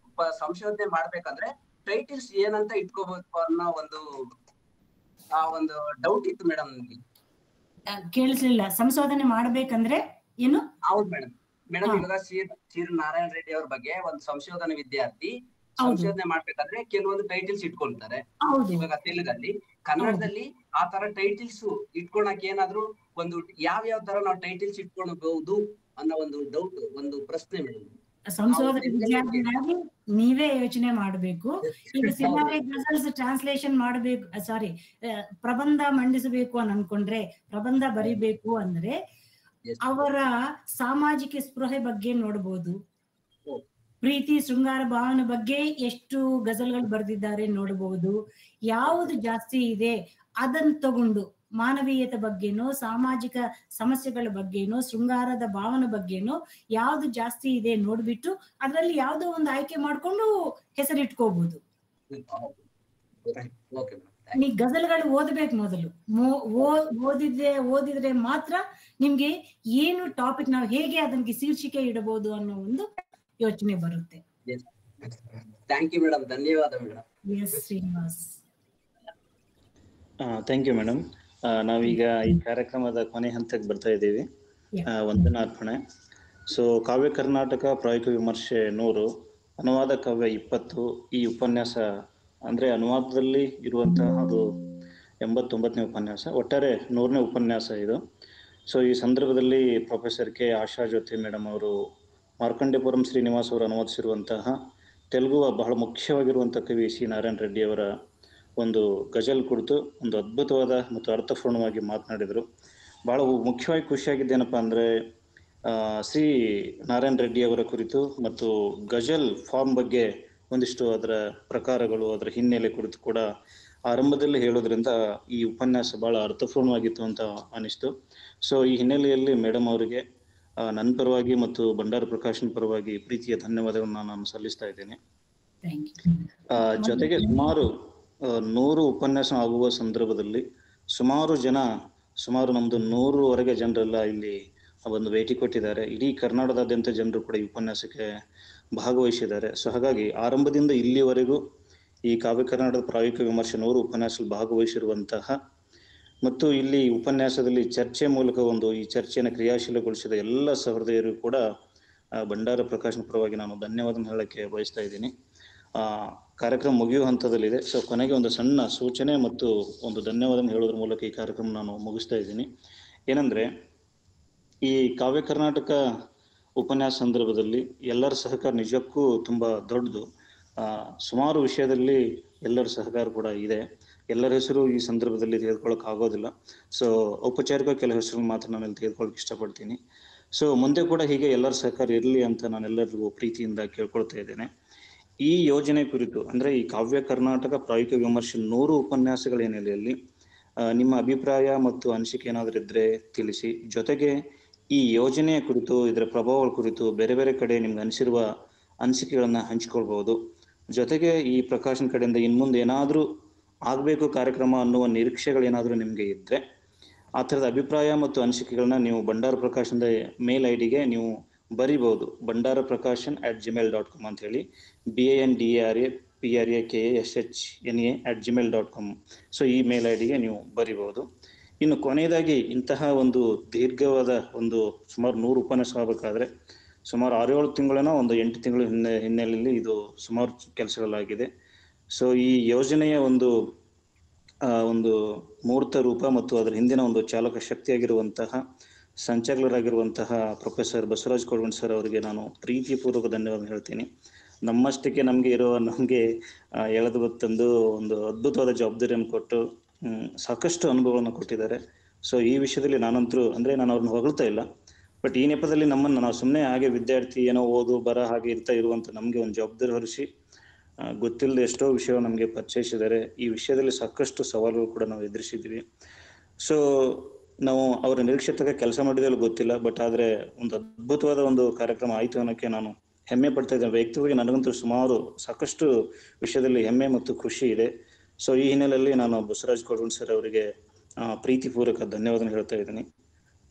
ಸಂಶೋಧನೆ ಮಾಡ್ಬೇಕಂದ್ರೆ ಟೈಟಲ್ಸ್ ಏನಂತ ಇಟ್ಕೋಬೇಕು ಅನ್ನೋ ಒಂದು ಡೌಟ್ ಇತ್ತು ಮೇಡಮ್ ನನ್ಗೆ. ಕೇಳಿಸ್ಲಿಲ್ಲ. ಸಂಶೋಧನೆ ಮಾಡ್ಬೇಕಂದ್ರೆ ಏನು? ಹೌದು ಮೇಡಮ್ ಇವಾಗ ಸಿ ನಾರಾಯಣ್ ರೆಡ್ಡಿ ಅವ್ರ ಬಗ್ಗೆ ಒಂದು ಸಂಶೋಧನೆ ವಿದ್ಯಾರ್ಥಿ ಸಂಶೋಧನೆ ಮಾಡ್ಬೇಕಾದ್ರೆ ಕೆಲವೊಂದು ಟೈಟಲ್ಸ್ ಇಟ್ಕೊಳ್ತಾರೆ. ಇವಾಗ ತೆಲುಗಲ್ಲಿ, ಕನ್ನಡದಲ್ಲಿ ಆ ತರ ಟೈಟಲ್ಸ್ ಇಟ್ಕೊಳಕ್ ಏನಾದ್ರು ಒಂದು ಯಾವ ತರ ನಾವು ಟೈಟಲ್ಸ್ ಇಟ್ಕೊಳ್ಬಹುದು ಅನ್ನೋ ಒಂದು ಡೌಟ್, ಒಂದು ಪ್ರಶ್ನೆ ಮೇಡಮ್. ಸಂಶೋಧನೆ ವಿದ್ಯಾರ್ಥಿಯಾಗಿ ನೀವೇ ಯೋಚನೆ ಮಾಡ್ಬೇಕು. ಈಗ ಸಿನಾರಿ ಗಜಲ್ಸ್ ಟ್ರಾನ್ಸ್ಲೇಷನ್ ಮಾಡ್ಬೇಕು, ಸಾರಿ ಪ್ರಬಂಧ ಮಂಡಿಸಬೇಕು ಅಂತ ಅನ್ಕೊಂಡ್ರೆ, ಪ್ರಬಂಧ ಬರಿಬೇಕು ಅಂದ್ರೆ ಅವರ ಸಾಮಾಜಿಕ ಸ್ಪೃಹೆ ಬಗ್ಗೆ ನೋಡ್ಬೋದು, ಪ್ರೀತಿ ಶೃಂಗಾರ ಭಾವನೆ ಬಗ್ಗೆ ಎಷ್ಟು ಗಜಲ್ಗಳು ಬರೆದಿದ್ದಾರೆ ನೋಡಬಹುದು. ಯಾವುದು ಜಾಸ್ತಿ ಇದೆ ಅದನ್ನ ತಗೊಂಡು ಮಾನವೀಯತೆ ಬಗ್ಗೆನೋ, ಸಾಮಾಜಿಕ ಸಮಸ್ಯೆಗಳ ಬಗ್ಗೆನೋ, ಶೃಂಗಾರದ ಭಾವನೆ ಬಗ್ಗೆನೋ ಯಾವ್ದು ಜಾಸ್ತಿ ಇದೆ ನೋಡ್ಬಿಟ್ಟು ಅದ್ರಲ್ಲಿ ಯಾವ್ದೋ ಒಂದು ಆಯ್ಕೆ ಮಾಡ್ಕೊಂಡು ಹೆಸರಿಟ್ಕೋಬಹುದು. ನೀ ಗಜಲ್ಗಳು ಓದ್ಬೇಕು ಮೊದಲು. ಓದಿದ್ರೆ ಮಾತ್ರ ನಿಮ್ಗೆ ಏನು ಟಾಪಿಕ್, ನಾವು ಹೇಗೆ ಅದಕ್ಕೆ ಶೀರ್ಷಿಕೆ ಇಡಬಹುದು ಅನ್ನೋ ಒಂದು ಯೋಚನೆ ಬರುತ್ತೆ. ಥ್ಯಾಂಕ್ ಯು ಮೇಡಮ್, ಧನ್ಯವಾದ madam. S Srinivas. Thank you madam. ನಾವೀಗ ಈ ಕಾರ್ಯಕ್ರಮದ ಕೊನೆ ಹಂತಕ್ಕೆ ಬರ್ತಾ ಇದ್ದೀವಿ. ವಂದನಾರ್ಪಣೆ. ಸೊ ಕಾವ್ಯ ಕರ್ನಾಟಕ ಪ್ರಾಯೋಗಿಕ ವಿಮರ್ಶೆ 100, ಅನುವಾದ ಕಾವ್ಯ 20 ಈ ಉಪನ್ಯಾಸ ಅಂದ್ರೆ ಅನುವಾದದಲ್ಲಿ ಇರುವಂತಹ ಅದು 89ನೇ ಉಪನ್ಯಾಸ, ಒಟ್ಟಾರೆ 100ನೇ ಉಪನ್ಯಾಸ ಇದು. ಸೊ ಈ ಸಂದರ್ಭದಲ್ಲಿ ಪ್ರೊಫೆಸರ್ ಕೆ ಆಶಾ ಜ್ಯೋತಿ ಮೇಡಮ್ ಅವರು ಮಾರ್ಕಂಡೇಪುರಂ ಶ್ರೀನಿವಾಸ್ ಅವರು ಅನುವಾದಿಸಿರುವಂತಹ ತೆಲುಗು ಬಹಳ ಮುಖ್ಯವಾಗಿರುವಂತಹ ಕವಿ ಸಿ ನಾರಾಯಣ್ ರೆಡ್ಡಿ ಅವರ ಒಂದು ಗಜಲ್ ಕುರಿತು ಒಂದು ಅದ್ಭುತವಾದ ಮತ್ತು ಅರ್ಥಪೂರ್ಣವಾಗಿ ಮಾತನಾಡಿದರು. ಬಹಳ ಮುಖ್ಯವಾಗಿ ಖುಷಿಯಾಗಿದ್ದೇನಪ್ಪ ಅಂದರೆ ಸಿ ನಾರಾಯಣ್ ರೆಡ್ಡಿ ಅವರ ಕುರಿತು ಮತ್ತು ಗಜಲ್ ಫಾರ್ಮ್ ಬಗ್ಗೆ ಒಂದಿಷ್ಟು ಅದರ ಪ್ರಕಾರಗಳು, ಅದರ ಹಿನ್ನೆಲೆ ಕುರಿತು ಕೂಡ ಆರಂಭದಲ್ಲಿ ಹೇಳೋದ್ರಿಂದ ಈ ಉಪನ್ಯಾಸ ಬಹಳ ಅರ್ಥಪೂರ್ಣವಾಗಿತ್ತು ಅಂತ ಅನಿಸ್ತು. ಸೊ ಈ ಹಿನ್ನೆಲೆಯಲ್ಲಿ ಮೇಡಮ್ ಅವರಿಗೆ ನನ್ನ ಪರವಾಗಿ ಮತ್ತು ಭಂಡಾರ ಪ್ರಕಾಶನ್ ಪರವಾಗಿ ಪ್ರೀತಿಯ ಧನ್ಯವಾದಗಳನ್ನು ನಾನು ಸಲ್ಲಿಸ್ತಾ ಇದ್ದೇನೆ. ಜೊತೆಗೆ ಸುಮಾರು 100 ಉಪನ್ಯಾಸ ಆಗುವ ಸಂದರ್ಭದಲ್ಲಿ ಸುಮಾರು ನಮ್ದು 100ವರೆಗೆ ಜನರೆಲ್ಲ ಇಲ್ಲಿ ಒಂದು ಭೇಟಿ ಕೊಟ್ಟಿದ್ದಾರೆ. ಇಡೀ ಕರ್ನಾಟಕದಾದ್ಯಂತ ಜನರು ಕೂಡ ಈ ಉಪನ್ಯಾಸಕ್ಕೆ ಭಾಗವಹಿಸಿದ್ದಾರೆ. ಸೊ ಹಾಗಾಗಿ ಆರಂಭದಿಂದ ಇಲ್ಲಿವರೆಗೂ ಈ ಕಾವ್ಯ ಕರ್ನಾಟಕದ ಪ್ರಾಯೋಗಿಕ ವಿಮರ್ಶೆ 100 ಉಪನ್ಯಾಸದಲ್ಲಿ ಭಾಗವಹಿಸಿರುವಂತಹ ಮತ್ತು ಇಲ್ಲಿ ಉಪನ್ಯಾಸದಲ್ಲಿ ಚರ್ಚೆ ಮೂಲಕ ಈ ಚರ್ಚೆಯನ್ನು ಕ್ರಿಯಾಶೀಲಗೊಳಿಸಿದ ಎಲ್ಲ ಸಹೃದಯರು ಕೂಡ ಭಂಡಾರ ಪ್ರಕಾಶನ ಪರವಾಗಿ ನಾನು ಧನ್ಯವಾದ ಹೇಳಕ್ಕೆ ಬಯಸ್ತಾ ಇದ್ದೀನಿ. ಕಾರ್ಯಕ್ರಮ ಮುಗಿಯುವ ಹಂತದಲ್ಲಿದೆ. ಸೊ ಕೊನೆಗೆ ಒಂದು ಸಣ್ಣ ಸೂಚನೆ ಮತ್ತು ಒಂದು ಧನ್ಯವಾದ ಹೇಳೋದ್ರ ಮೂಲಕ ಈ ಕಾರ್ಯಕ್ರಮ ನಾನು ಮುಗಿಸ್ತಾ ಇದ್ದೀನಿ. ಏನಂದ್ರೆ ಈ ಕಾವ್ಯ ಕರ್ನಾಟಕ ಉಪನ್ಯಾಸ ಸಂದರ್ಭದಲ್ಲಿ ಎಲ್ಲರ ಸಹಕಾರ ನಿಜಕ್ಕೂ ತುಂಬಾ ದೊಡ್ಡದು. ಸುಮಾರು ವಿಷಯದಲ್ಲಿ ಎಲ್ಲರ ಸಹಕಾರ ಕೂಡ ಇದೆ. ಎಲ್ಲರ ಹೆಸರು ಈ ಸಂದರ್ಭದಲ್ಲಿ ತೆಗೆದುಕೊಳ್ಳೋಕೆ ಆಗೋದಿಲ್ಲ. ಸೊ ಔಪಚಾರಿಕ ಕೆಲವು ಹೆಸರು ಮಾತ್ರ ನಾನು ಇಲ್ಲಿ ತೆಗೆದುಕೊಳ್ಳೋಕೆ ಇಷ್ಟಪಡ್ತೀನಿ. ಸೊ ಮುಂದೆ ಕೂಡ ಹೀಗೆ ಎಲ್ಲರ ಸಹಕಾರ ಇರಲಿ ಅಂತ ನಾನೆಲ್ಲರಿಗೂ ಪ್ರೀತಿಯಿಂದ ಕೇಳ್ಕೊಳ್ತಾ ಇದ್ದೇನೆ. ಈ ಯೋಜನೆ ಕುರಿತು ಅಂದ್ರೆ ಈ ಕಾವ್ಯ ಕರ್ನಾಟಕ ಪ್ರಾಯೋಗಿಕ ವಿಮರ್ಶೆ 100 ಉಪನ್ಯಾಸಗಳ ಹಿನ್ನೆಲೆಯಲ್ಲಿ ನಿಮ್ಮ ಅಭಿಪ್ರಾಯ ಮತ್ತು ಅನಿಸಿಕೆ ಏನಾದರೂ ಇದ್ರೆ ತಿಳಿಸಿ. ಜೊತೆಗೆ ಈ ಯೋಜನೆಯ ಕುರಿತು, ಇದರ ಪ್ರಭಾವಗಳ ಕುರಿತು ಬೇರೆ ಬೇರೆ ಕಡೆ ನಿಮ್ಗೆ ಅನಿಸಿರುವ ಅನಿಸಿಕೆಗಳನ್ನ ಹಂಚಿಕೊಳ್ಬಹುದು. ಜೊತೆಗೆ ಈ ಪ್ರಕಾಶನ ಕಡೆಯಿಂದ ಇನ್ಮುಂದೆ ಏನಾದರೂ ಆಗ್ಬೇಕು ಕಾರ್ಯಕ್ರಮ ಅನ್ನುವ ನಿರೀಕ್ಷೆಗಳೇನಾದರೂ ನಿಮ್ಗೆ ಇದ್ರೆ ಆ ಥರದ ಅಭಿಪ್ರಾಯ ಮತ್ತು ಅನಿಸಿಕೆಗಳನ್ನ ನೀವು ಭಂಡಾರ ಪ್ರಕಾಶನದ ಮೇಲ್ ಐಡಿಗೆ ನೀವು ಬರಿಬಹುದು. ಭಂಡಾರ ಪ್ರಕಾಶನ್ @gmail.com ಅಂತ ಹೇಳಿ, BANDARAPRAKSHNA@gmail.com. ಸೊ ಈ ಮೇಲ್ ಐಡಿಗೆ ನೀವು ಬರಿಬಹುದು. ಇನ್ನು ಕೊನೆಯದಾಗಿ ಇಂತಹ ಒಂದು ದೀರ್ಘವಾದ ಸುಮಾರು 100 ಉಪನ್ಯಾಸ ಆಗಬೇಕಾದ್ರೆ ಸುಮಾರು 6-7 ತಿಂಗಳೇನೋ, ಒಂದು 8 ತಿಂಗಳ ಹಿನ್ನೆಲೆಯಲ್ಲಿ ಇದು ಸುಮಾರು ಕೆಲಸಗಳಾಗಿದೆ. ಸೊ ಈ ಯೋಜನೆಯ ಒಂದು ಮೂರ್ತ ರೂಪ ಮತ್ತು ಅದರ ಹಿಂದಿನ ಒಂದು ಚಾಲಕ ಶಕ್ತಿಯಾಗಿರುವಂತಹ ಸಂಚಾಲಕರಾಗಿರುವಂತಹ ಪ್ರೊಫೆಸರ್ ಬಸವರಾಜ್ ಕೊಡಗುಂಡ್ ಸರ್ ಅವರಿಗೆ ನಾನು ಪ್ರೀತಿಪೂರ್ವಕ ಧನ್ಯವಾದ ಹೇಳ್ತೀನಿ. ನಮ್ಮಷ್ಟಕ್ಕೆ ನಮಗೆ ಎಳೆದು ಗೊತ್ತಂದು ಒಂದು ಅದ್ಭುತವಾದ ಜವಾಬ್ದಾರಿಯನ್ನು ಕೊಟ್ಟು ಸಾಕಷ್ಟು ಅನುಭವವನ್ನು ಕೊಟ್ಟಿದ್ದಾರೆ. ಸೊ ಈ ವಿಷಯದಲ್ಲಿ ನಾನಂತರೂ ನಾನು ಅವ್ರನ್ನ ಹೊಗಳ್ತಾ ಇಲ್ಲ, ಬಟ್ ಈ ನೆಪದಲ್ಲಿ ನಾವು ಸುಮ್ಮನೆ ಹಾಗೆ ವಿದ್ಯಾರ್ಥಿ ಏನೋ ಓದು ಬರ ಹಾಗೆ ಇರುವಂತ ನಮಗೆ ಒಂದು ಜವಾಬ್ದಾರಿ ಹೊರಿಸಿ ಗೊತ್ತಿಲ್ಲದೆ ಎಷ್ಟೋ ವಿಷಯ ನಮಗೆ ಪರಿಚಯಿಸಿದ್ದಾರೆ. ಈ ವಿಷಯದಲ್ಲಿ ಸಾಕಷ್ಟು ಸವಾಲುಗಳು ಕೂಡ ನಾವು ಎದುರಿಸಿದ್ವಿ. ಸೊ ನಾವು ಅವರ ನಿರೀಕ್ಷಿತ ಕೆಲಸ ಮಾಡಿದಲ್ಲಿ ಗೊತ್ತಿಲ್ಲ, ಬಟ್ ಆದ್ರೆ ಒಂದು ಅದ್ಭುತವಾದ ಒಂದು ಕಾರ್ಯಕ್ರಮ ಆಯ್ತು ಅನ್ನೋಕ್ಕೆ ನಾನು ಹೆಮ್ಮೆ ಪಡ್ತಾ ಇದ್ದೇನೆ. ವ್ಯಕ್ತಿಯಾಗಿ ನನಗಂತೂ ಸಾಕಷ್ಟು ವಿಷಯದಲ್ಲಿ ಹೆಮ್ಮೆ ಮತ್ತು ಖುಷಿ ಇದೆ. ಸೊ ಈ ಹಿನ್ನೆಲೆಯಲ್ಲಿ ನಾನು ಬಸವರಾಜ್ ಕೊಡಗುಂದ್ ಸರ್ ಅವರಿಗೆ ಪ್ರೀತಿಪೂರ್ವಕ ಧನ್ಯವಾದ ಹೇಳ್ತಾ ಇದ್ದೀನಿ.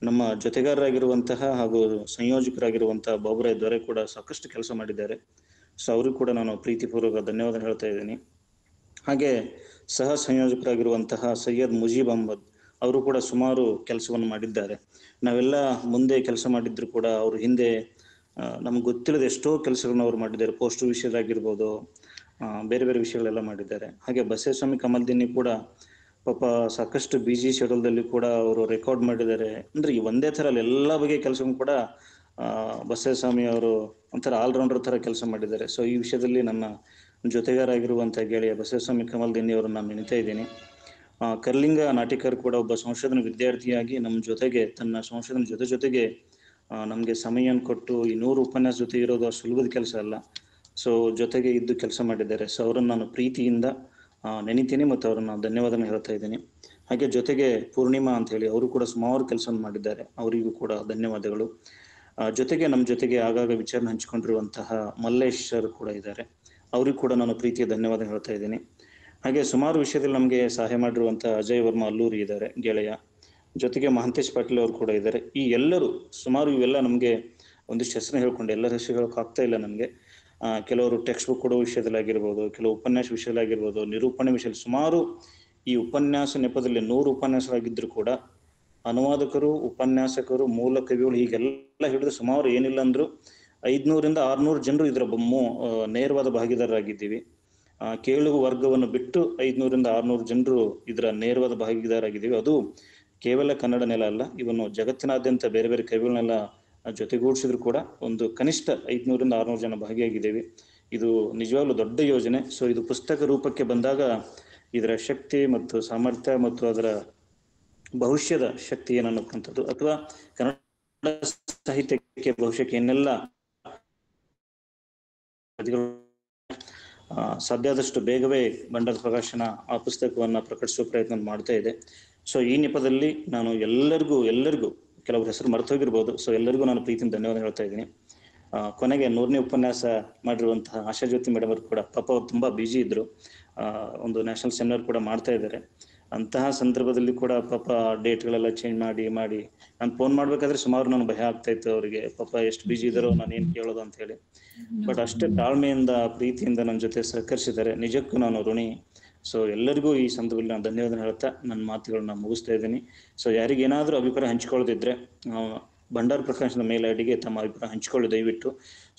ನಮ್ಮ ಜೊತೆಗಾರರಾಗಿರುವಂತಹ ಹಾಗೂ ಸಂಯೋಜಕರಾಗಿರುವಂತಹ ಬಾಬುರಾಯ್ ದೊರೆ ಕೂಡ ಸಾಕಷ್ಟು ಕೆಲಸ ಮಾಡಿದ್ದಾರೆ. ಸೊ ಅವ್ರಿಗೂ ಕೂಡ ನಾನು ಪ್ರೀತಿಪೂರ್ವಕ ಧನ್ಯವಾದ ಹೇಳ್ತಾ ಇದ್ದೀನಿ. ಹಾಗೆ ಸಹ ಸಂಯೋಜಕರಾಗಿರುವಂತಹ ಸೈಯದ್ ಮುಜೀಬ್ ಅಹ್ಮದ್ ಅವರು ಕೂಡ ಸುಮಾರು ಕೆಲಸವನ್ನು ಮಾಡಿದ್ದಾರೆ. ನಾವೆಲ್ಲ ಮುಂದೆ ಕೆಲಸ ಮಾಡಿದ್ರು ಕೂಡ ಅವರು ಹಿಂದೆ ನಮ್ಗೆ ಗೊತ್ತಿಲ್ಲದ ಎಷ್ಟೋ ಕೆಲಸಗಳನ್ನ ಅವ್ರು ಮಾಡಿದ್ದಾರೆ. ಪೋಸ್ಟ್ ವಿಷಯದಾಗಿರ್ಬೋದು, ಬೇರೆ ಬೇರೆ ವಿಷಯಗಳೆಲ್ಲ ಮಾಡಿದ್ದಾರೆ. ಹಾಗೆ ಬಸವೇಸ್ವಾಮಿ ಕಮಲ್ದಿನ್ನಿ ಕೂಡ ಪಾಪ ಸಾಕಷ್ಟು ಬಿಜಿ ಶೆಡ್ಯೂಲ್ದಲ್ಲಿ ಕೂಡ ಅವರು ರೆಕಾರ್ಡ್ ಮಾಡಿದ್ದಾರೆ. ಅಂದ್ರೆ ಈ ಒಂದೇ ತರ ಅಲ್ಲ, ಎಲ್ಲ ಬಗೆಯ ಕೆಲಸವನ್ನು ಕೂಡ ಬಸವೇಸ್ವಾಮಿ ಅವರು ಒಂಥರ ಆಲ್ರೌಂಡರ್ ತರ ಕೆಲಸ ಮಾಡಿದ್ದಾರೆ. ಸೊ ಈ ವಿಷಯದಲ್ಲಿ ನನ್ನ ಜೊತೆಗಾರಾಗಿರುವಂತಹ ಗೆಳೆಯ ಬಸವೇಸ್ವಾಮಿ ಕಮಲ್ದಿನ್ನಿ ಅವರನ್ನು ನಾನು ನೆನೀತಾ ಇದ್ದೀನಿ. ಕರ್ಲಿಂಗ ನಾಟಿಕರ್ ಕೂಡ ಒಬ್ಬ ಸಂಶೋಧನಾ ವಿದ್ಯಾರ್ಥಿಯಾಗಿ ನಮ್ಮ ಜೊತೆಗೆ ತನ್ನ ಸಂಶೋಧನೆ ಜೊತೆಗೆ ನಮಗೆ ಸಮಯ ಕೊಟ್ಟು ಈ 100 ಉಪನ್ಯಾಸ ಜೊತೆ ಇರೋದು ಸುಲಭದ ಕೆಲಸ ಅಲ್ಲ. ಸೊ ಜೊತೆಗೆ ಇದ್ದು ಕೆಲಸ ಮಾಡಿದ್ದಾರೆ. ಸೊ ಅವರನ್ನು ನಾನು ಪ್ರೀತಿಯಿಂದ ನೆನಿತೀನಿ ಮತ್ತು ಅವರನ್ನ ಧನ್ಯವಾದ ಹೇಳ್ತಾ ಇದ್ದೀನಿ. ಹಾಗೆ ಜೊತೆಗೆ ಪೂರ್ಣಿಮಾ ಅಂತ ಹೇಳಿ ಅವರು ಕೂಡ ಸುಮಾರು ಕೆಲಸವನ್ನು ಮಾಡಿದ್ದಾರೆ, ಅವರಿಗೂ ಕೂಡ ಧನ್ಯವಾದಗಳು. ಜೊತೆಗೆ ನಮ್ಮ ಜೊತೆಗೆ ಆಗಾಗ ವಿಚಾರಣೆ ಹಂಚಿಕೊಂಡಿರುವಂತಹ ಮಲ್ಲೇಶ್ ಸರ್ ಕೂಡ ಇದ್ದಾರೆ, ಅವ್ರಿಗೂ ಕೂಡ ನಾನು ಪ್ರೀತಿಯ ಧನ್ಯವಾದ ಹೇಳ್ತಾ ಇದ್ದೀನಿ. ಹಾಗೆ ಸುಮಾರು ವಿಷಯದಲ್ಲಿ ನಮಗೆ ಸಹಾಯ ಮಾಡಿರುವಂತಹ ಅಜಯ್ ವರ್ಮಾ ಅಲ್ಲೂರಿ ಇದ್ದಾರೆ ಗೆಳೆಯ, ಜೊತೆಗೆ ಮಹಂತೇಶ್ ಪಾಟೀಲ್ ಅವರು ಕೂಡ ಇದ್ದಾರೆ. ಈ ಎಲ್ಲರೂ ಸುಮಾರು ಇವೆಲ್ಲ ನಮಗೆ ಒಂದಿಷ್ಟು ಹೆಸರು ಹೇಳ್ಕೊಂಡು ಎಲ್ಲರ ಹೆಸರು ಹೇಳೋಕೆ ಆಗ್ತಾ ಇಲ್ಲ ನನಗೆ. ಕೆಲವರು ಟೆಕ್ಸ್ಟ್ ಬುಕ್ ಕೊಡೋ ವಿಷಯದಲ್ಲಿ ಆಗಿರ್ಬೋದು, ಕೆಲವು ಉಪನ್ಯಾಸ ವಿಷಯದಲ್ಲಿ ಆಗಿರ್ಬೋದು, ನಿರೂಪಣೆ ವಿಷಯದಲ್ಲಿ ಸುಮಾರು ಈ ಉಪನ್ಯಾಸ ನೆಪದಲ್ಲಿ 100 ಉಪನ್ಯಾಸವಾಗಿದ್ರು ಕೂಡ ಅನುವಾದಕರು, ಉಪನ್ಯಾಸಕರು, ಮೂಲ ಕವಿಗಳು ಹೀಗೆಲ್ಲ ಹಿಡಿದು ಸುಮಾರು ಏನಿಲ್ಲ ಅಂದ್ರು 500ರಿಂದ 600 ಜನರು ಇದರ ನೇರವಾದ ಭಾಗಿದಾರರಾಗಿದ್ದೀವಿ. ಕೇಳುವ ವರ್ಗವನ್ನು ಬಿಟ್ಟು 500ರಿಂದ 600 ಜನರು ಇದರ ನೇರವಾದ ಭಾಗಿದಾರರಾಗಿದ್ದೀವಿ. ಅದು ಕೇವಲ ಕನ್ನಡ ನೆಲ ಅಲ್ಲ, ಇವನ್ನು ಜಗತ್ತಿನಾದ್ಯಂತ ಬೇರೆ ಬೇರೆ ಕವಿಗಳನ್ನೆಲ್ಲ ಜೊತೆಗೂಡಿಸಿದ್ರು ಕೂಡ ಒಂದು ಕನಿಷ್ಠ 500ರಿಂದ 600 ಜನ ಭಾಗಿಯಾಗಿದ್ದೇವೆ. ಇದು ನಿಜವಾಗ್ಲೂ ದೊಡ್ಡ ಯೋಜನೆ. ಸೊ ಇದು ಪುಸ್ತಕ ರೂಪಕ್ಕೆ ಬಂದಾಗ ಇದರ ಶಕ್ತಿ ಮತ್ತು ಸಾಮರ್ಥ್ಯ ಮತ್ತು ಅದರ ಭವಿಷ್ಯದ ಶಕ್ತಿ ಏನನ್ನಕ್ಕಂಥದ್ದು, ಅಥವಾ ಕನ್ನಡ ಸಾಹಿತ್ಯಕ್ಕೆ ಭವಿಷ್ಯಕ್ಕೆ ಏನೆಲ್ಲ ಸಾಧ್ಯ ಆದಷ್ಟು ಬೇಗವೇ ಭಂಡಾರ ಪ್ರಕಾಶನ ಆ ಪುಸ್ತಕವನ್ನ ಪ್ರಕಟಿಸುವ ಪ್ರಯತ್ನ ಮಾಡ್ತಾ ಇದೆ. ಸೊ ಈ ನೆಪದಲ್ಲಿ ನಾನು ಎಲ್ಲರಿಗೂ ಕೆಲವರು ಹೆಸರು ಮರೆತೋಗಿರ್ಬೋದು, ಸೊ ಎಲ್ಲರಿಗೂ ನಾನು ಪ್ರೀತಿಯಿಂದ ಧನ್ಯವಾದ ಹೇಳ್ತಾ ಇದ್ದೀನಿ. ಕೊನೆಗೆ 100ನೇ ಉಪನ್ಯಾಸ ಮಾಡಿರುವಂತಹ ಆಶಾ ಜ್ಯೋತಿ ಮೇಡಮ್ ಅವರು ಕೂಡ ಪಾಪ ಅವ್ರು ತುಂಬಾ ಬಿಜಿ ಇದ್ರು, ಒಂದು ನ್ಯಾಷನಲ್ ಸೆಮಿನಾರ್ ಕೂಡ ಮಾಡ್ತಾ ಇದ್ದಾರೆ. ಅಂತಹ ಸಂದರ್ಭದಲ್ಲಿ ಕೂಡ ಪಾಪ ಡೇಟ್ಗಳೆಲ್ಲ ಚೇಂಜ್ ಮಾಡಿ ನಾನು ಫೋನ್ ಮಾಡ್ಬೇಕಾದ್ರೆ ಸುಮಾರು ನನಗೆ ಭಯ ಆಗ್ತಾ ಇತ್ತು, ಅವರಿಗೆ ಪಾಪ ಎಷ್ಟು ಬಿಜಿ ಇದ್ದಾರೋ ನಾನು ಏನ್ ಕೇಳೋದು ಅಂತ ಹೇಳಿ. ಬಟ್ ಅಷ್ಟೇ ತಾಳ್ಮೆಯಿಂದ ಪ್ರೀತಿಯಿಂದ ನನ್ನ ಜೊತೆ ಸಹಕರಿಸಿದ್ದಾರೆ, ನಿಜಕ್ಕೂ ನಾನು ಋಣಿ. ಸೊ ಎಲ್ಲರಿಗೂ ಈ ಸಂದರ್ಭದಲ್ಲಿ ನಾನು ಧನ್ಯವಾದ ಹೇಳ್ತಾ ನನ್ನ ಮಾತುಗಳನ್ನ ಮುಗಿಸ್ತಾ ಇದ್ದೀನಿ. ಸೊ ಯಾರಿಗೇನಾದ್ರೂ ಅಭಿಪ್ರಾಯ ಹಂಚ್ಕೊಳ್ಳೋದಿದ್ರೆ ಭಂಡಾರ ಪ್ರಕಾಶನ ಮೇಲ್ ಐಡಿಗೆ ತಮ್ಮ ಅಭಿಪ್ರಾಯ ಹಂಚ್ಕೊಳ್ಳಿ ದಯವಿಟ್ಟು.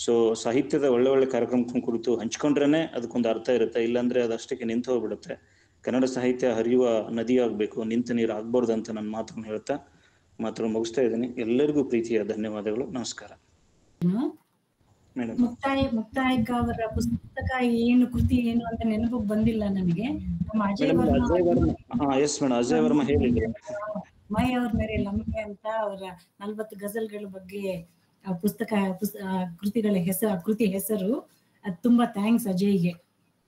ಸೊ ಸಾಹಿತ್ಯದ ಒಳ್ಳೆ ಕಾರ್ಯಕ್ರಮ ಕುರಿತು ಹಂಚ್ಕೊಂಡ್ರೇನೆ ಅದಕ್ಕೊಂದು ಅರ್ಥ ಇರುತ್ತೆ, ಇಲ್ಲಾಂದ್ರೆ ಅದಷ್ಟಕ್ಕೆ ನಿಂತು ಹೋಗ್ಬಿಡುತ್ತೆ. ಕನ್ನಡ ಸಾಹಿತ್ಯ ಹರಿಯುವ ನದಿ ಆಗ್ಬೇಕು, ನಿಂತ ನೀರು ಆಗ್ಬಾರ್ದು ಅಂತ ನನ್ನ ಮಾತನ್ನು ಹೇಳ್ತಾ ಮಾತನ್ನು ಮುಗಿಸ್ತಾ ಇದ್ದೀನಿ. ಎಲ್ಲರಿಗೂ ಪ್ರೀತಿಯ ಧನ್ಯವಾದಗಳು. ನಮಸ್ಕಾರ ಮೇಡಮ್. ಮುಕ್ತಾಯಕ್ಕ ಅವರ ಪುಸ್ತಕ ಏನು, ಕೃತಿ ಏನು ಅಂತ ನೆನಪು ಬಂದಿಲ್ಲ ನನಗೆ. ನಮ್ಮ ಅಜಯ್ ವರ್ಮಾ ಹೇಳಿದ್ರು ಮೈ ಅವ್ರ ಮೇಲೆ ಲಂಬೆ ಅಂತ ಅವರ 40 ಗಜಲ್ಗಳ ಬಗ್ಗೆ ಕೃತಿಗಳ ಕೃತಿ ಹೆಸರು. ಅದು ತುಂಬಾ ಥ್ಯಾಂಕ್ಸ್ ಅಜಯ್ಗೆ,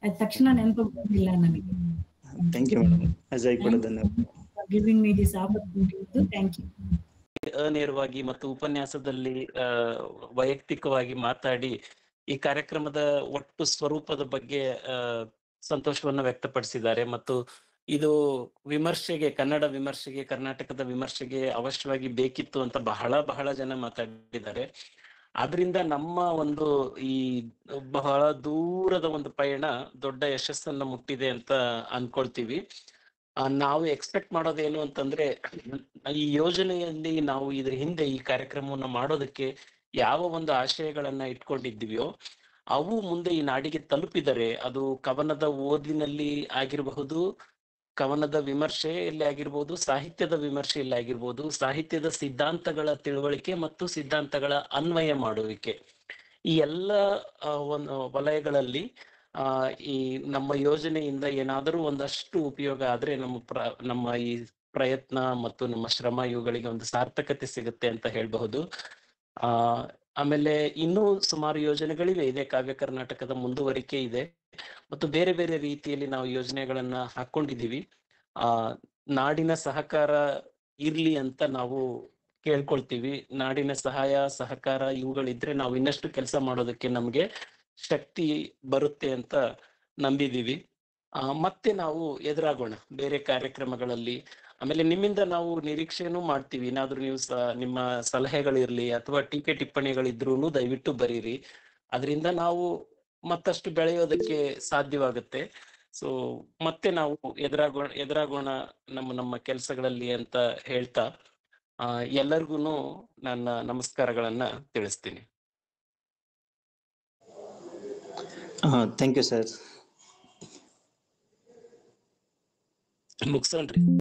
ಅದು ತಕ್ಷಣ ನೆನಪು ಬಂದಿಲ್ಲ ನನಗೆ. Thank you madam. ಅಜಯ್ ಕೂಡ ಧನ್ಯವಾದ. Giving me this opportunity. Thank you. ನೇರವಾಗಿ ಮತ್ತು ಉಪನ್ಯಾಸದಲ್ಲಿ ವೈಯಕ್ತಿಕವಾಗಿ ಮಾತಾಡಿ ಈ ಕಾರ್ಯಕ್ರಮದ ಒಟ್ಟು ಸ್ವರೂಪದ ಬಗ್ಗೆ ಸಂತೋಷವನ್ನ ವ್ಯಕ್ತಪಡಿಸಿದ್ದಾರೆ. ಮತ್ತು ಇದು ವಿಮರ್ಶೆಗೆ, ಕನ್ನಡ ವಿಮರ್ಶೆಗೆ, ಕರ್ನಾಟಕದ ವಿಮರ್ಶೆಗೆ ಅವಶ್ಯವಾಗಿ ಬೇಕಿತ್ತು ಅಂತ ಬಹಳ ಜನ ಮಾತಾಡಿದ್ದಾರೆ. ಆದ್ರಿಂದ ನಮ್ಮ ಒಂದು ಈ ಬಹಳ ದೂರದ ಒಂದು ಪಯಣ ದೊಡ್ಡ ಯಶಸ್ಸನ್ನ ಮುಟ್ಟಿದೆ ಅಂತ ಅನ್ಕೊಳ್ತೀವಿ. ನಾವು ಎಕ್ಸ್ಪೆಕ್ಟ್ ಮಾಡೋದೇನು ಅಂತಂದ್ರೆ, ಈ ಯೋಜನೆಯಲ್ಲಿ ನಾವು ಇದ್ರ ಹಿಂದೆ ಈ ಕಾರ್ಯಕ್ರಮವನ್ನ ಮಾಡೋದಕ್ಕೆ ಯಾವ ಒಂದು ಆಶಯಗಳನ್ನ ಇಟ್ಕೊಂಡಿದ್ದೀವಿಯೋ ಅವು ಮುಂದೆ ಈ ನಾಡಿಗೆ ತಲುಪಿದರೆ, ಅದು ಕವನದ ಓದಿನಲ್ಲಿ ಆಗಿರಬಹುದು, ಕವನದ ವಿಮರ್ಶೆಯಲ್ಲಿ ಆಗಿರ್ಬೋದು, ಸಾಹಿತ್ಯದ ವಿಮರ್ಶೆಯಲ್ಲಿ ಆಗಿರ್ಬೋದು, ಸಾಹಿತ್ಯದ ಸಿದ್ಧಾಂತಗಳ ತಿಳುವಳಿಕೆ ಮತ್ತು ಸಿದ್ಧಾಂತಗಳ ಅನ್ವಯ ಮಾಡುವಿಕೆ, ಈ ಎಲ್ಲ ವಲಯಗಳಲ್ಲಿ ಈ ನಮ್ಮ ಯೋಜನೆಯಿಂದ ಏನಾದರೂ ಒಂದಷ್ಟು ಉಪಯೋಗ ಆದ್ರೆ ನಮ್ಮ ಈ ಪ್ರಯತ್ನ ಮತ್ತು ನಮ್ಮ ಶ್ರಮ ಇವುಗಳಿಗೆ ಒಂದು ಸಾರ್ಥಕತೆ ಸಿಗುತ್ತೆ ಅಂತ ಹೇಳಬಹುದು. ಆಮೇಲೆ ಇನ್ನೂ ಸುಮಾರು ಯೋಜನೆಗಳಿವೆ. ಇದೇ ಕಾವ್ಯ ಕರ್ನಾಟಕದ ಮುಂದುವರಿಕೆ ಇದೆ ಮತ್ತು ಬೇರೆ ಬೇರೆ ರೀತಿಯಲ್ಲಿ ನಾವು ಯೋಜನೆಗಳನ್ನ ಹಾಕೊಂಡಿದ್ದೀವಿ. ನಾಡಿನ ಸಹಕಾರ ಇರ್ಲಿ ಅಂತ ನಾವು ಕೇಳ್ಕೊಳ್ತೀವಿ. ನಾಡಿನ ಸಹಾಯ ಸಹಕಾರ ಇವುಗಳಿದ್ರೆ ನಾವು ಇನ್ನಷ್ಟು ಕೆಲಸ ಮಾಡೋದಕ್ಕೆ ನಮ್ಗೆ ಶಕ್ತಿ ಬರುತ್ತೆ ಅಂತ ನಂಬಿದೀವಿ. ಮತ್ತೆ ನಾವು ಎದುರಾಗೋಣ ಬೇರೆ ಕಾರ್ಯಕ್ರಮಗಳಲ್ಲಿ. ಆಮೇಲೆ ನಿಮ್ಮಿಂದ ನಾವು ನಿರೀಕ್ಷೆನೂ ಮಾಡ್ತೀವಿ. ಏನಾದ್ರೂ ನೀವು ನಿಮ್ಮ ಸಲಹೆಗಳಿರ್ಲಿ ಅಥವಾ ಟೀಕೆ ಟಿಪ್ಪಣಿಗಳಿದ್ರೂನು ದಯವಿಟ್ಟು ಬರೀರಿ. ಅದರಿಂದ ನಾವು ಮತ್ತಷ್ಟು ಬೆಳೆಯೋದಕ್ಕೆ ಸಾಧ್ಯವಾಗುತ್ತೆ. ಸೊ ಮತ್ತೆ ನಾವು ಎದುರಾಗೋಣ ನಮ್ಮ ಕೆಲಸಗಳಲ್ಲಿ ಅಂತ ಹೇಳ್ತಾ ಎಲ್ಲರಿಗೂ ನನ್ನ ನಮಸ್ಕಾರಗಳನ್ನ ತಿಳಿಸ್ತೀನಿ. Thank you sir. ಮುಗಿಸೋಣ್ರಿ.